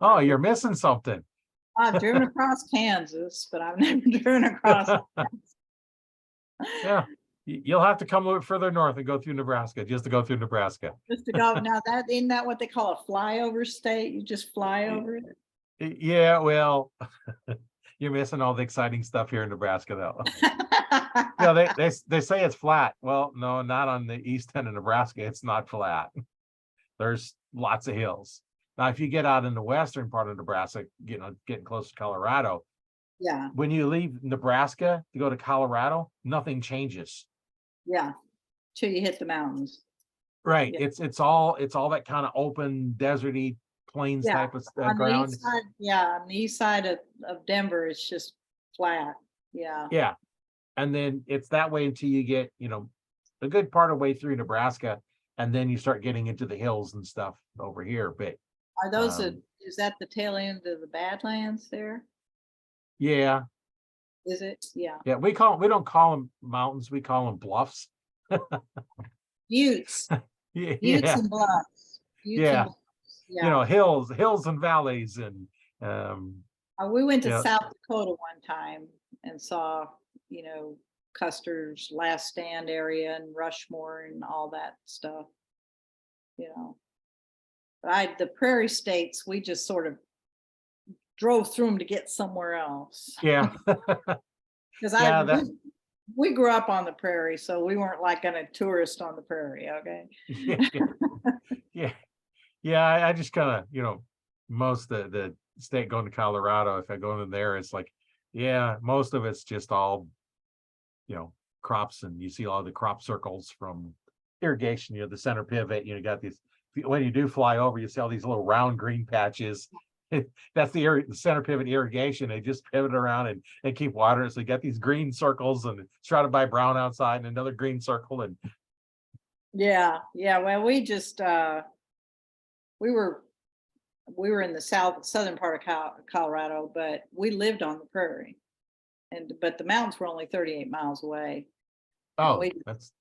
Oh, you're missing something. I've driven across Kansas, but I've never driven across. Yeah. You'll have to come a little further north and go through Nebraska, just to go through Nebraska. Just to go, now that, isn't that what they call a flyover state? You just fly over it? Yeah, well, you're missing all the exciting stuff here in Nebraska, though. They say it's flat. Well, no, not on the east end of Nebraska. It's not flat. There's lots of hills. Now, if you get out in the western part of Nebraska, getting close to Colorado, Yeah, when you leave Nebraska to go to Colorado, nothing changes. yeah, till you hit the mountains. Right. Yeah. It's all that kind of open, deserty, plains Yeah, type of on the ground. east side, yeah, on the east side of Denver, it's just flat. Yeah, Yeah. And then it's that way until you get, a good part of way through Nebraska, and then you start getting into the hills and stuff over here. But are those, um, is that the tail end of the Badlands there? yeah, Is it? Yeah. yeah, we don't call them mountains, we call them bluffs. Buttes, Yeah, buttes yeah, and bluffs. Buttes and yeah. bluffs. Yeah. Hills and valleys, and We went to yeah, South Dakota one time and saw, you know, Custer's Last Stand area and Rushmore and all that stuff, you know. But the prairie states, we just sort of drove through them to get somewhere else. yeah, Because yeah, we grew up on the prairie, so we weren't like a tourist on the prairie, okay? yeah, yeah, yeah. I just kind of, most of the state going to Colorado, if I go in there, it's like, yeah, most of it's just all, crops, and you see all the crop circles from irrigation, the center pivot, you got these, when you do fly over, you see all these little round green patches. That's the center pivot irrigation. They just pivot around and keep watering. So you got these green circles, and surrounded by brown outside, and another green circle. And Yeah, yeah. Well, we just we were in the southern part of Colorado, but we lived on the prairie, but the mountains were only 38 miles away. And oh, that's,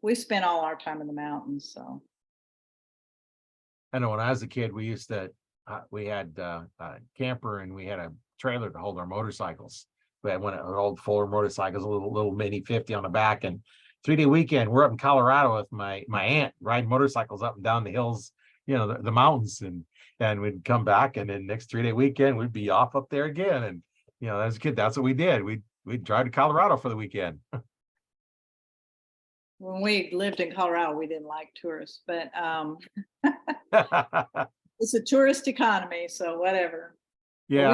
we spent all our time in the mountains. So I know when I was a kid, we used to, we had a camper, and we had a trailer to hold our motorcycles. We had one of our old Fuller motorcycles, a little mini 50 on the back. And 3-day weekend, we're up in Colorado with my aunt, riding motorcycles up and down the hills, the mountains, and we'd come back, and then next 3-day weekend we'd be off up there again. And as a kid, that's what we did. We'd drive to Colorado for the weekend. when we lived in Colorado, we didn't like tourists, but it's a tourist economy, so whatever. But Yeah.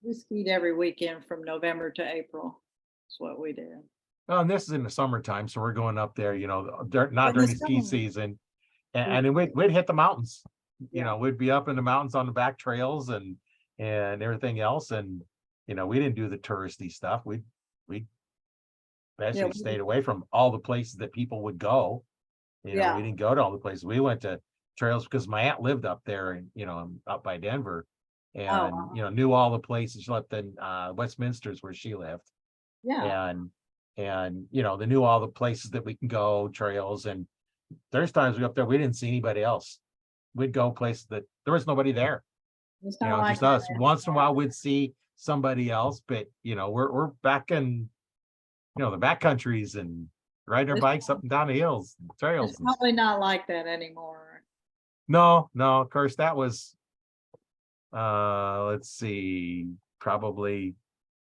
we skied every weekend from November to April. That's what we did. Well, and this is in the summertime, so we're going up there, not In during the the ski summer. season. And then we'd hit the mountains. Yeah. We'd be up in the mountains on the back trails and everything else. And we didn't do the touristy stuff. We basically we stayed away from all the places that people would go. Yeah. We didn't go to all the places. We went to trails because my aunt lived up there, and up by Denver, and wow. knew all the places. She lived in Westminster's where she lived. Yeah. And they knew all the places that we can go, trails. And there's times we go up there, we didn't see anybody else. We'd go places that there was nobody there. It's not like Just us. Once in a while we'd see somebody else, but we're back in the back countries and riding our bikes up and down the hills, trails. It's probably not like that anymore. No, of course, that was let's see, probably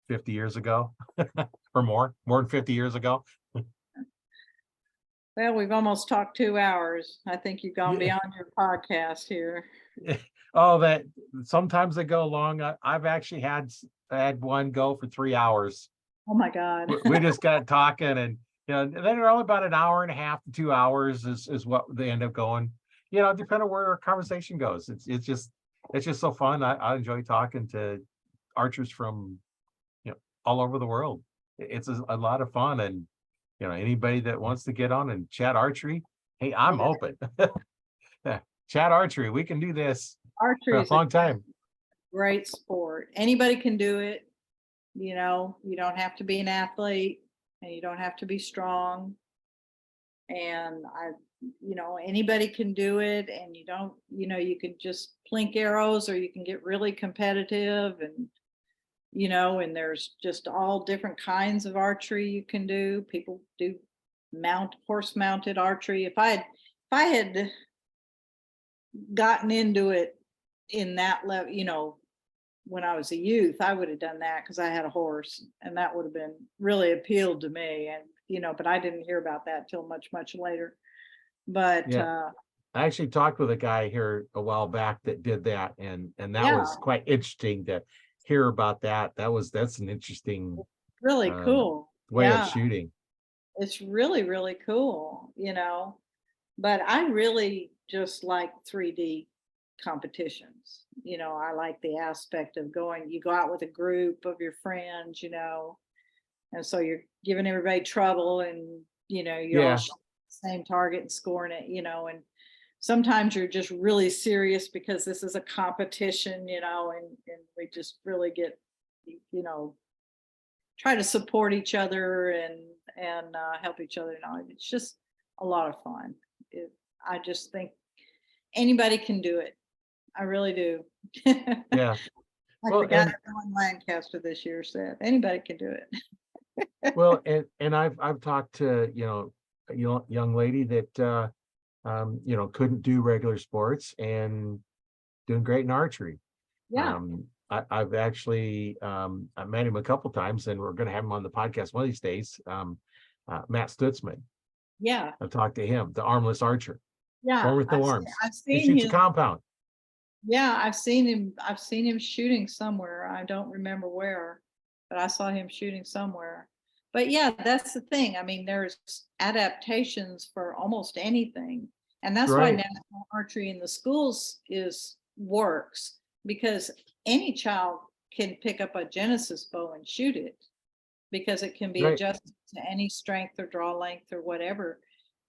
50 years ago or more than 50 years ago. Well, we've almost talked 2 hours. I think you've gone Yeah. beyond your podcast here. Oh, that sometimes they go long. I've actually had one go for 3 hours. Oh my God. We just got talking, and then they're only about an hour and a half to 2 hours is what they end up going. Depending on where our conversation goes. It's just so fun. I enjoy talking to archers from all over the world. It's a lot of fun, and anybody that wants to get on and chat archery, hey, I'm open. Chat archery, we can do this for Archery a is long time. great sport. Anybody can do it. You don't have to be an athlete, and you don't have to be strong. And anybody can do it, and you can just plink arrows, or you can get really competitive, and and there's just all different kinds of archery you can do. People do horse mounted archery. If I had gotten into it in that level, when I was a youth, I would have done that because I had a horse, and that would have been really appealed to me. And but I didn't hear about that till much, much later. But Yeah. I actually talked with a guy here a while back that did that, and that yeah, was quite interesting to hear about that. That's an interesting really um, cool. way of Yeah, shooting. it's really, really cool. But I really just like 3D competitions. I like the aspect of you go out with a group of your friends, and so you're giving everybody trouble, and you're all Yeah, shooting the same target and scoring it, and sometimes you're just really serious because this is a competition, and we just really get, you know, try to support each other and help each other. It's just a lot of fun. I just think anybody can do it. I really do. yeah. Like Well, the guy and that won Lancaster this year said, anybody can do it. well, and I've talked to a young lady that couldn't do regular sports and doing great in archery. Yeah, I've actually I met him a couple times, and we're going to have him on the podcast one of these days. Matt Stutzman. yeah, I've talked to him, the armless archer, yeah. born with no arms. I've He seen shoots a him. compound. Yeah, I've seen him. I've seen him shooting somewhere. I don't remember where, but I saw him shooting somewhere. But yeah, that's the thing. I mean, there's adaptations for almost anything. And that's why Right, national archery in the schools works, because any child can pick up a Genesis bow and shoot it, because it can be right. adjusted to any strength or draw length or whatever.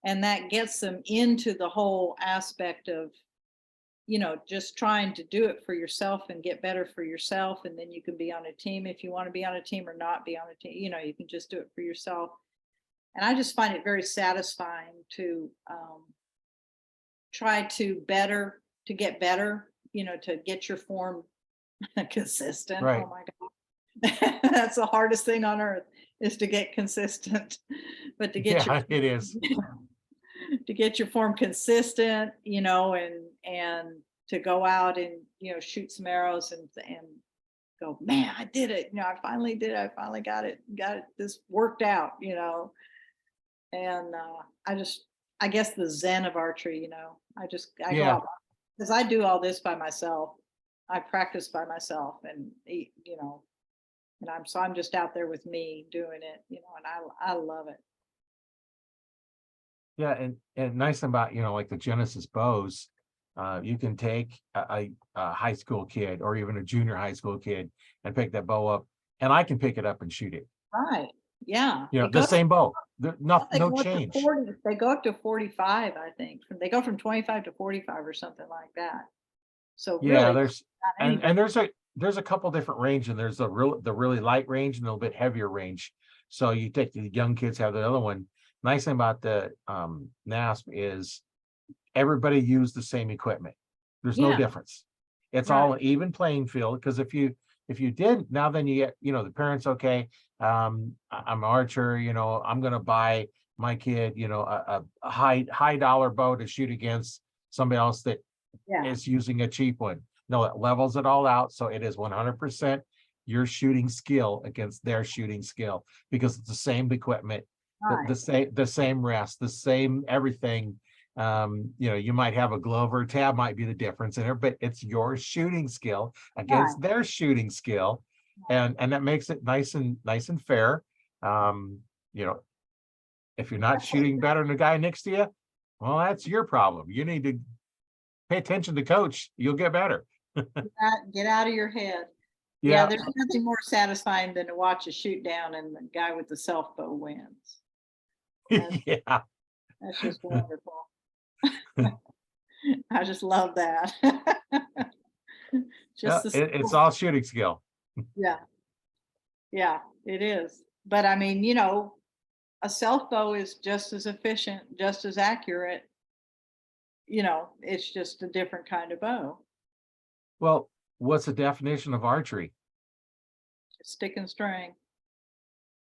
And that gets them into the whole aspect of just trying to do it for yourself and get better for yourself. And then you can be on a team if you want to be on a team, or not be on a team. You can just do it for yourself. And I just find it very satisfying to try to get better, to get your form consistent. Oh Right. my God. That's the hardest thing on earth, is to get consistent. But to get your Yeah, it is. to get your form consistent, and to go out and shoot some arrows and go, man, I did it. I finally did it. I finally got it. This worked out. And I guess the zen of archery. I go Yeah, out because I do all this by myself. I practice by myself, and and I'm just out there with me doing it. And I love it. yeah, and nice thing about like the Genesis bows, you can take a high school kid or even a junior high school kid and pick that bow up, and I can pick it up and shoot it. Right. Yeah. The same bow, They no go up to change. 40, they go up to 45, I think. They go from 25 to 45 or something like that. So Yeah, really, there's not and anybody. there's a couple different range, and there's the really light range and a little bit heavier range. So you take the young kids have the other one. Nice thing about the NASP is everybody used the same equipment. There's no Yeah, difference. It's all right. an even playing field, because if you didn't, now then you get, the parents, okay, I'm an archer, I'm gonna buy my kid, a high dollar bow to shoot against somebody else that Yeah, is using a cheap one. No, it levels it all out. So it is 100% your shooting skill against their shooting skill, because it's the same equipment, right, the same rest, the same everything. You might have a glove or a tab might be the difference in it, but it's your shooting skill right, against their shooting skill. And that makes it nice and fair. Um, you know, if you're not shooting better than the guy next to you, well, that's your problem. You need to pay attention to coach. You'll get better. get out of your head. Yeah, Yeah. there's nothing more satisfying than to watch a shoot down and the guy with the self bow wins. That's, Yeah. that's just wonderful. I just love that. Yeah, Just the it's skill. all shooting skill. Yeah, yeah, it is. But I mean, a self bow is just as efficient, just as accurate. It's just a different kind of bow. Well, what's the definition of archery? stick and string.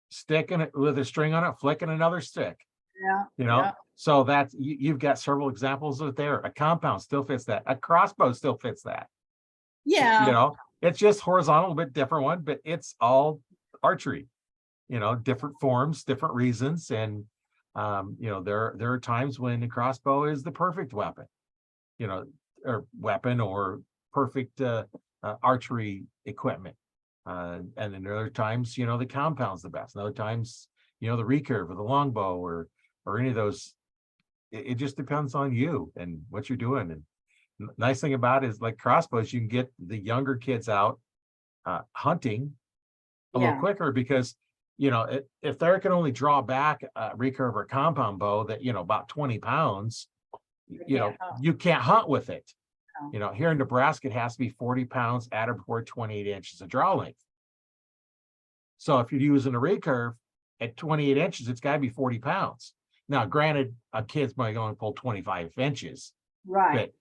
sticking it with a string on it, flicking another stick. Yeah. You know, yeah. so that's you've got several examples of there. A compound still fits that. A crossbow still fits that. Yeah. You know, it's just horizontal, a bit different one, but it's all archery. You know, different forms, different reasons, and you know, there are times when the crossbow is the perfect weapon. You know, or weapon or perfect archery equipment. And then other times, you know, the compound's the best. And other times, you know, the recurve or the longbow or any of those. It just depends on you and what you're doing. And nice thing about it is like crossbows, you can get the younger kids out hunting a little Yeah. quicker because, you know, if they can only draw back a recurve or compound bow that, you know, about 20 pounds, you know, you can't hunt with it. No. You know, here in Nebraska, it has to be 40 pounds at or before 28 inches of draw length. So if you're using a recurve at 28 inches, it's got to be 40 pounds. Now, granted, a kid's might only pull 25 inches, Right. but,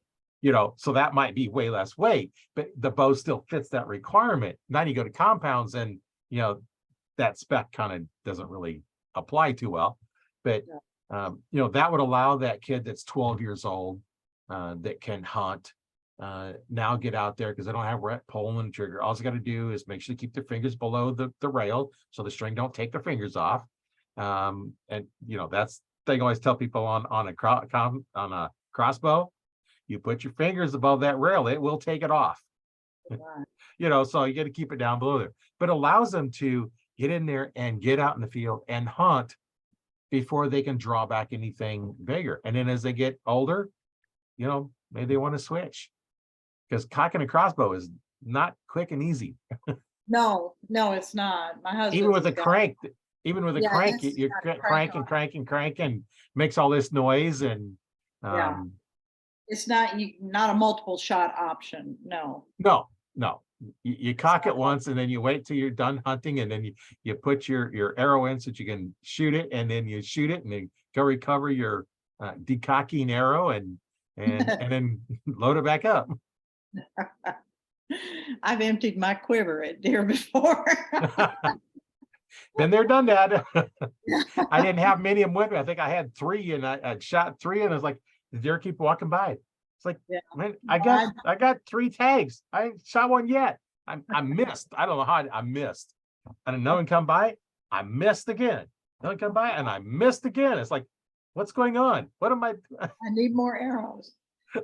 you know, so that might be way less weight, but the bow still fits that requirement. Now you go to compounds and, you know, that spec kind of doesn't really apply too well. But, you know, that would allow that kid that's 12 years old that can hunt now get out there because they don't have ret pulling the trigger. All they got to do is make sure to keep their fingers below the rail so the string don't take their fingers off. And, you know, that's thing I always tell people on a crossbow, you put your fingers above that rail, it will take it off. Right. You know, so you got to keep it down below there, but allows them to get in there and get out in the field and hunt before they can draw back anything bigger. And then as they get older, you know, maybe they want to switch because cocking a crossbow is not quick and easy. No, it's not. My husband. Even with a crank, you're cranking, makes all this noise and it's not not a multiple shot option. No. No. You cock it once and then you wait till you're done hunting and then you put your arrow in so that you can shoot it and then you shoot it and then go recover your decocking arrow and then load it back up. I've emptied my quiver at deer before. Been there, done that. I didn't have many of them with me. I think I had 3 and I shot 3 and I was like, the deer keep walking by. It's like, man, I got 3 tags. I ain't shot one yet. I missed. I don't know how I missed. And another one come by, I missed again. Another one come by and I missed again. It's like, what's going on? What am I need more arrows.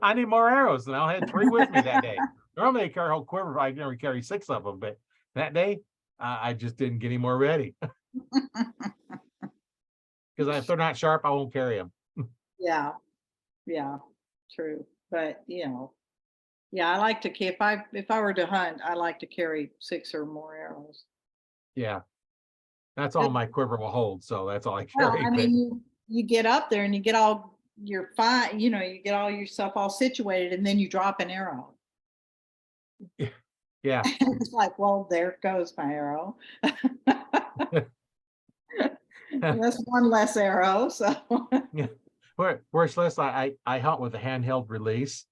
I need more arrows. And I had 3 with me that day. Normally I carry a whole quiver. I never carry 6 of them, but that day I just didn't get any more ready. Because if they're not sharp, I won't carry them. Yeah, true. But you know, I like to if I were to hunt, I like to carry 6 or more arrows. Yeah, that's all my quiver will hold. So that's all I Well, carry. I mean, you get up there and you get all your fine, you know, you get all your stuff all situated, and then you drop an arrow. Yeah. It's like, well, there goes my arrow. That's one less arrow. So Yeah. Whereas less I hunt with a handheld release.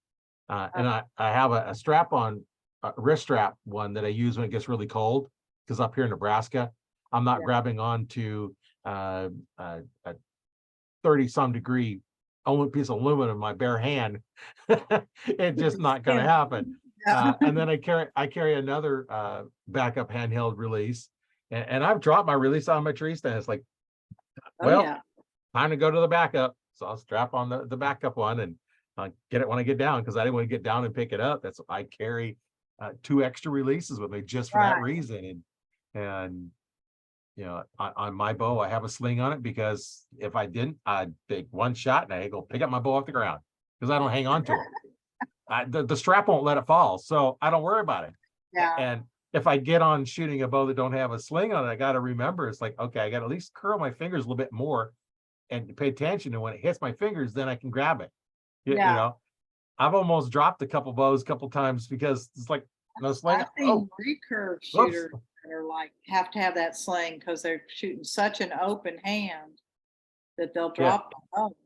And I have a strap on a wrist strap one that I use when it gets really cold. Because up here in Nebraska, I'm not grabbing on to a 30-some degree only piece of aluminum in my bare hand. It's just not going to happen. And then I carry another backup handheld release, and I've dropped my release on my tree stand. It's like, well, time to go to the backup. So I'll strap on the backup one and get it when I get down because I didn't want to get down and pick it up. That's I carry 2 extra releases with me just for that reason. And you know, on my bow, I have a sling on it because if I didn't, I'd take one shot and I go pick up my bow off the ground because I don't hang on to it. The strap won't let it fall, so I don't worry about it. Yeah. And if I get on shooting a bow that don't have a sling on it, I got to remember it's like, okay, I got to at least curl my fingers a little bit more and pay attention. And when it hits my fingers, then I can grab it. You know, I've almost dropped a couple bows a couple times because it's like no sling. I've seen recurve shooters that are like have to have that sling because they're shooting such an open hand that they'll drop the bow.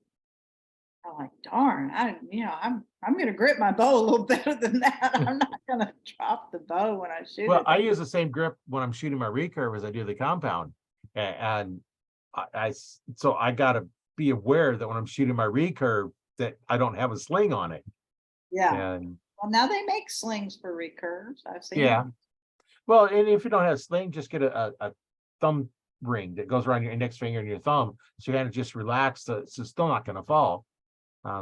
I'm like, darn, I'm gonna grip my bow a little better than that. I'm not gonna drop the bow when I shoot Well, it. I use the same grip when I'm shooting my recurve as I do the compound. And so I gotta be aware that when I'm shooting my recurve, that I don't have a sling on it. Yeah. And Well, now they make slings for recurves. I've seen yeah, them. well, and if you don't have a sling, just get a thumb ring that goes around your index finger and your thumb. So you kind of just relax, so it's still not gonna fall.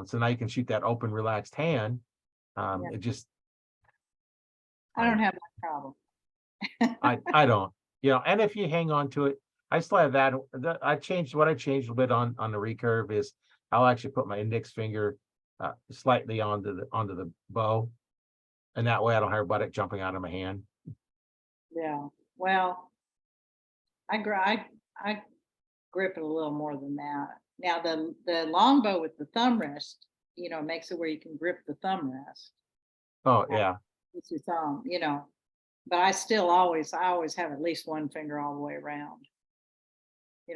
So now you can shoot that open, relaxed hand. Yeah. It just, I don't I, have that problem. I don't, and if you hang on to it, I still have that. I changed what I changed a little bit on the recurve is I'll actually put my index finger slightly onto the bow, and that way I don't have butt jumping out of my hand. Yeah. Well, I grip it a little more than that. Now the longbow with the thumb rest, makes it where you can grip the thumb rest Oh yeah, with your thumb. But I always have at least one finger all the way around.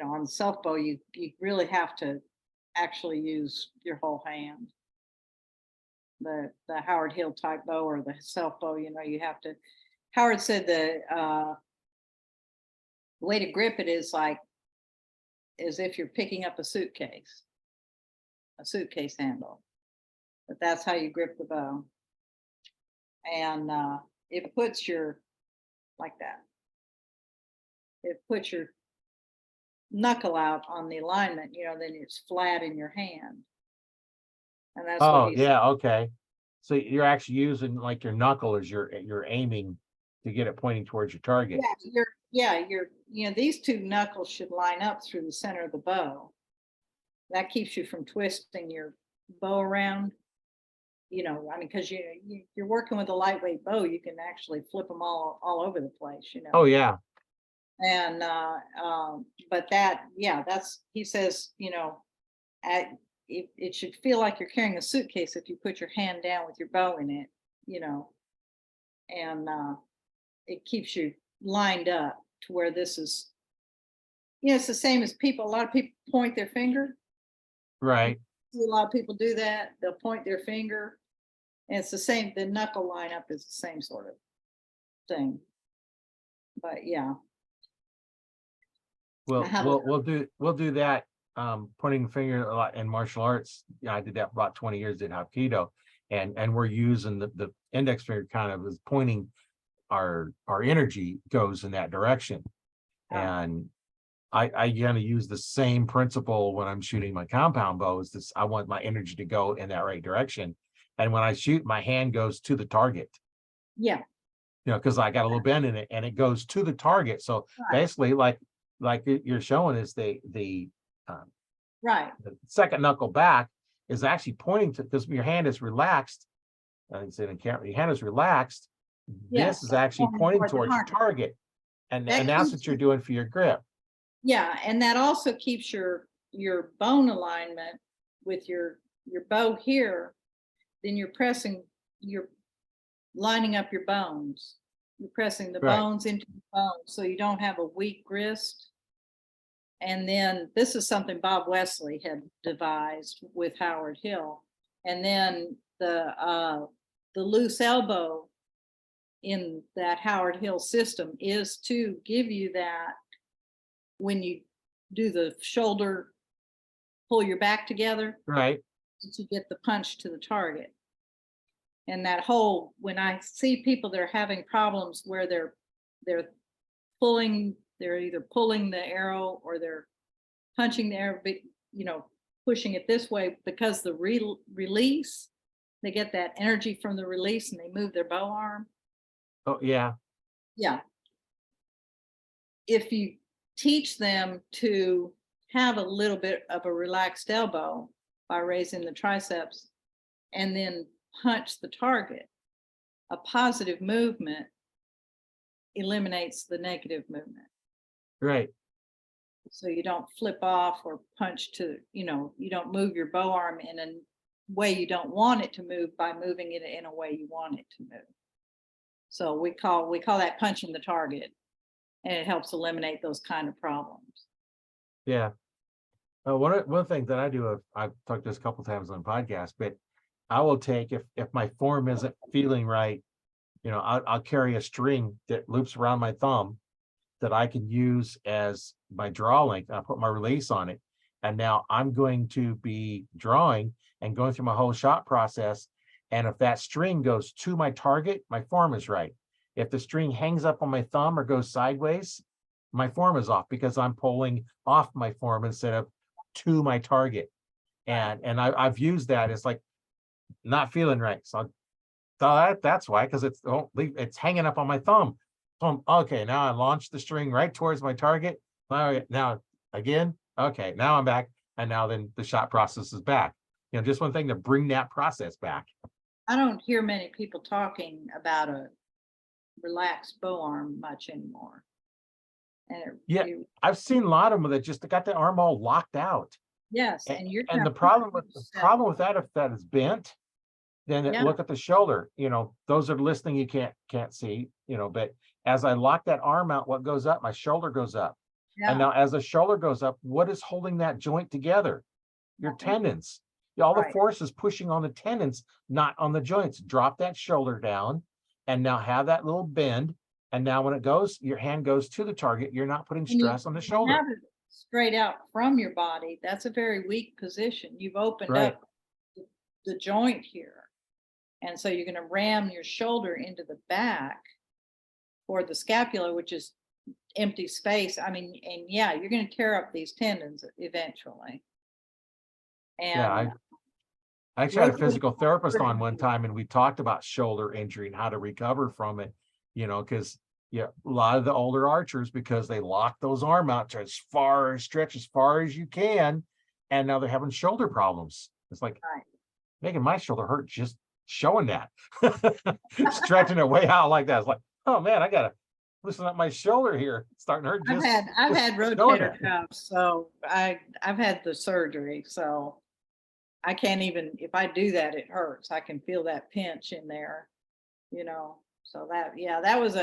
On the self bow, you really have to actually use your whole hand. The Howard Hill type bow or the self bow, you have to. Howard said the way to grip it is like as if you're picking up a suitcase handle. But that's how you grip the bow. And it puts your like that. It puts your knuckle out on the alignment, then it's flat in your hand. And that's what oh he's yeah, okay. So you're actually using like your knuckle as you're aiming to get it pointing towards your target. these two knuckles should line up through the center of the bow. That keeps you from twisting your bow around. Because you're working with a lightweight bow, you can actually flip them all over the place. Oh yeah, And but that's he says, it should feel like you're carrying a suitcase if you put your hand down with your bow in it, and it keeps you lined up to where this is. It's the same as people. A lot of people point their finger. right. See a lot of people do that. They'll point their finger, and it's the same. The knuckle lineup is the same sort of thing. But yeah, I Well, have a we'll do that. Pointing the finger a lot in martial arts. Yeah, I did that for about 20 years in Hapkido, and we're using the index finger kind of is pointing our energy goes in that direction. And I gonna use the same principle when I'm shooting my compound bow. Is this I want my energy to go in that right direction. And when I shoot, my hand goes to the target. yeah, Because I got a little bend in it and it goes to the target. So right, basically, like you're showing is um, right. the second knuckle back is actually pointing to because your hand is relaxed. I said in camera, your hand is relaxed. This is Yes, actually pointing pointing toward the towards your target. target. And That that's keeps what you're you, doing for your grip. yeah, and that also keeps your bone alignment with your bow here. Then you're lining up your bones. You're pressing the Right. bones into the bones, so you don't have a weak wrist. And then this is something Bob Wesley had devised with Howard Hill. And then the loose elbow in that Howard Hill system is to give you that when you do the shoulder, pull your back together Right. to get the punch to the target. And that whole, when I see people that are having problems where they're they're either pulling the arrow or they're punching the arrow, but pushing it this way because the release, they get that energy from the release and they move their bow arm. Oh yeah. Yeah. If you teach them to have a little bit of a relaxed elbow by raising the triceps and then punch the target, a positive movement eliminates the negative movement. Right. So you don't flip off or punch you don't move your bow arm in a way you don't want it to move by moving it in a way you want it to move. So we call that punching the target, and it helps eliminate those kind of problems. Yeah. One thing that I do, I've talked this a couple times on podcasts, but I will take, if my form isn't feeling right, I'll carry a string that loops around my thumb that I can use as my draw length. I put my release on it. And now I'm going to be drawing and going through my whole shot process. And if that string goes to my target, my form is right. If the string hangs up on my thumb or goes sideways, my form is off because I'm pulling off my form instead of to my target. And I've used that. It's like not feeling right. So that's why, because it's hanging up on my thumb. Okay, now I launched the string right towards my target. Now again, okay, now I'm back, and now then the shot process is back. Just one thing to bring that process back. I don't hear many people talking about a relaxed bow arm much anymore. And I've seen a lot of them that just got the arm all locked out. yes, and the problem with that, if that is bent, then look at the shoulder. Those are listening, you can't see, but as I lock that arm out, what goes up? My shoulder goes up. Yeah. And now as the shoulder goes up, what is holding that joint together? Your tendons. All the force is pushing on the tendons, not on the joints. Drop that shoulder down and now have that little bend. And now when it goes, your hand goes to the target. You're not putting stress on the shoulder. Have it straight out from your body. That's a very weak position. You've opened up the joint here. And so you're going to ram your shoulder into the back or the scapula, which is empty space. I mean, and you're going to tear up these tendons eventually. And I actually had a physical therapist on one time, and we talked about shoulder injury and how to recover from it, because a lot of the older archers, because they lock those arm out to stretch as far as you can, and now they're having shoulder problems. It's like making my shoulder hurt just showing that. Stretching it way out like that. It's like, oh man, I gotta loosen up my shoulder here. It's starting to hurt. I've had rotator cuffs, so I've had the surgery, so I can't even, if I do that, it hurts. I can feel that pinch in there, so that was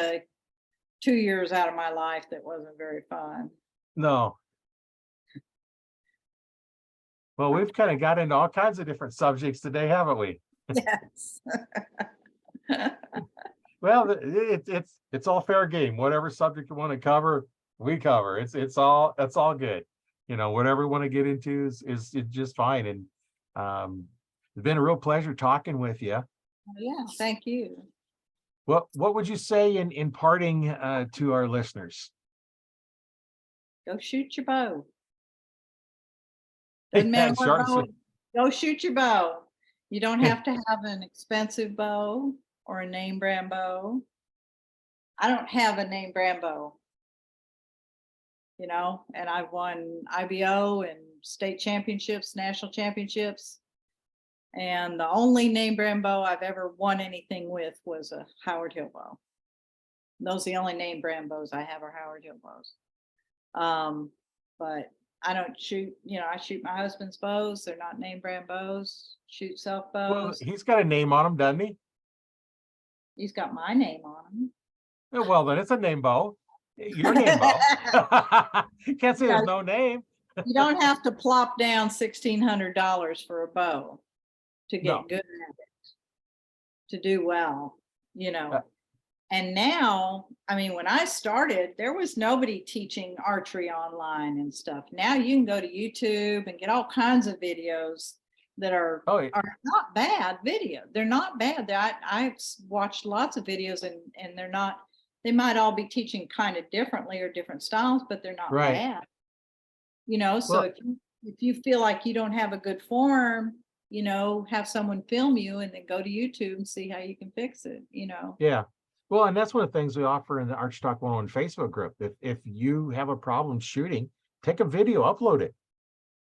2 years out of my life that wasn't very fun. No. Well, we've kind of got into all kinds of different subjects today, haven't we? Yes. Well, it's all fair game. Whatever subject you want to cover, we cover. It's all good. Whatever we want to get into is just fine. And it's been a real pleasure talking with you. Yeah, thank you. What would you say in parting to our listeners? Go shoot your bow. Doesn't matter what bow, go shoot your bow. You don't have to have an expensive bow or a name brand bow. I don't have a name brand bow, and I've won IBO and state championships, national championships. And the only name brand bow I've ever won anything with was a Howard Hill bow. Those are the only name brand bows I have are Howard Hill bows. But I don't shoot, I shoot my husband's bows. They're not name brand bows. Shoot self bows. Well, he's got a name on him, doesn't he? He's got my name on him. Well, then it's a name bow. Your name bow. You can't say there's no name. You don't have to plop down $1,600 for a bow to get good at it, to do well, And now, I mean, when I started, there was nobody teaching archery online and stuff. Now you can go to YouTube and get all kinds of videos that are not bad video. They're not bad. I've watched lots of videos and they're not, they might all be teaching kind of differently or different styles, but they're not bad. So if you feel like you don't have a good form, have someone film you and then go to YouTube and see how you can fix it, Yeah. Well, and that's one of the things we offer in the Archery Talk 101 Facebook group. If you have a problem shooting, take a video, upload it.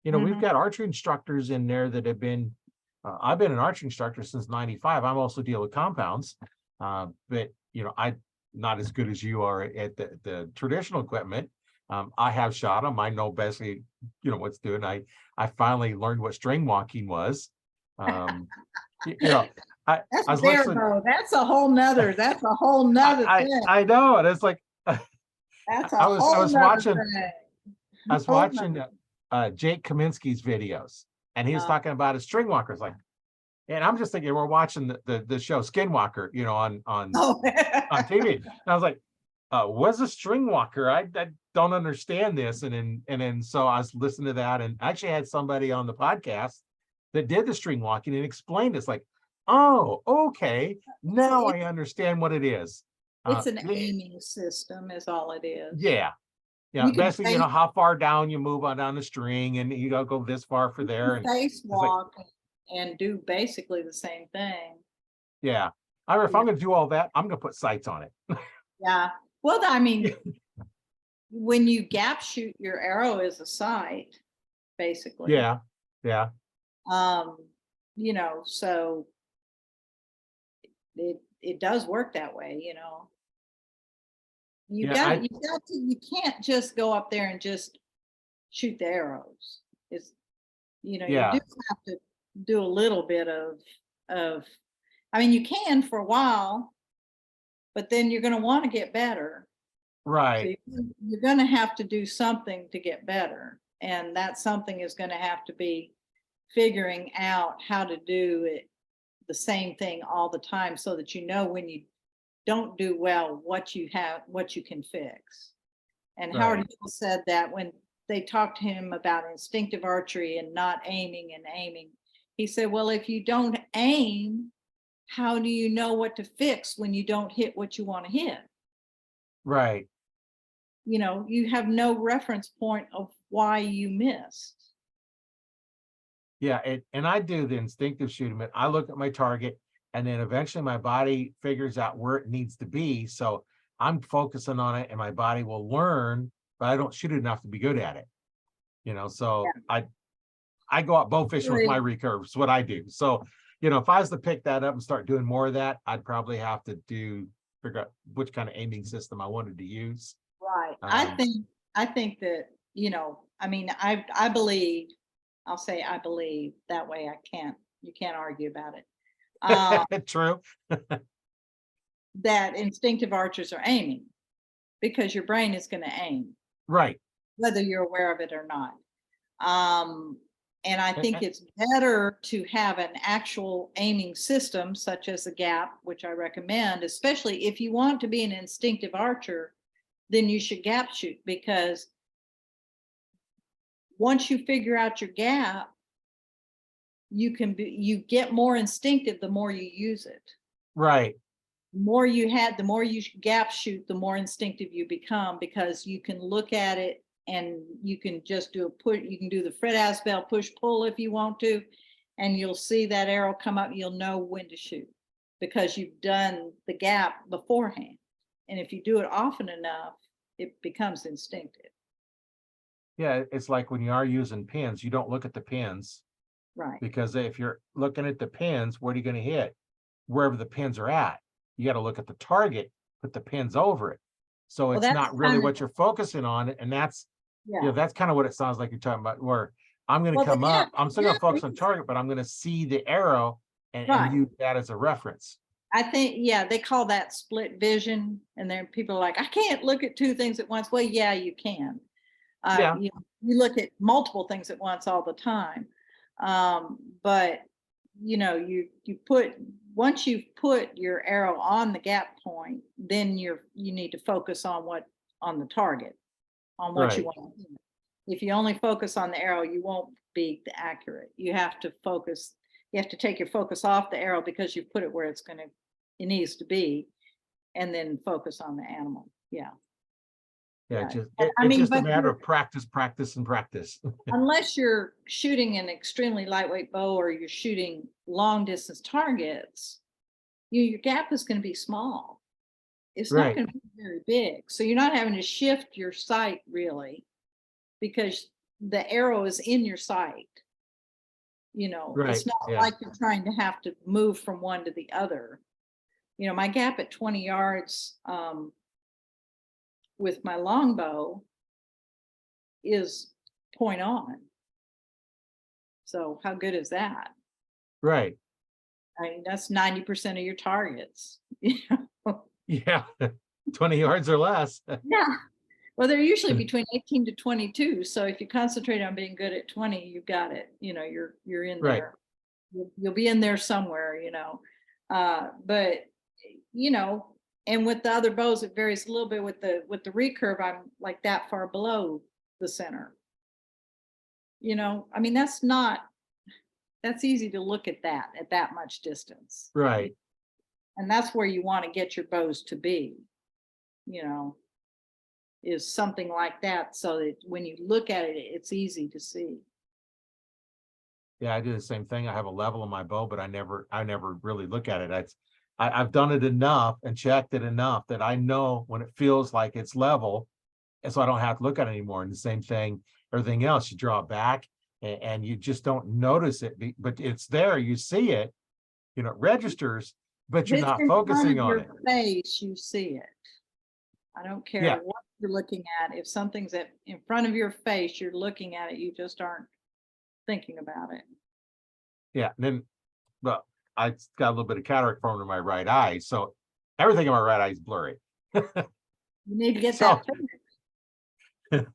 We've got archery instructors in there that have been, I've been an archery instructor since '95. I'm also deal with compounds, but I'm not as good as you are at the traditional equipment. I have shot them. I know basically, what's doing. I finally learned what string walking was. That's a whole nother thing. I know. And it's like, that's a I was watching Jake Kaminsky's videos, and he was Uh, talking about his string walkers. Like, and I'm just thinking we're watching the show Skinwalker, you know, on oh. TV. And I was like, what's a string walker? I don't understand this. And then so I was listening to that, and I actually had somebody on the podcast that did the string walking and explained it's like, oh, okay, now I understand what it is. It's an aiming system is all it is. Yeah. Yeah, You could basically, you know, how far down you move on down the string, and you gotta go this far for there. And face it's like, walk and do basically the same thing. yeah. I mean, if I'm gonna do all that, I'm gonna put sights on it. Yeah. Well, I mean, when you gap shoot, your arrow is a sight, basically. Yeah. Yeah. You know, so it does work that way, you know. You Yeah. you can't just go up there and just shoot the arrows. It's, you know, you Yeah. do have to do a little bit of, I mean, you can for a while, but then you're going to want to get better. So Right. you're going to have to do something to get better. And that something is going to have to be figuring out how to do it the same thing all the time so that you know when you don't do well what you can fix. And Howard Right. Hill said that when they talked to him about instinctive archery and not aiming, he said, well, if you don't aim, how do you know what to fix when you don't hit what you want to hit? Right. You know, you have no reference point of why you missed. Yeah. And I do the instinctive shooting, but I look at my target, and then eventually my body figures out where it needs to be. So I'm focusing on it, and my body will learn, but I don't shoot it enough to be good at it. You know, so I go out bow fishing with my recurves, what I do. So, you know, if I was to pick that up and start doing more of that, I'd probably have to figure out which kind of aiming system I wanted to use. Right. I think that, you know, I mean, I believe, I'll say I believe that way. You can't argue about it. True. That instinctive archers are aiming because your brain is going to aim, Right. whether you're aware of it or not. And I think it's better to have an actual aiming system such as the gap, which I recommend, especially if you want to be an instinctive archer, then you should gap shoot, because once you figure out your gap, you get more instinctive the more you use it. Right. The more you gap shoot, the more instinctive you become, because you can look at it and you can just you can do the Fred Asbell push pull if you want to, and you'll see that arrow come up, you'll know when to shoot because you've done the gap beforehand. And if you do it often enough, it becomes instinctive. Yeah, it's like when you are using pins, you don't look at the pins. Right. Because if you're looking at the pins, what are you going to hit? Wherever the pins are at. You got to look at the target, put the pins over it. So it's not really what you're focusing on. And that's, you know, that's kind of what it sounds like you're talking about, where I'm going to come up, I'm still going to focus on target, but I'm going to see the arrow and use that as a reference. I think, they call that split vision. And then people are like, I can't look at two things at once. Well, yeah, you can. You look at multiple things at once all the time. But you know, once you've put your arrow on the gap point, then you need to focus on the target, on what you want to hit. If you only focus on the arrow, you won't be accurate. You have to take your focus off the arrow because you've put it where it needs to be, and then focus on the animal. Yeah, it's just a matter of practice. Unless you're shooting an extremely lightweight bow or you're shooting long distance targets, your gap is going to be small. It's not going to be very big. So you're not having to shift your sight really, because the arrow is in your sight. You know, it's not like you're trying to have to move from one to the other. You know, my gap at 20 yards, with my longbow is point on. So how good is that? Right. I mean, that's 90% of your targets. Yeah. 20 yards or less. Yeah. Well, they're usually between 18 to 22. So if you concentrate on being good at 20, you've got it. You're in Right. there. You'll be in there somewhere, but and with the other bows, it varies a little bit. With the recurve, I'm like that far below the center. I mean, that's easy to look at that much distance. Right. And that's where you want to get your bows to be, is something like that, so that when you look at it, it's easy to see. Yeah, I do the same thing. I have a level on my bow, but I never really look at it. I've done it enough and checked it enough that I know when it feels like it's level, and so I don't have to look at it anymore. And the same thing, everything else, you draw it back and you just don't notice it, but it's there. You see it, it registers, but If you're it's not in front focusing of on your it. face, you see it. I don't care Yeah. what you're looking at. If something's in front of your face, you're looking at it, you just aren't thinking about it. Yeah. And then, well, I got a little bit of cataract forming in my right eye, so everything in my right eye is blurry. You need to get So- that fixed.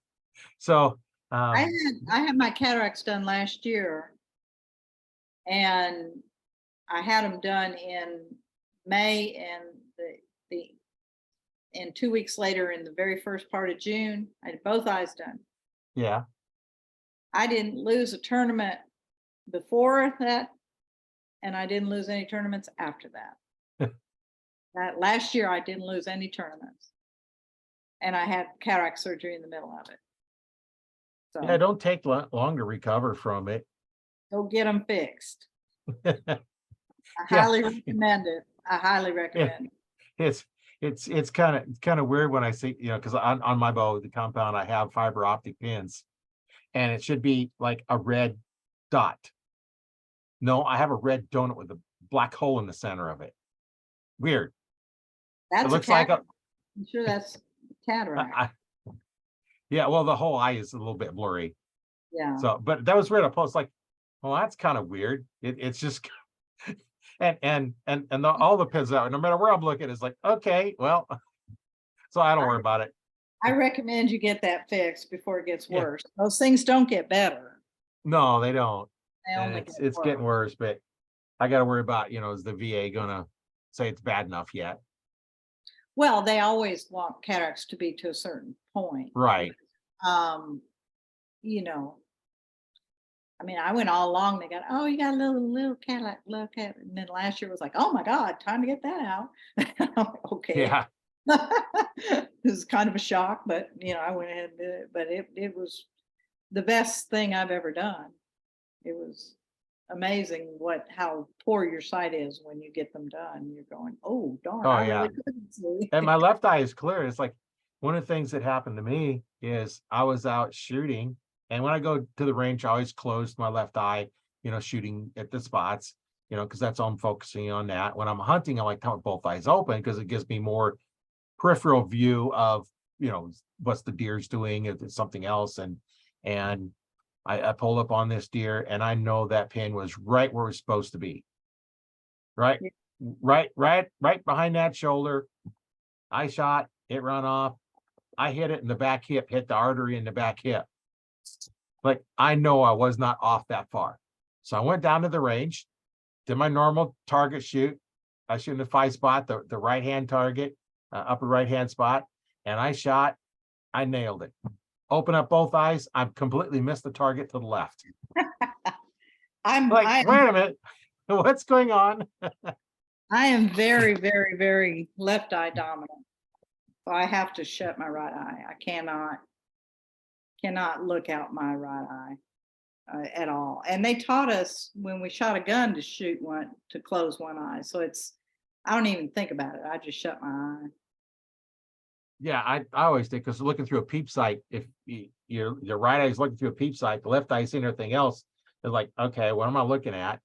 So I had my cataracts done last year, and I had them done in May, and 2 weeks later, in the very first part of June, I had both eyes done. yeah. I didn't lose a tournament before that, and I didn't lose any tournaments after that. That last year, I didn't lose any tournaments, and I had cataract surgery in the middle of it. So Yeah, don't take long to recover from it. go get them fixed. I Yeah. highly recommend it. I highly recommend it. It's kind of weird when I see, because on my bow, the compound, I have fiber optic pins, and it should be like a red dot. No, I have a red donut with a black hole in the center of it. Weird. That's It a looks like cataract. I'm sure that's cataract. yeah, well, the whole eye is a little bit blurry. Yeah. So, but that was weird. I post like, well, that's kind of weird. It's just all the pins out, no matter where I'm looking, it's like, okay, well, so I don't worry about it. I recommend you get that fixed before it gets Yeah. worse. Those things don't get better. No, they don't. They And only it's getting worse, but I got to worry about, is the VA gonna say it's bad enough yet? Well, they always want cataracts to be to a certain point. Right. You know, I mean, I went all along. They got, oh, you got a little cataract, and then last year was like, oh my God, time to get that out. I'm like, okay. Yeah. This is kind of a shock, but I went ahead and did it. But it was the best thing I've ever done. It was amazing how poor your sight is when you get them done. You're going, oh darn, Oh, I yeah. really couldn't see. And my left eye is clear. It's like one of the things that happened to me is I was out shooting, and when I go to the range, I always close my left eye, shooting at the spots, because that's all I'm focusing on. That when I'm hunting, I like to have both eyes open because it gives me more peripheral view of, what's the deer's doing, if it's something else. And I pulled up on this deer, and I know that pin was right where it was supposed to be. Right, Yeah. right behind that shoulder. I shot, it run off. I hit it in the back hip, hit the artery in the back hip. Like, I know I was not off that far. So I went down to the range, did my normal target shoot. I shoot in the 5 spot, the right-hand target, upper right-hand spot. And I shot, I nailed it. Open up both eyes. I completely missed the target to the left. Like, wait a minute. What's going on? I am very, very, very left eye dominant. So I have to shut my right eye. I cannot look out my right eye at all. And they taught us when we shot a gun to close one eye. So I don't even think about it. I just shut my eye. Yeah, I always did, because looking through a peep sight, if your right eye is looking through a peep sight, the left eye is seeing everything else. It's like, okay, what am I looking at?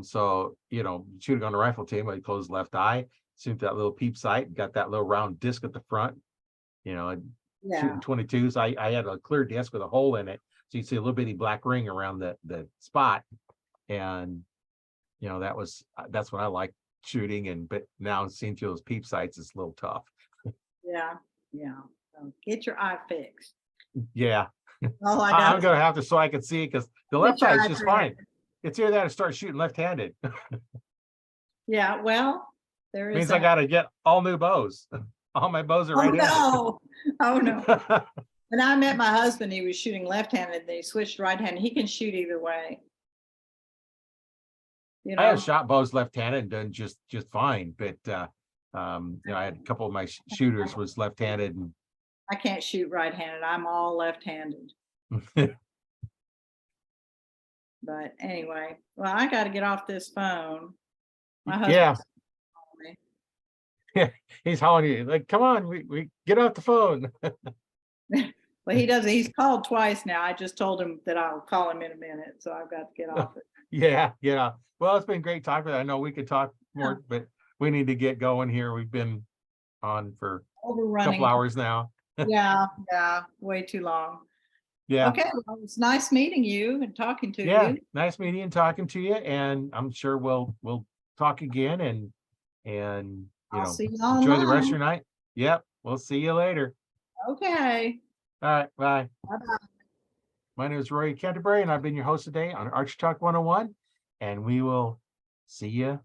So shooting on the rifle team, I close left eye, see that little peep sight, got that little round disc at the front. Yeah. Shooting 22s, I had a clear disc with a hole in it, so you see a little bitty black ring around the spot, and that's what I like shooting. But now seeing through those peep sights is a little tough. Yeah. So Get your eye fixed. Yeah, Oh, I I'm got. gonna have to so I can see it because the left Get your eye is eye just correct. fine. It's either that or start shooting left-handed. Yeah, well, there is Means I that. gotta get all new bows. All my bows are Oh, right-handed. no. Oh, no. When I met my husband, he was shooting left-handed, then he switched right-handed. He can shoot either way. You I have know, shot bows left-handed and done just fine, but you know, I had a couple of my shooters was left-handed and I can't shoot right-handed. I'm all left-handed. But anyway, well, I got to get off this phone. My yeah, husband's calling me. he's hollering at you like, come on, we get off the phone. Well, he doesn't. He's called twice now. I just told him that I'll call him in a minute, so I've got to get off it. Yeah, yeah. Well, it's been great talking. I know we could talk more, but we need to get going here. We've been on for a Overrunning. couple hours now. Yeah, way too long. Yeah. Okay, well, it's nice meeting you and talking to Yeah, you. nice meeting and talking to you, and I'm sure we'll talk again and you I'll know, see you enjoy the rest of online. your night. Yep, we'll see you later. Okay. All right, bye. Bye-bye. My name is Roy Canterbury, and I've been your host today on Archery Talk 101, and we will see you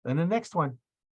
in the next one.